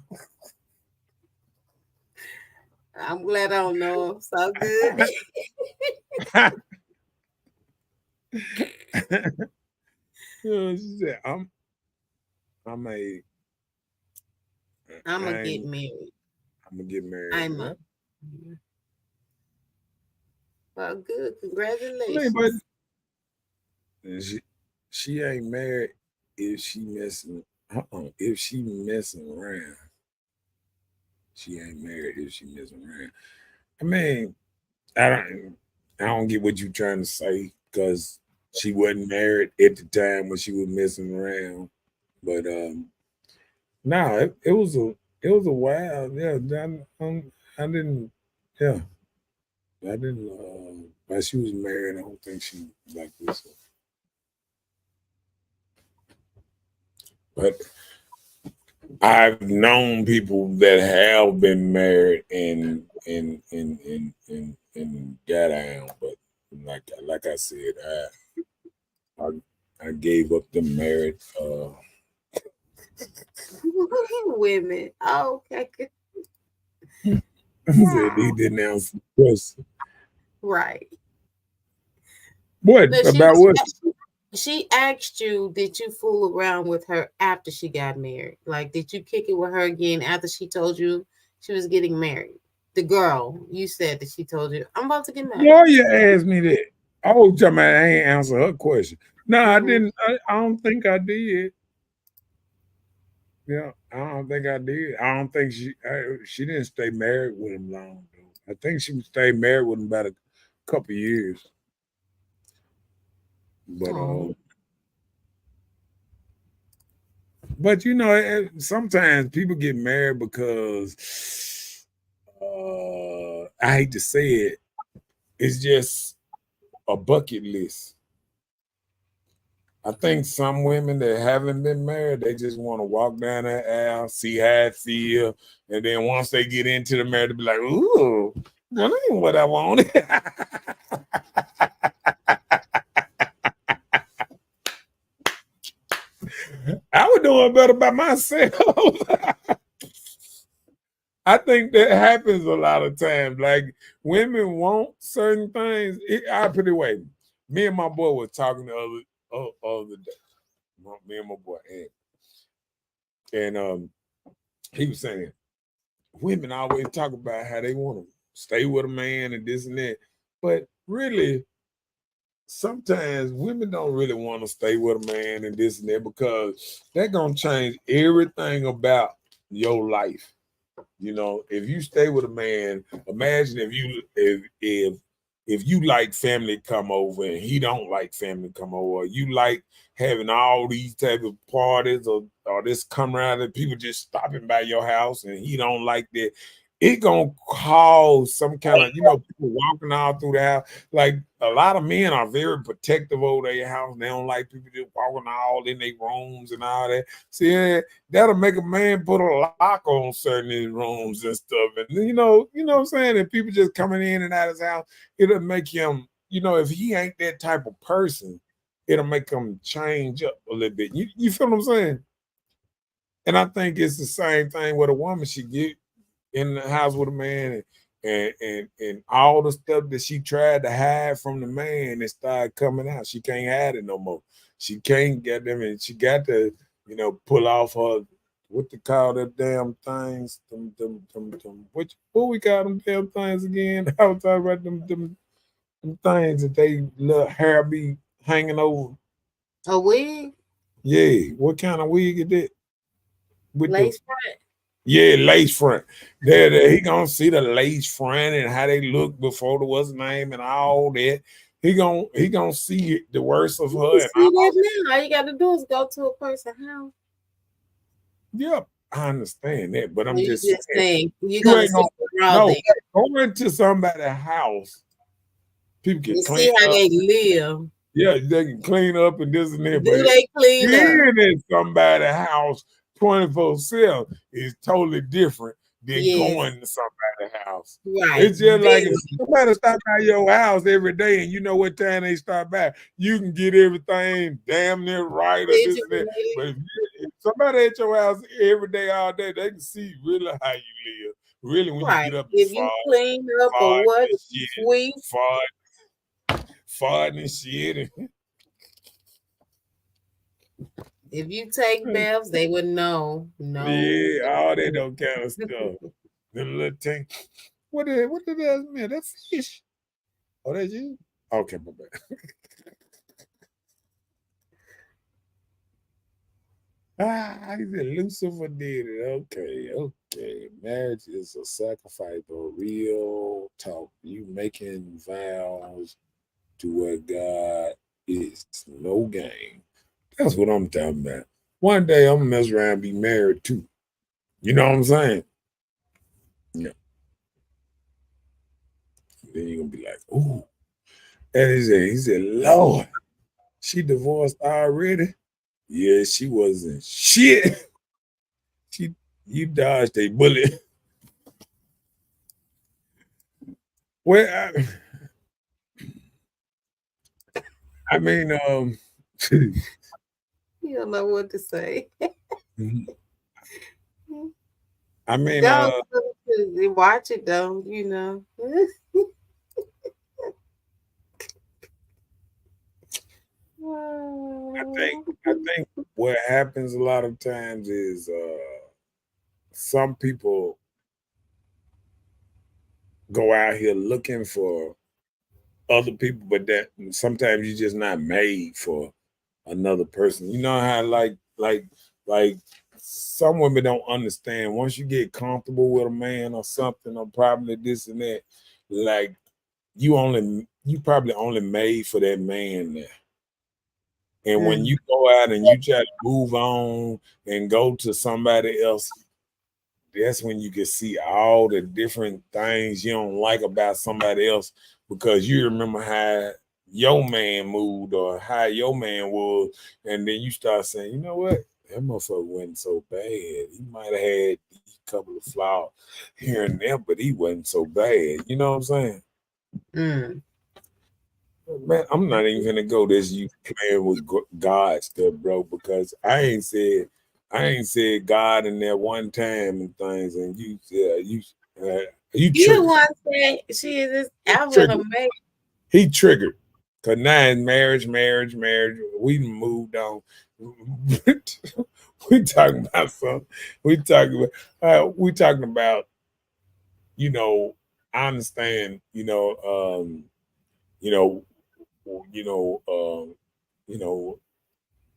I'm glad I don't know him. So good. She said, I'm a I'm I gonna get ain't married. I'm gonna get married. I'm Well, a. Well, good. I mean, but Congratulations. she ain't married if she messing if she messing around. She ain't married if she messing around. I mean, I don't get what you trying to say because she wasn't married at the time when she was messing around. But no, it was a while. Yeah, I didn't. Yeah, I didn't. While she was married, I don't think she like this. But I've known people that have been married and got down, but like I said, I gave up the married women. Oh, okay. said he didn't answer the question. Right. What No, about what? she asked you, did you fool around with her after she got married? Like, did you kick it with her again after she told you she was getting married? The girl, you said that she told you, I'm about to get married. Why you asked me that? I was talking about I ain't answer her question. No, I Mhm. didn't. I don't think I did. Yeah, I don't think I did. I don't think she didn't stay married with him long though. I think she stayed married with him about a couple years. But Oh, you know, sometimes people get married because I hate to say it, it's just a bucket list. I think some women that haven't been married, they just want to walk down that aisle, see how it feel, and then once they get into the marriage, they be like, "Ooh, that ain't what I wanted." I was doing better by myself. I think that happens a lot of times. Like women want certain things. I put it away. Me and my boy were talking the other day. Me and my boy and he was saying women always talk about how they want to stay with a man and this and that, but really sometimes women don't really want to stay with a man and this and that because they're gonna change everything about your life. You know, if you stay with a man, imagine if you like family come over and he don't like family come over, you like having all these type of parties or this come around and people just stopping by your house and he don't like that, it gonna cause some kind of, people walking all through the house. Like a lot of men are very protective over their house. They don't like people just walking all in their rooms and all that. See, that'll make a man put a lock on certain rooms and stuff. And what I'm saying? And people just coming in and out of his house, it'll make him, if he ain't that type of person, it'll make him change up a little bit. You feel what I'm saying? And I think it's the same thing with a woman. She get in the house with a man and all the stuff that she tried to hide from the man, it started coming out. She can't hide it no more. She can't get them, and she got to, pull off her, what they call them damn things, what we call them damn things again? I was talking about them things that they little hair be hanging over. a wig, Yeah, what kind of wig is that? With the lace front. Yeah, lace front. There, he gonna see the lace front and how they look before the what's name and all that. He gonna see the worst of You her can and see all. that now. All you got to do is go to a person's house. Yep, I understand that, but I'm You just just saying saying you're you gonna ain't see gonna the raw no there. go into somebody's house. People can You clean see how up. they live. Yeah, they can clean up and this and that, but Do they clean up? being in somebody's house 24/7 is totally different than Yes, going to somebody's house. right. It's just like if Busy. somebody stop by your house every day and you know what time they stop by, you can get everything damn near right or this and that. But if somebody at your house every day, all day, they can see really how you live. Really, when you Right. get up and If you clean up or fart what, and if you shit, sweep, fart and shit. if you take baths, they would know. No. Yeah, all that don't kind of stuff. The little thing. What did that mean? That fish. Oh, that's you? Okay, my bad. He said Lucifer did it. Okay. Marriage is a sacrifice, but real talk. You making vows to what God is. No game. That's what I'm talking about. One day I'm gonna mess around and be married too. You know what I'm saying? Yeah. Then you're gonna be like, ooh. And he said, Lord, she divorced already? Yeah, she wasn't shit. She You dodged a bullet. Well, I mean, You don't know what to say. I mean, Don't watch it though, you know. I think what happens a lot of times is some people go out here looking for other people, but that sometimes you're just not made for another person. You know how like some women don't understand once you get comfortable with a man or something, or probably this and that, like you probably only made for that man there. And when you go out and you try to move on and go to somebody else, that's when you can see all the different things you don't like about somebody else, because you remember how your man moved or how your man was, and then you start saying, you know what, that motherfucker wasn't so bad. He might have had a couple of flaws here and there, but he wasn't so bad. You know what I'm saying? Man, I'm not even gonna go this you playing with God stuff, bro, because I ain't said God in there one time and things, and you You the one saying she is this album amazing. He triggered. Cause now in marriage, we moved on. We talking about something. We talking about, you know, I understand, you know,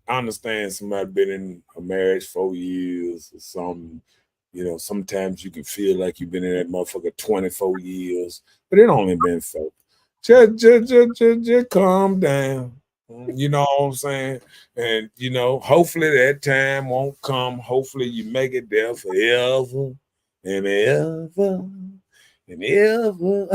I understand somebody been in a marriage 4 years or something. You know, sometimes you can feel like you've been in that motherfucker 24 years, but it only been 4. Just calm down. You know what I'm saying? And you know, hopefully that time won't come. Hopefully you make it there forever and ever and ever.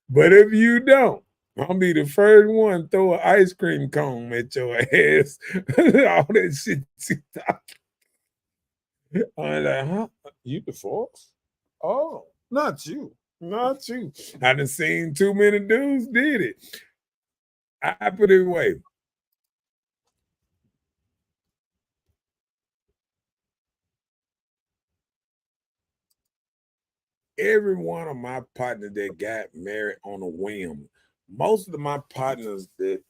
But if you don't, I'll be the first one to throw an ice cream cone at your ass. All that shit you talking. I'm like, huh? You divorced? Oh, not you. Not you. I done seen too many dudes did it. I put it away. Every one of my partners that got married on a whim, most of my partners that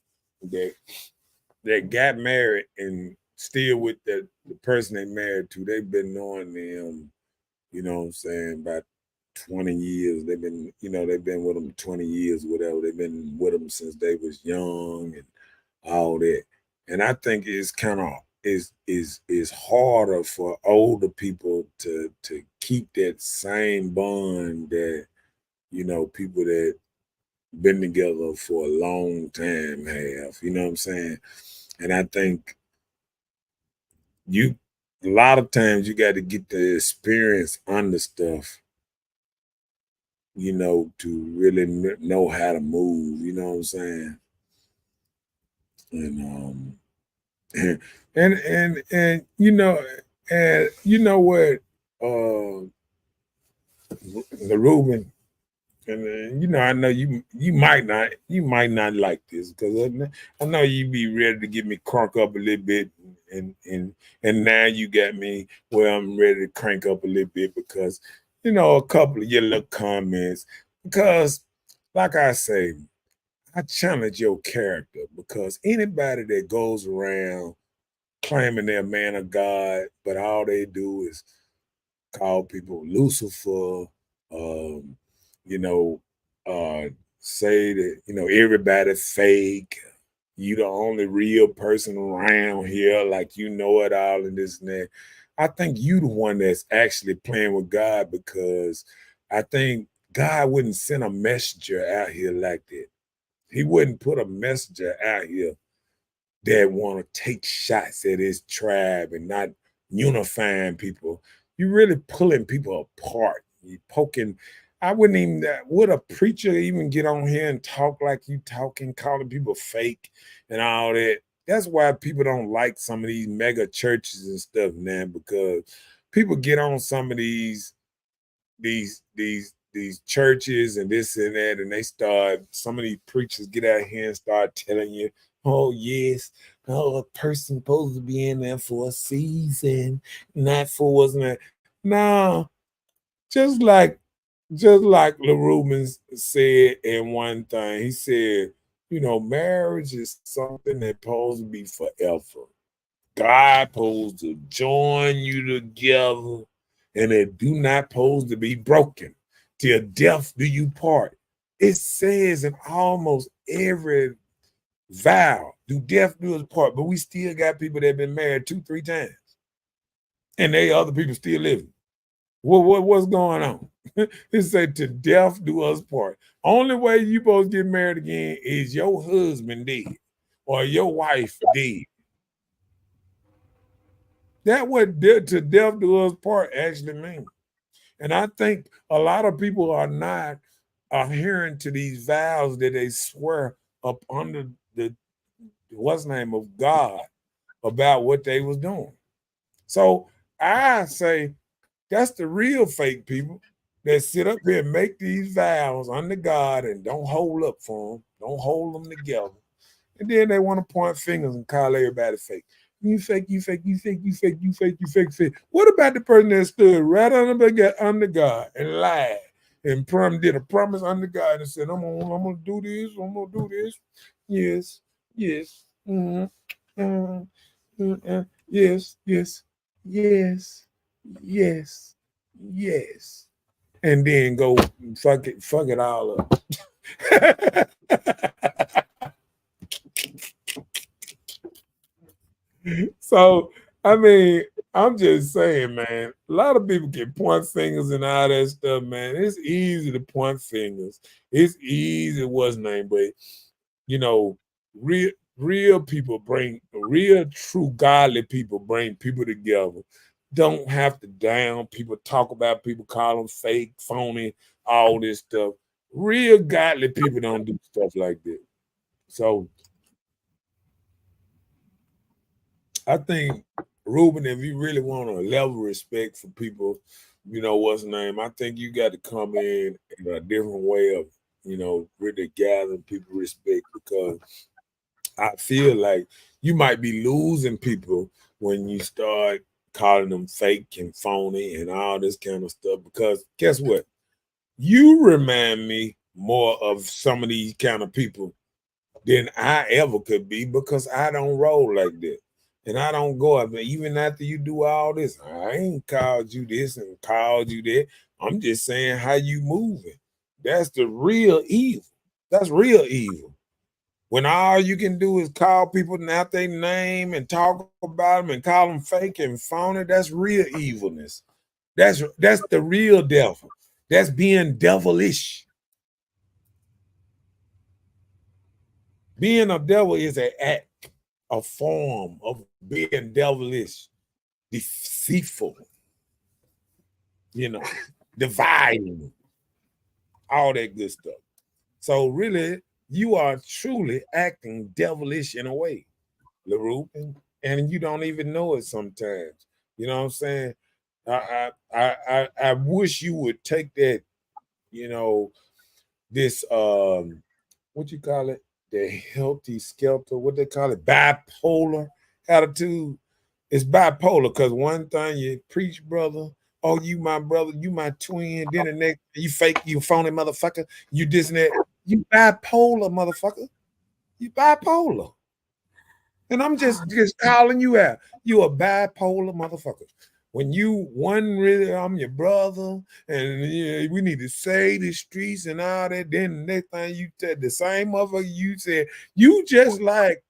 got married and still with the person they married to, they've been knowing them, you know what I'm saying, about 20 years. They've been, you know, they've been with them 20 years, whatever. They've been with them since they was young and all that. And I think it's kind of is harder for older people to keep that same bond that, you know, people that been together for a long time have, you know what I'm saying? And I think you a lot of times you got to get the experience on the stuff, you know, to really know how to move, you know what I'm saying? And and you know what, the Ruben, and you know, I know you might not like this, because I know you be ready to get me crunk up a little bit, and now you got me where I'm ready to crank up a little bit, because you know, a couple of your little comments, because like I say, I challenge your character, because anybody that goes around claiming they're a man of God, but all they do is call people Lucifer, um, you know, say that, you know, everybody fake. You the only real person around here, like you know it all and this and that. I think you the one that's actually playing with God, because I think God wouldn't send a messenger out here like that. He wouldn't put a messenger out here that want to take shots at his tribe and not unifying people. You really pulling people apart. You poking. I wouldn't even. Would a preacher even get on here and talk like you talking, calling people fake and all that? That's why people don't like some of these mega churches and stuff now, because people get on some of these churches and this and that, and they start, some of these preachers get out here and start telling you, oh yes, oh, a person supposed to be in there for a season, not for wasn't that. No, just like LaRubin said in one thing, he said, marriage is something that's supposed to be forever. God supposed to join you together, and it do not supposed to be broken. Till death do you part. It says in almost every vow, do death do us part, but we still got people that have been married 2-3 times. And they other people still living. What's going on? It said to death do us part. Only way you supposed to get married again is your husband dead or your wife dead. That what to death do us part actually means. And I think a lot of people are not adhering to these vows that they swear up under the what's name of God about what they was doing. So I say that's the real fake people that sit up here and make these vows under God and don't hold up for them, don't hold them together. And then they want to point fingers and call everybody fake. You fake, you fake, you fake, you fake, you fake, you fake, fake. What about the person that stood right under God and lied and did a promise under God and said, I'm gonna do this, I'm gonna do this. Yes, yes, yes, yes, yes, yes, yes. And then go fuck it all up. So, I mean, I'm just saying, man, a lot of people can point fingers and all that stuff, man. It's easy to point fingers. It's easy, what's name, but real people bring real true godly people bring people together. Don't have to down people, talk about people, call them fake, phony, all this stuff. Real godly people don't do stuff like that. So I think, Ruben, if you really want a level of respect for people, what's the name, I think you got to come in a different way of, really gathering people respect, because I feel like you might be losing people when you start calling them fake and phony and all this kind of stuff, because guess what? You remind me more of some of these kind of people than I ever could be, because I don't roll like that. And I don't go up there. Even after you do all this, I ain't called you this and called you that. I'm just saying how you moving. That's the real evil. That's real evil. When all you can do is call people out their name and talk about them and call them fake and phony, that's real evilness. That's the real devil. That's being devilish. Being a devil is an act, a form of being devilish, deceitful, dividing, all that good stuff. So really, you are truly acting devilish in a way, LaRue, and you don't even know it sometimes. You know what I'm saying? I wish you would take that, this what you call it, the healthy skelter, what they call it, bipolar attitude. It's bipolar, because one thing you preach, brother, oh, you my brother, you my twin, then the next, you fake, you phony motherfucker, you this and that. You bipolar, motherfucker. You bipolar. And I'm just calling you out. You a bipolar motherfucker. When you one really, I'm your brother, and we need to save the streets and all that. Then the next thing you said, the same motherfucker you said, you just like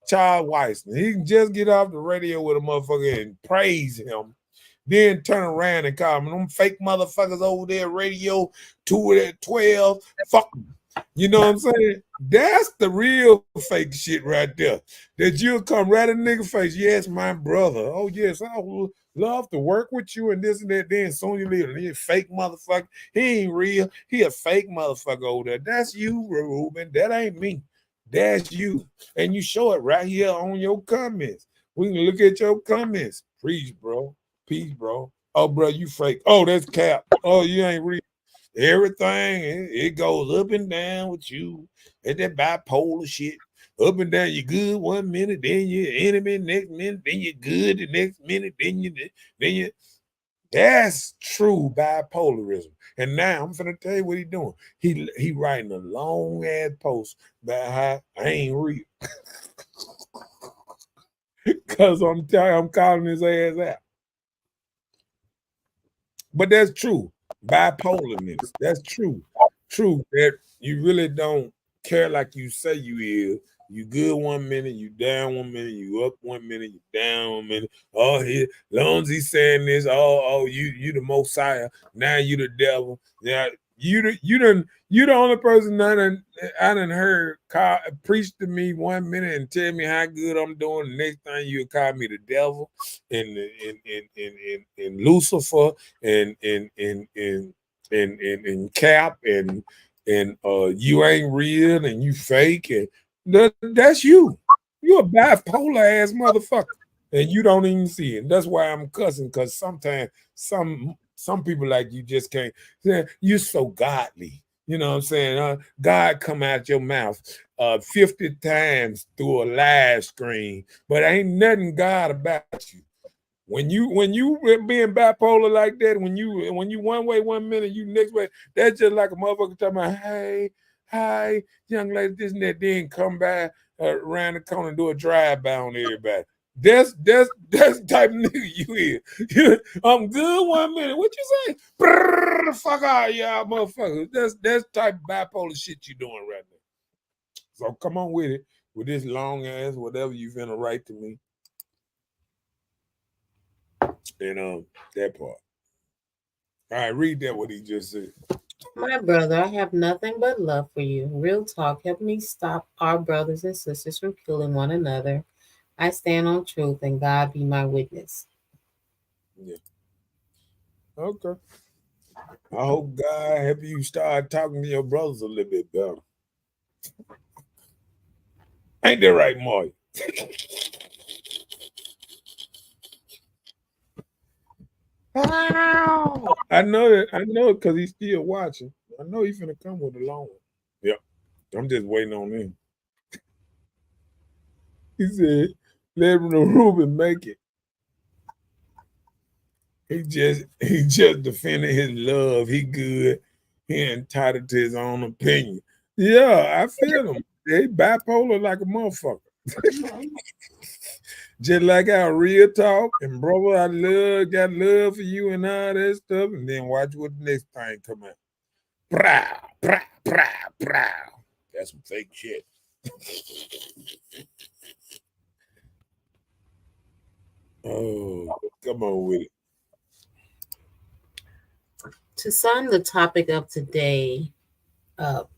Charles Weissman. He can just get off the radio with a motherfucker and praise him, then turn around and call them fake motherfuckers over there, radio 2 at 12. Fuck them. You know what I'm saying? That's the real fake shit right there. That you'll come right in the nigga face. Yes, my brother. Oh, yes, I would love to work with you and this and that. Then soon you leave. He a fake motherfucker. He ain't real. He a fake motherfucker over there. That's you, Ruben. That ain't me. That's you. And you show it right here on your comments. We can look at your comments. Preach, bro. Peace, bro. Oh, bro, you fake. Oh, that's cap. Oh, you ain't real. Everything, it goes up and down with you. And that bipolar shit. Up and down, you're good 1 minute, then you're enemy next minute, then you're good the next minute, then you. That's true bipolarism. And now I'm finna tell you what he doing. He writing a long ass post about how I ain't real. Cause I'm calling his ass out. But that's true. Bipolarness. That's true. True that you really don't care like you say you is. You good 1 minute, you down 1 minute, you up 1 minute, you down 1 minute. Oh, here, long as he's saying this, you the Messiah. Now you the devil. Yeah, you the only person I done heard preach to me 1 minute and tell me how good I'm doing. The next thing you call me the devil and Lucifer and Cap and you ain't real and you fake and that's you. You're a bipolar ass motherfucker, and you don't even see it. That's why I'm cussing, because sometimes some people like you just can't. You're so godly. You know what I'm saying? God come out your mouth 50 times through a live screen, but ain't nothing God about you. When you being bipolar like that, when you one way 1 minute, you next way, that's just like a motherfucker talking about, hey, hi, young lady, this and that, then come by around the corner and do a drive-by on everybody. That's the type of nigga you is. I'm good 1 minute. What you say? Brrr, fuck out, y'all motherfuckers. That's type of bipolar shit you doing right now. So come on with it, with this long ass whatever you finna write to me. And that part. All right, read that what he just said. My brother, I have nothing but love for you. Real talk, help me stop our brothers and sisters from killing one another. I stand on truth, and God be my witness. Yeah. Okay. I hope God help you start talking to your brothers a little bit better. Ain't that right, Mark? I know it because he's still watching. I know he's finna come with a long one. Yep. I'm just waiting on him. He said, let Ruben make it. He just defending his love. He good. He entitled to his own opinion. Yeah, I feel him. They bipolar like a motherfucker. Just like our real talk and brother, I got love for you and all that stuff, and then watch what the next thing come out. Prow, prow, prow, prow. That's some fake shit. Oh, come on with it. To sum the topic of today up,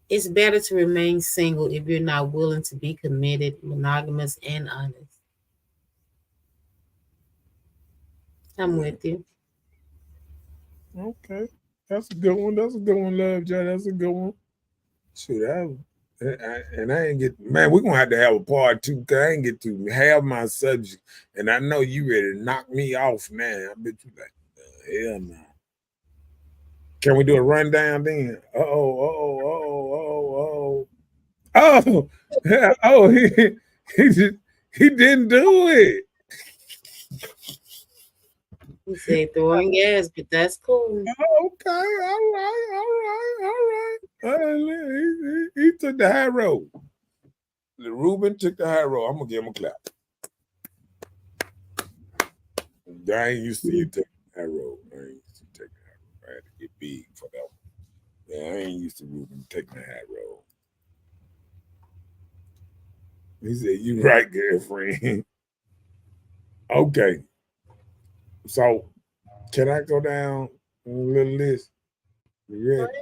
it's better to remain single if you're not willing to be committed, monogamous, and honest. I'm with you. Okay. That's a good one. That's a good one, Love Joe. That's a good one. Shoot, I ain't get, man, we're gonna have to have a part 2 because I ain't get to have my subject. And I know you ready to knock me off now. I bet you like, hell no. Can we do a rundown then? He didn't do it. He said throwing gas, but that's cool. Okay, all right. He took the high road. Ruben took the high road. I'm gonna give him a clap. I ain't used to you taking the high road. I ain't used to take the high road. I had to get big for that one. Yeah, I ain't used to Ruben taking the high road. He said, "You right, girlfriend." Okay. So, can I go down a little list? You ready?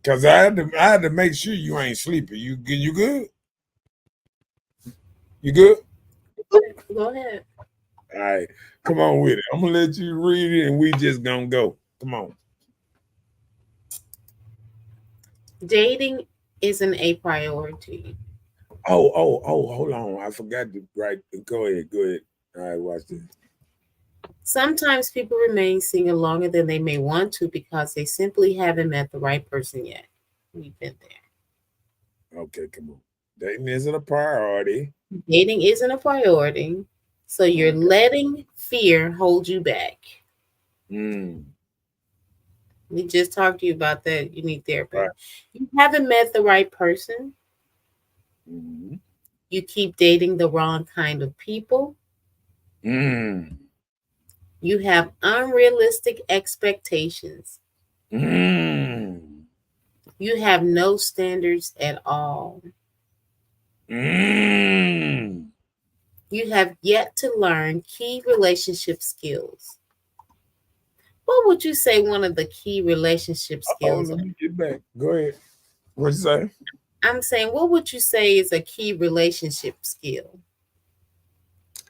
Cause I had to make sure you ain't sleeping. You good? You good? Go ahead. All right, come on with it. I'm gonna let you read it, and we just gonna go. Come on. Dating isn't a priority. Oh, hold on. I forgot to write. Go ahead. All right, watch this. Sometimes people remain single longer than they may want to because they simply haven't met the right person yet. We've been there. Okay, come on. Dating isn't a priority. Dating isn't a priority, so you're Okay. letting fear hold you back. Mm. We just talked to you about that. You need therapy. Right. You haven't met the right person. Mm. You keep dating the wrong kind of people. Mm. You have unrealistic expectations. Mm. You have no standards at all. Mm. You have yet to learn key relationship skills. What would you say one of the key relationship Oh, skills let are? me get back. Go ahead. What you say? I'm saying, what would you say is a key relationship skill?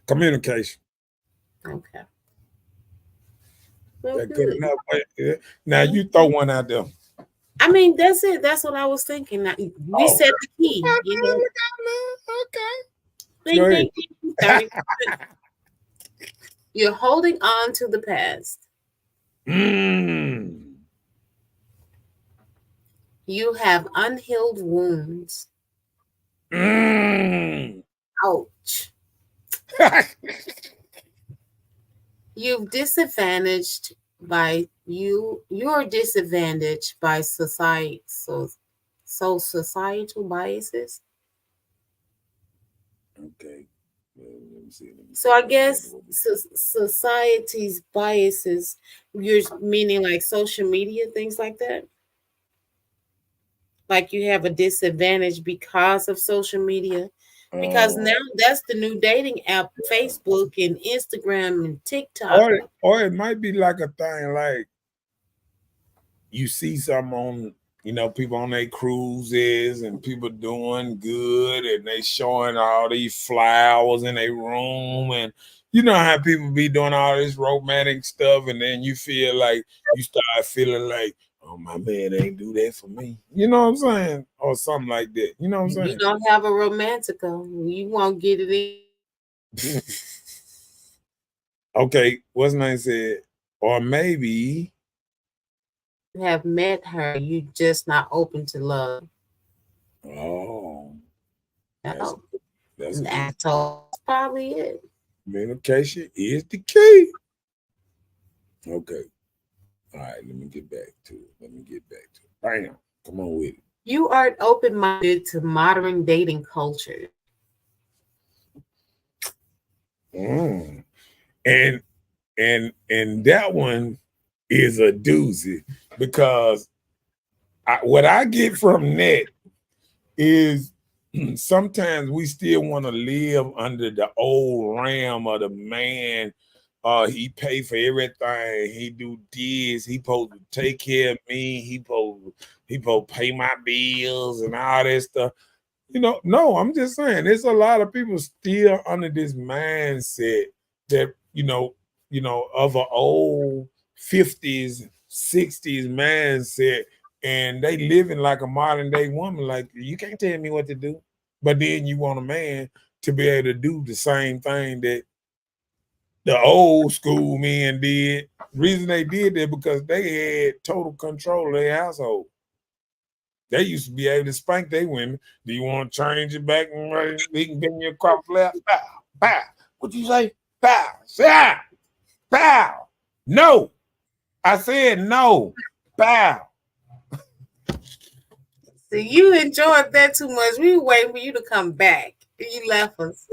Communication. Okay. Well, That good good. enough? Yeah. Now you throw one out there. I mean, that's it. That's what I was thinking. Now, we Oh, said the key. You know, okay. Go ding, ahead. ding, ding, 30. You're holding on to the past. Mm. You have unhealed wounds. Mm. Ouch. You've disadvantaged by you're disadvantaged by society, so societal biases. Okay. Let me see. So I guess society's biases, you're meaning like social media, things like that. Like you have a disadvantage because of social media. Because Oh. now that's the new dating app, Facebook and Instagram and TikTok. Or it might be like a thing like you see something on, people on their cruises and people doing good and they showing all these flowers in their room, and you know how people be doing all this romantic stuff, and then you feel like you start feeling like, oh, my man ain't do that for me. You know what I'm saying? Or something like that. You know what I'm You saying? don't have a romantica. You won't get it in. Okay, what's nice said? Or maybe, You have met her. You just not open to love. oh, that's No, that's good. that's probably it. Communication is the key. Okay. All right, let me get back to it. Bam. Come on with it. You aren't open minded to modern dating culture. Mm. And and that one is a doozy because what I get from that is sometimes we still want to live under the old ram of the man. He pay for everything. He do this. He supposed to take care of me. He supposed to pay my bills and all that stuff. No, I'm just saying there's a lot of people still under this mindset that of an old 50s, 60s mindset, and they living like a modern day woman. Like, you can't tell me what to do, but then you want a man to be able to do the same thing that the old school men did. Reason they did that because they had total control of their household. They used to be able to spank their women. Do you want to change it back and we can get you a crop left? Pow, pow. What you say? Pow, pow, pow. No. I said no. Pow. So you enjoyed that too much. We were waiting for you to come back. You left us.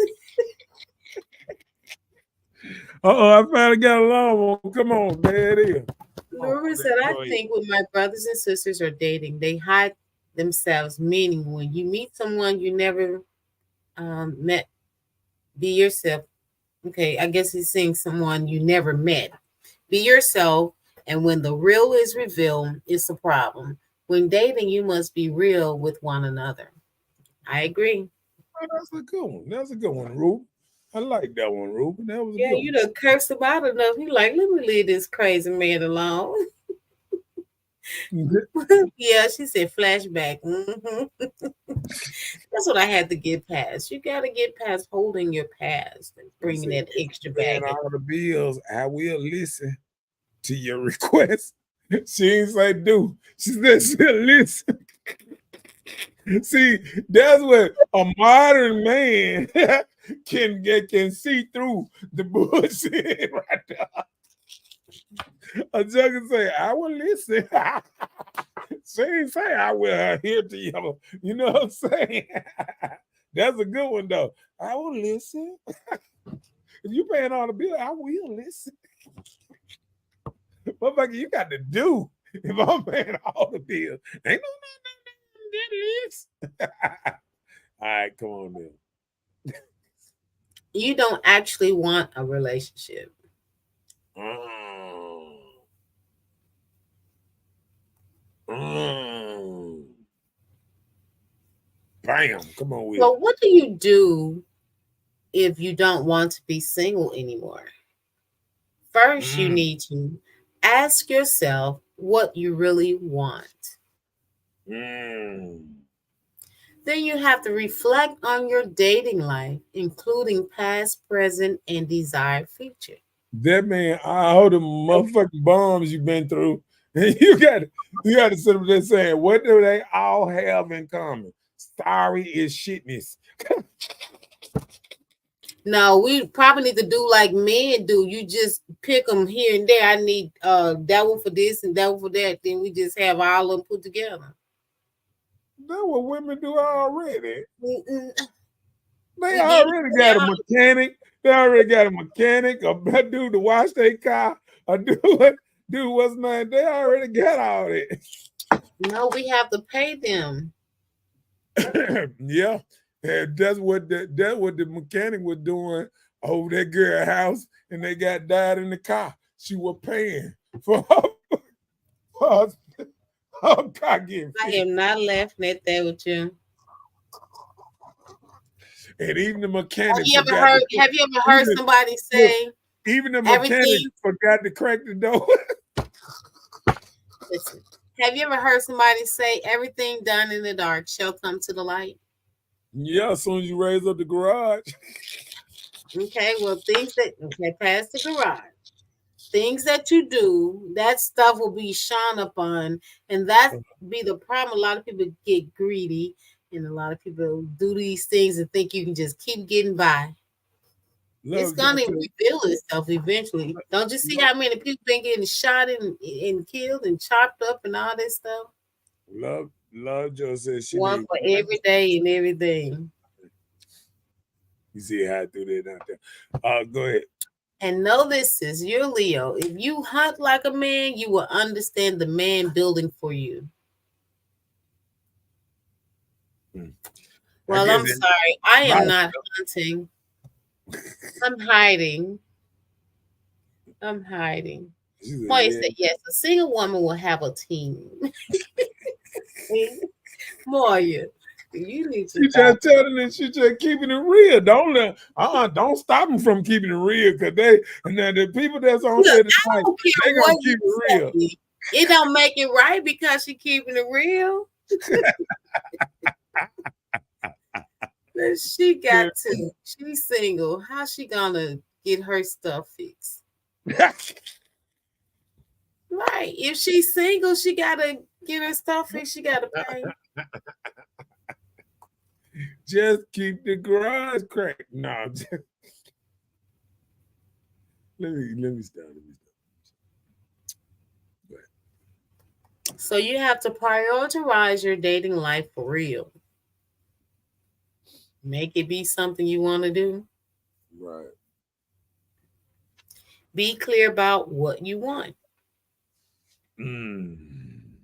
I finally got a long one. Come on, there it is. Laura said, I think when my brothers and sisters are dating, they hide themselves, meaning when you meet someone you never met, be yourself. Okay, I guess he's saying someone you never met. Be yourself, and when the real is revealed, it's a problem. When dating, you must be real with one another. I agree. That's a good one. That's a good one, Ruben. I like that one, Ruben. That was a Yeah, good you one. done cursed about enough. You like, let me leave this crazy man alone. Yeah, she said flashback. Mhm. That's what I had to get past. You got to get past holding your past and bringing that extra Paying baggage. all the bills. I will listen to your request. She ain't say do. She said she'll listen. See, that's what a modern man can see through the bullshit right there. A judge can say, I will listen. She ain't say I will adhere to you. You know what I'm saying? That's a good one though. I will listen. If you paying all the bill, I will listen. Motherfucker, you got to do if I'm paying all the bills. Ain't no that list. All right, come on then. You don't actually want a relationship. Bam, come on with So, it. what do you do if you don't want to be single anymore? First, you need to ask yourself what you really want. Then you have to reflect on your dating life, including past, present, and desired future. That man, all the motherfucking bombs you've been through, and you got to sit up there saying, what do they all have in common? Sorry is shitness. No, we probably need to do like men do. You just pick them here and there. I need that one for this and that one for that. Then we just have all of them put together. That's what women do already. Mm-mm. They already got a mechanic. They already got a mechanic, a dude to wash their car, a dude what's name. They already got all that. No, we have to pay them. Yeah. And that's what the mechanic was doing over that girl house, and they got died in the car. She was paying for her car getting I am not laughing at that with you. and even the mechanic Have you ever heard somebody say even the mechanic forgot to crack the door? Listen, have you ever heard somebody say everything done in the dark shall come to the light? Yeah, as soon as you raise up the garage. Okay, well, past the garage. Things that you do, that stuff will be shone upon, and that be the problem. A lot of people get greedy, and a lot of people do these things and think you can just keep getting by. It's gonna reveal itself eventually. Don't you see how many people been getting shot and killed and chopped up and all this stuff? Love Joe says she one for every day and everything. You see how I do that out there. Go ahead. And know this is you're Leo. If you hunt like a man, you will understand the man building for you. Well, I'm sorry. I am not hunting. I'm hiding. Moya said, yes, a single woman will have a team. Moya, you need to. She just telling them, she just keeping it real. Don't stop them from keeping it real, because the people that's on there tonight, they gonna keep it real. It don't make it right because she keeping it real. She's single. How's she gonna get her stuff fixed? Right. If she's single, she gotta get her stuff fixed. She gotta pay. Just keep the garage cracked. No, let me stop. So you have to prioritize your dating life for real. Make it be something you want to do. Right. Be clear about what you want. Then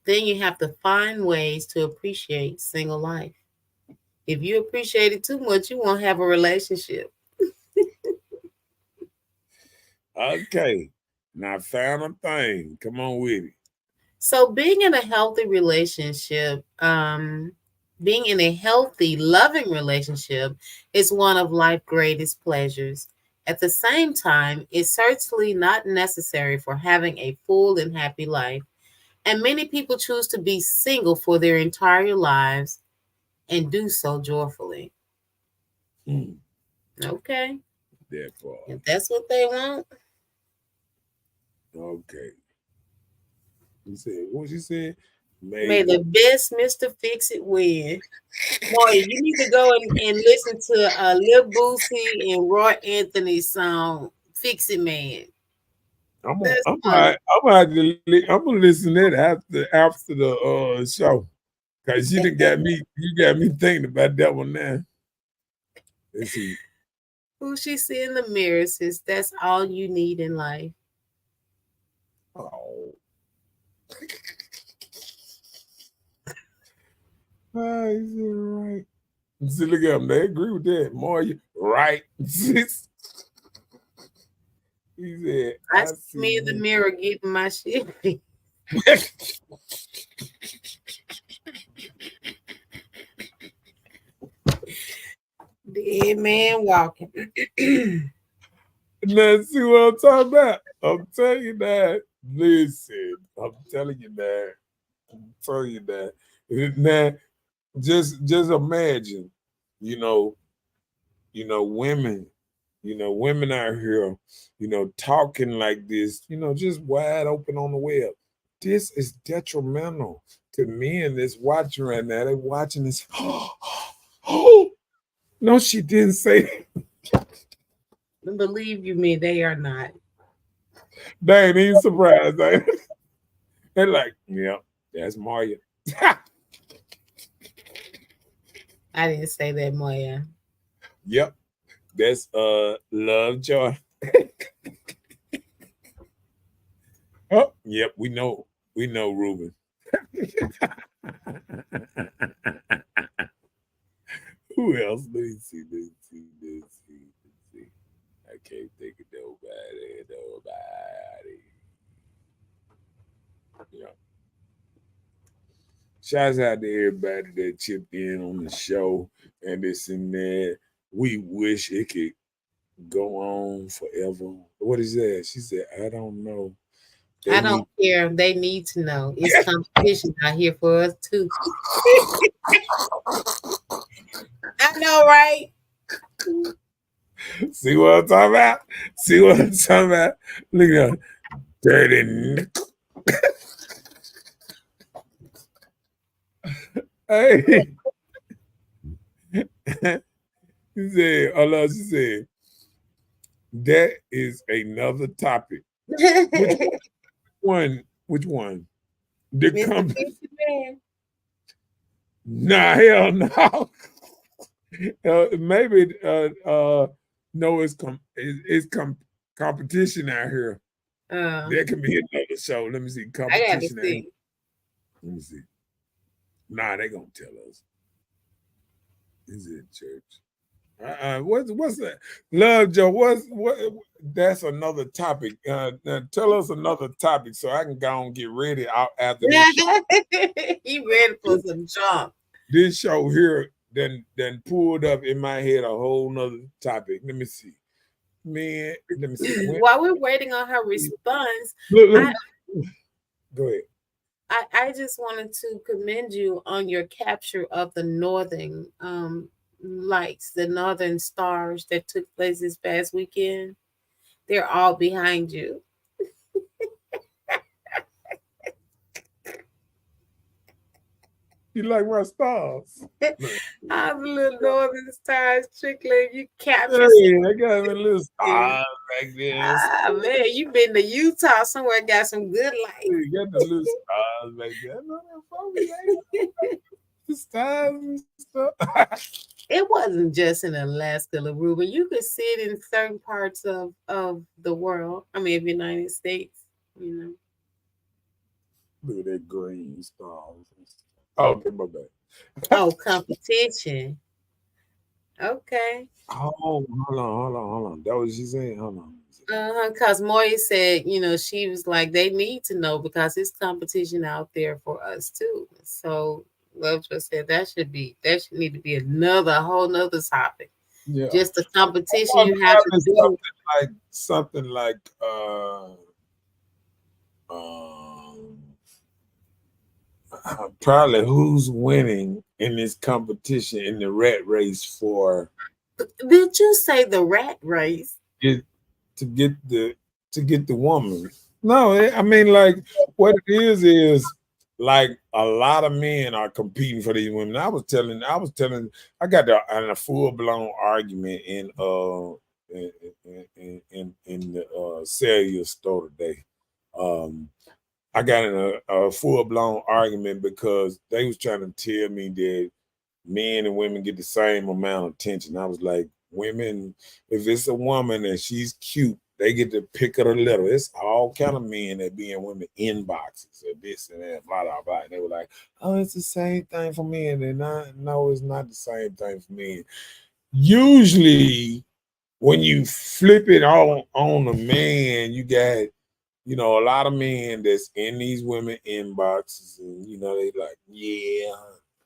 you have to find ways to appreciate single life. If you appreciate it too much, you won't have a relationship. Okay. Now I found a thing. Come on with it. So being in a healthy relationship, being in a healthy, loving relationship is one of life's greatest pleasures. At the same time, it's certainly not necessary for having a full and happy life. And many people choose to be single for their entire lives and do so joyfully. Mm, Okay. that part. If that's what they want. Okay. You said what you said? May the best Mr. Fix It win. Boy, you need to go and listen to Lil Boosie and Roy Anthony's song, Fix It Man. That's funny. I'm gonna listen to that after the show. Cause you got me thinking about that one now. Let's see. Who she see in the mirror says that's all you need in life. Oh. Is it right? See, look at them. They agree with that. More right. He said, I see me in the mirror getting my shit. Dead man walking. Now, see what I'm talking about? I'm telling you that. Listen, I'm telling you that. I'm telling you that. Now, just imagine, women, women out here, talking like this, just wide open on the web. This is detrimental to men that's watching right now. They're watching this. Oh, no, she didn't say that. Believe you me, they are not. They ain't even surprised. They're like, yeah, that's Maria. I didn't say that, Moya. Yep. That's Lovejoy. Oh, yep, we know Ruben. Who else? Let me see. I can't think of nobody. Yeah. Shouts out to everybody that chipped in on the show and this and that. We wish it could go on forever. What is that? She said, I don't know. I don't care. They need to know. It's competition out here for us too. I know, right? See what I'm talking about? Look at that. Dirty nickel. Hey. She said, that is another topic. Which one? The company. Nah, hell no. Maybe no, it's competition out here. There can be another show. Let me see. Competition out here. Let me see. Nah, they gonna tell us. Is it church? What's that? Love Joe, what that's another topic. Tell us another topic so I can go and get ready out after this show. You ready for some jump. This show here then pulled up in my head a whole nother topic. Let me see. Man, let me see. While we're waiting on her response, go ahead. I just wanted to commend you on your capture of the northern lights, the northern stars that took place this past weekend. They're all behind you. You like my stars? All the little northern stars trickling. You captured. Hey, I got a little stars like this. Man, you been to Utah somewhere, got some good light. You got the little stars like that. The stars and stuff. It wasn't just in Alaska, LaRuben. You could see it in certain parts of the world. I mean, of the United States, Look at that green stars. Oh, okay, my bad. Oh, competition. Okay. Oh, hold on. That was she saying? Hold on. Because Moya said, she was like, they need to know because it's competition out there for us too. So Lovejoy said that should need to be a whole nother topic. Yeah. Just the competition you have to do. Something like probably who's winning in this competition in the rat race for Did you say the rat race? get to get the woman. No, I mean, like, what it is like a lot of men are competing for these women. I I got in a full-blown argument in the cellular store today. I got in a full-blown argument because they was trying to tell me that men and women get the same amount of attention. I was like, women, if it's a woman and she's cute, they get to pick of the litter. It's all kind of men that be in women inboxes and this and that, blah, blah, blah. And they were like, oh, it's the same thing for men. And no, it's not the same thing for men. Usually, when you flip it on a man, you got, you know, a lot of men that's in these women inboxes, and you know, they like, yeah,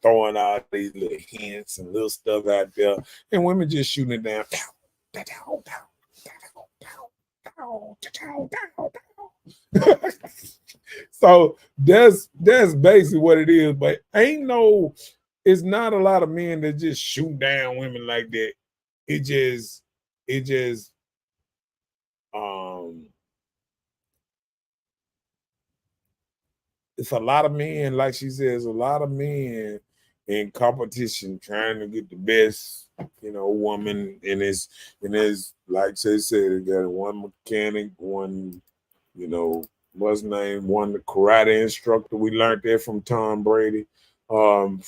throwing out these little hints and little stuff out there, and women just shooting it down. So that's basically what it is. But it's not a lot of men that just shoot down women like that. It just it's a lot of men, like she says, a lot of men in competition trying to get the best, you know, woman. And it's like she said, they got one mechanic, one, you know, what's his name, one the karate instructor. We learned that from Tom Brady. Oh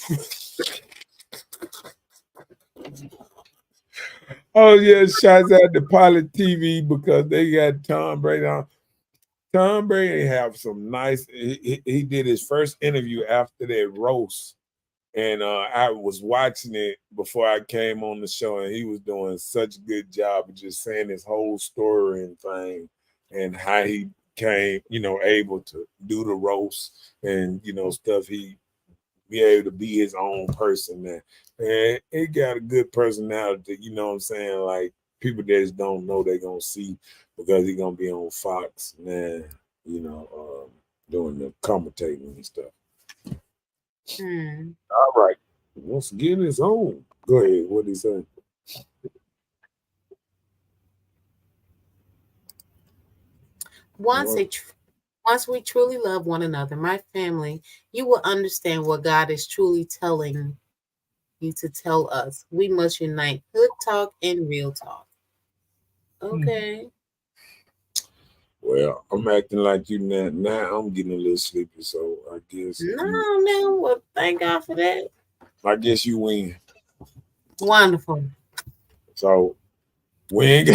yeah, shouts out to Pilot TV because they got Tom Brady on. Tom Brady have some nice. He did his first interview after that roast, and I was watching it before I came on the show, and he was doing such a good job of just saying his whole story and thing, and how he came, you know, able to do the roast and, you know, stuff. He be able to be his own person, man. And he got a good personality, you know what I'm saying? Like, people that just don't know they're gonna see because he's gonna be on Fox, man, you know, doing the commentating and stuff. All right. Once again, it's on. Go ahead. What did he say? Once we truly love one another, my family, you will understand what God is truly telling you to tell us. We must unite hood talk and real talk. Okay. Well, I'm acting like you now. Now I'm getting a little sleepy, so I guess. No. Well, thank God for that. I guess you win. Wonderful. So we ain't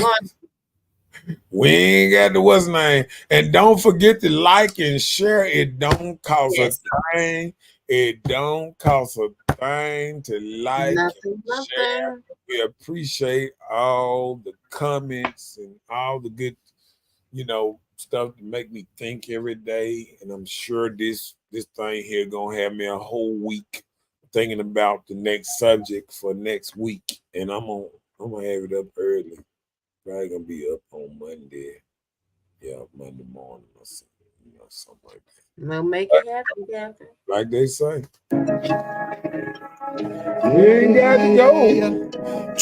got the what's name. And don't forget to like and share. It don't cost a thing. It don't cost a thing to like and share. We appreciate all the comments and all the good, you know, stuff to make me think every day. And I'm sure this thing here gonna have me a whole week thinking about the next subject for next week. And I'm gonna have it up early. Probably gonna be up on Monday. Yeah, Monday morning or something, you know, something like that. We'll make it happen, Gavin. Like they say. We ain't got to go.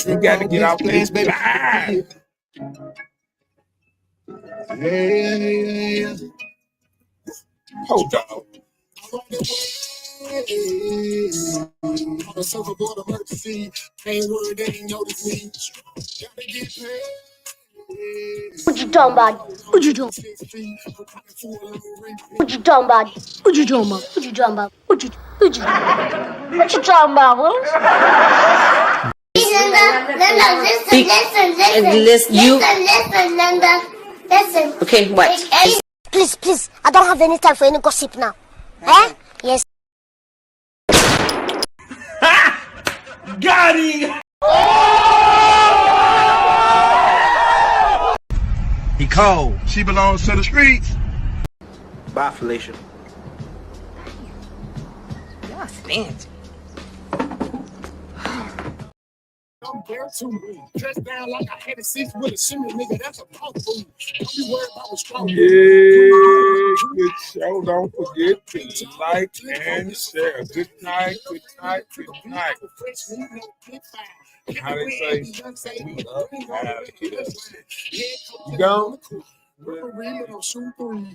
We got to get out this live. Hold on. On a surfboard emergency, ain't worried they ain't notice me. Gotta get paid. What you talking about? What you talking? What you talking about? What you talking about? What you talking about? What you talking about? Listen. Okay, what? Please, I don't have any time for any gossip now. Eh? Yes. Got him! He cold. She belongs to the streets. Bye, Felicia. Y'all fancy. I'm there too. Dress down like I had a six with a shimmy, nigga. That's a mouthful. Don't be worried about what's wrong. Yeah, good show. Don't forget to like and share. Good night, good night, good night. How they say, we up out of here. You gone?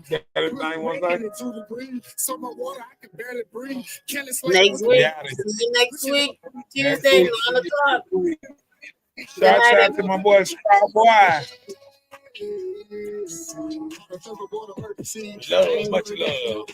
Got everything one thing? Next week. Yeah, See you next week. Tuesday, 9 o'clock. Shouts out to my boy Straw Boy. Love, much love.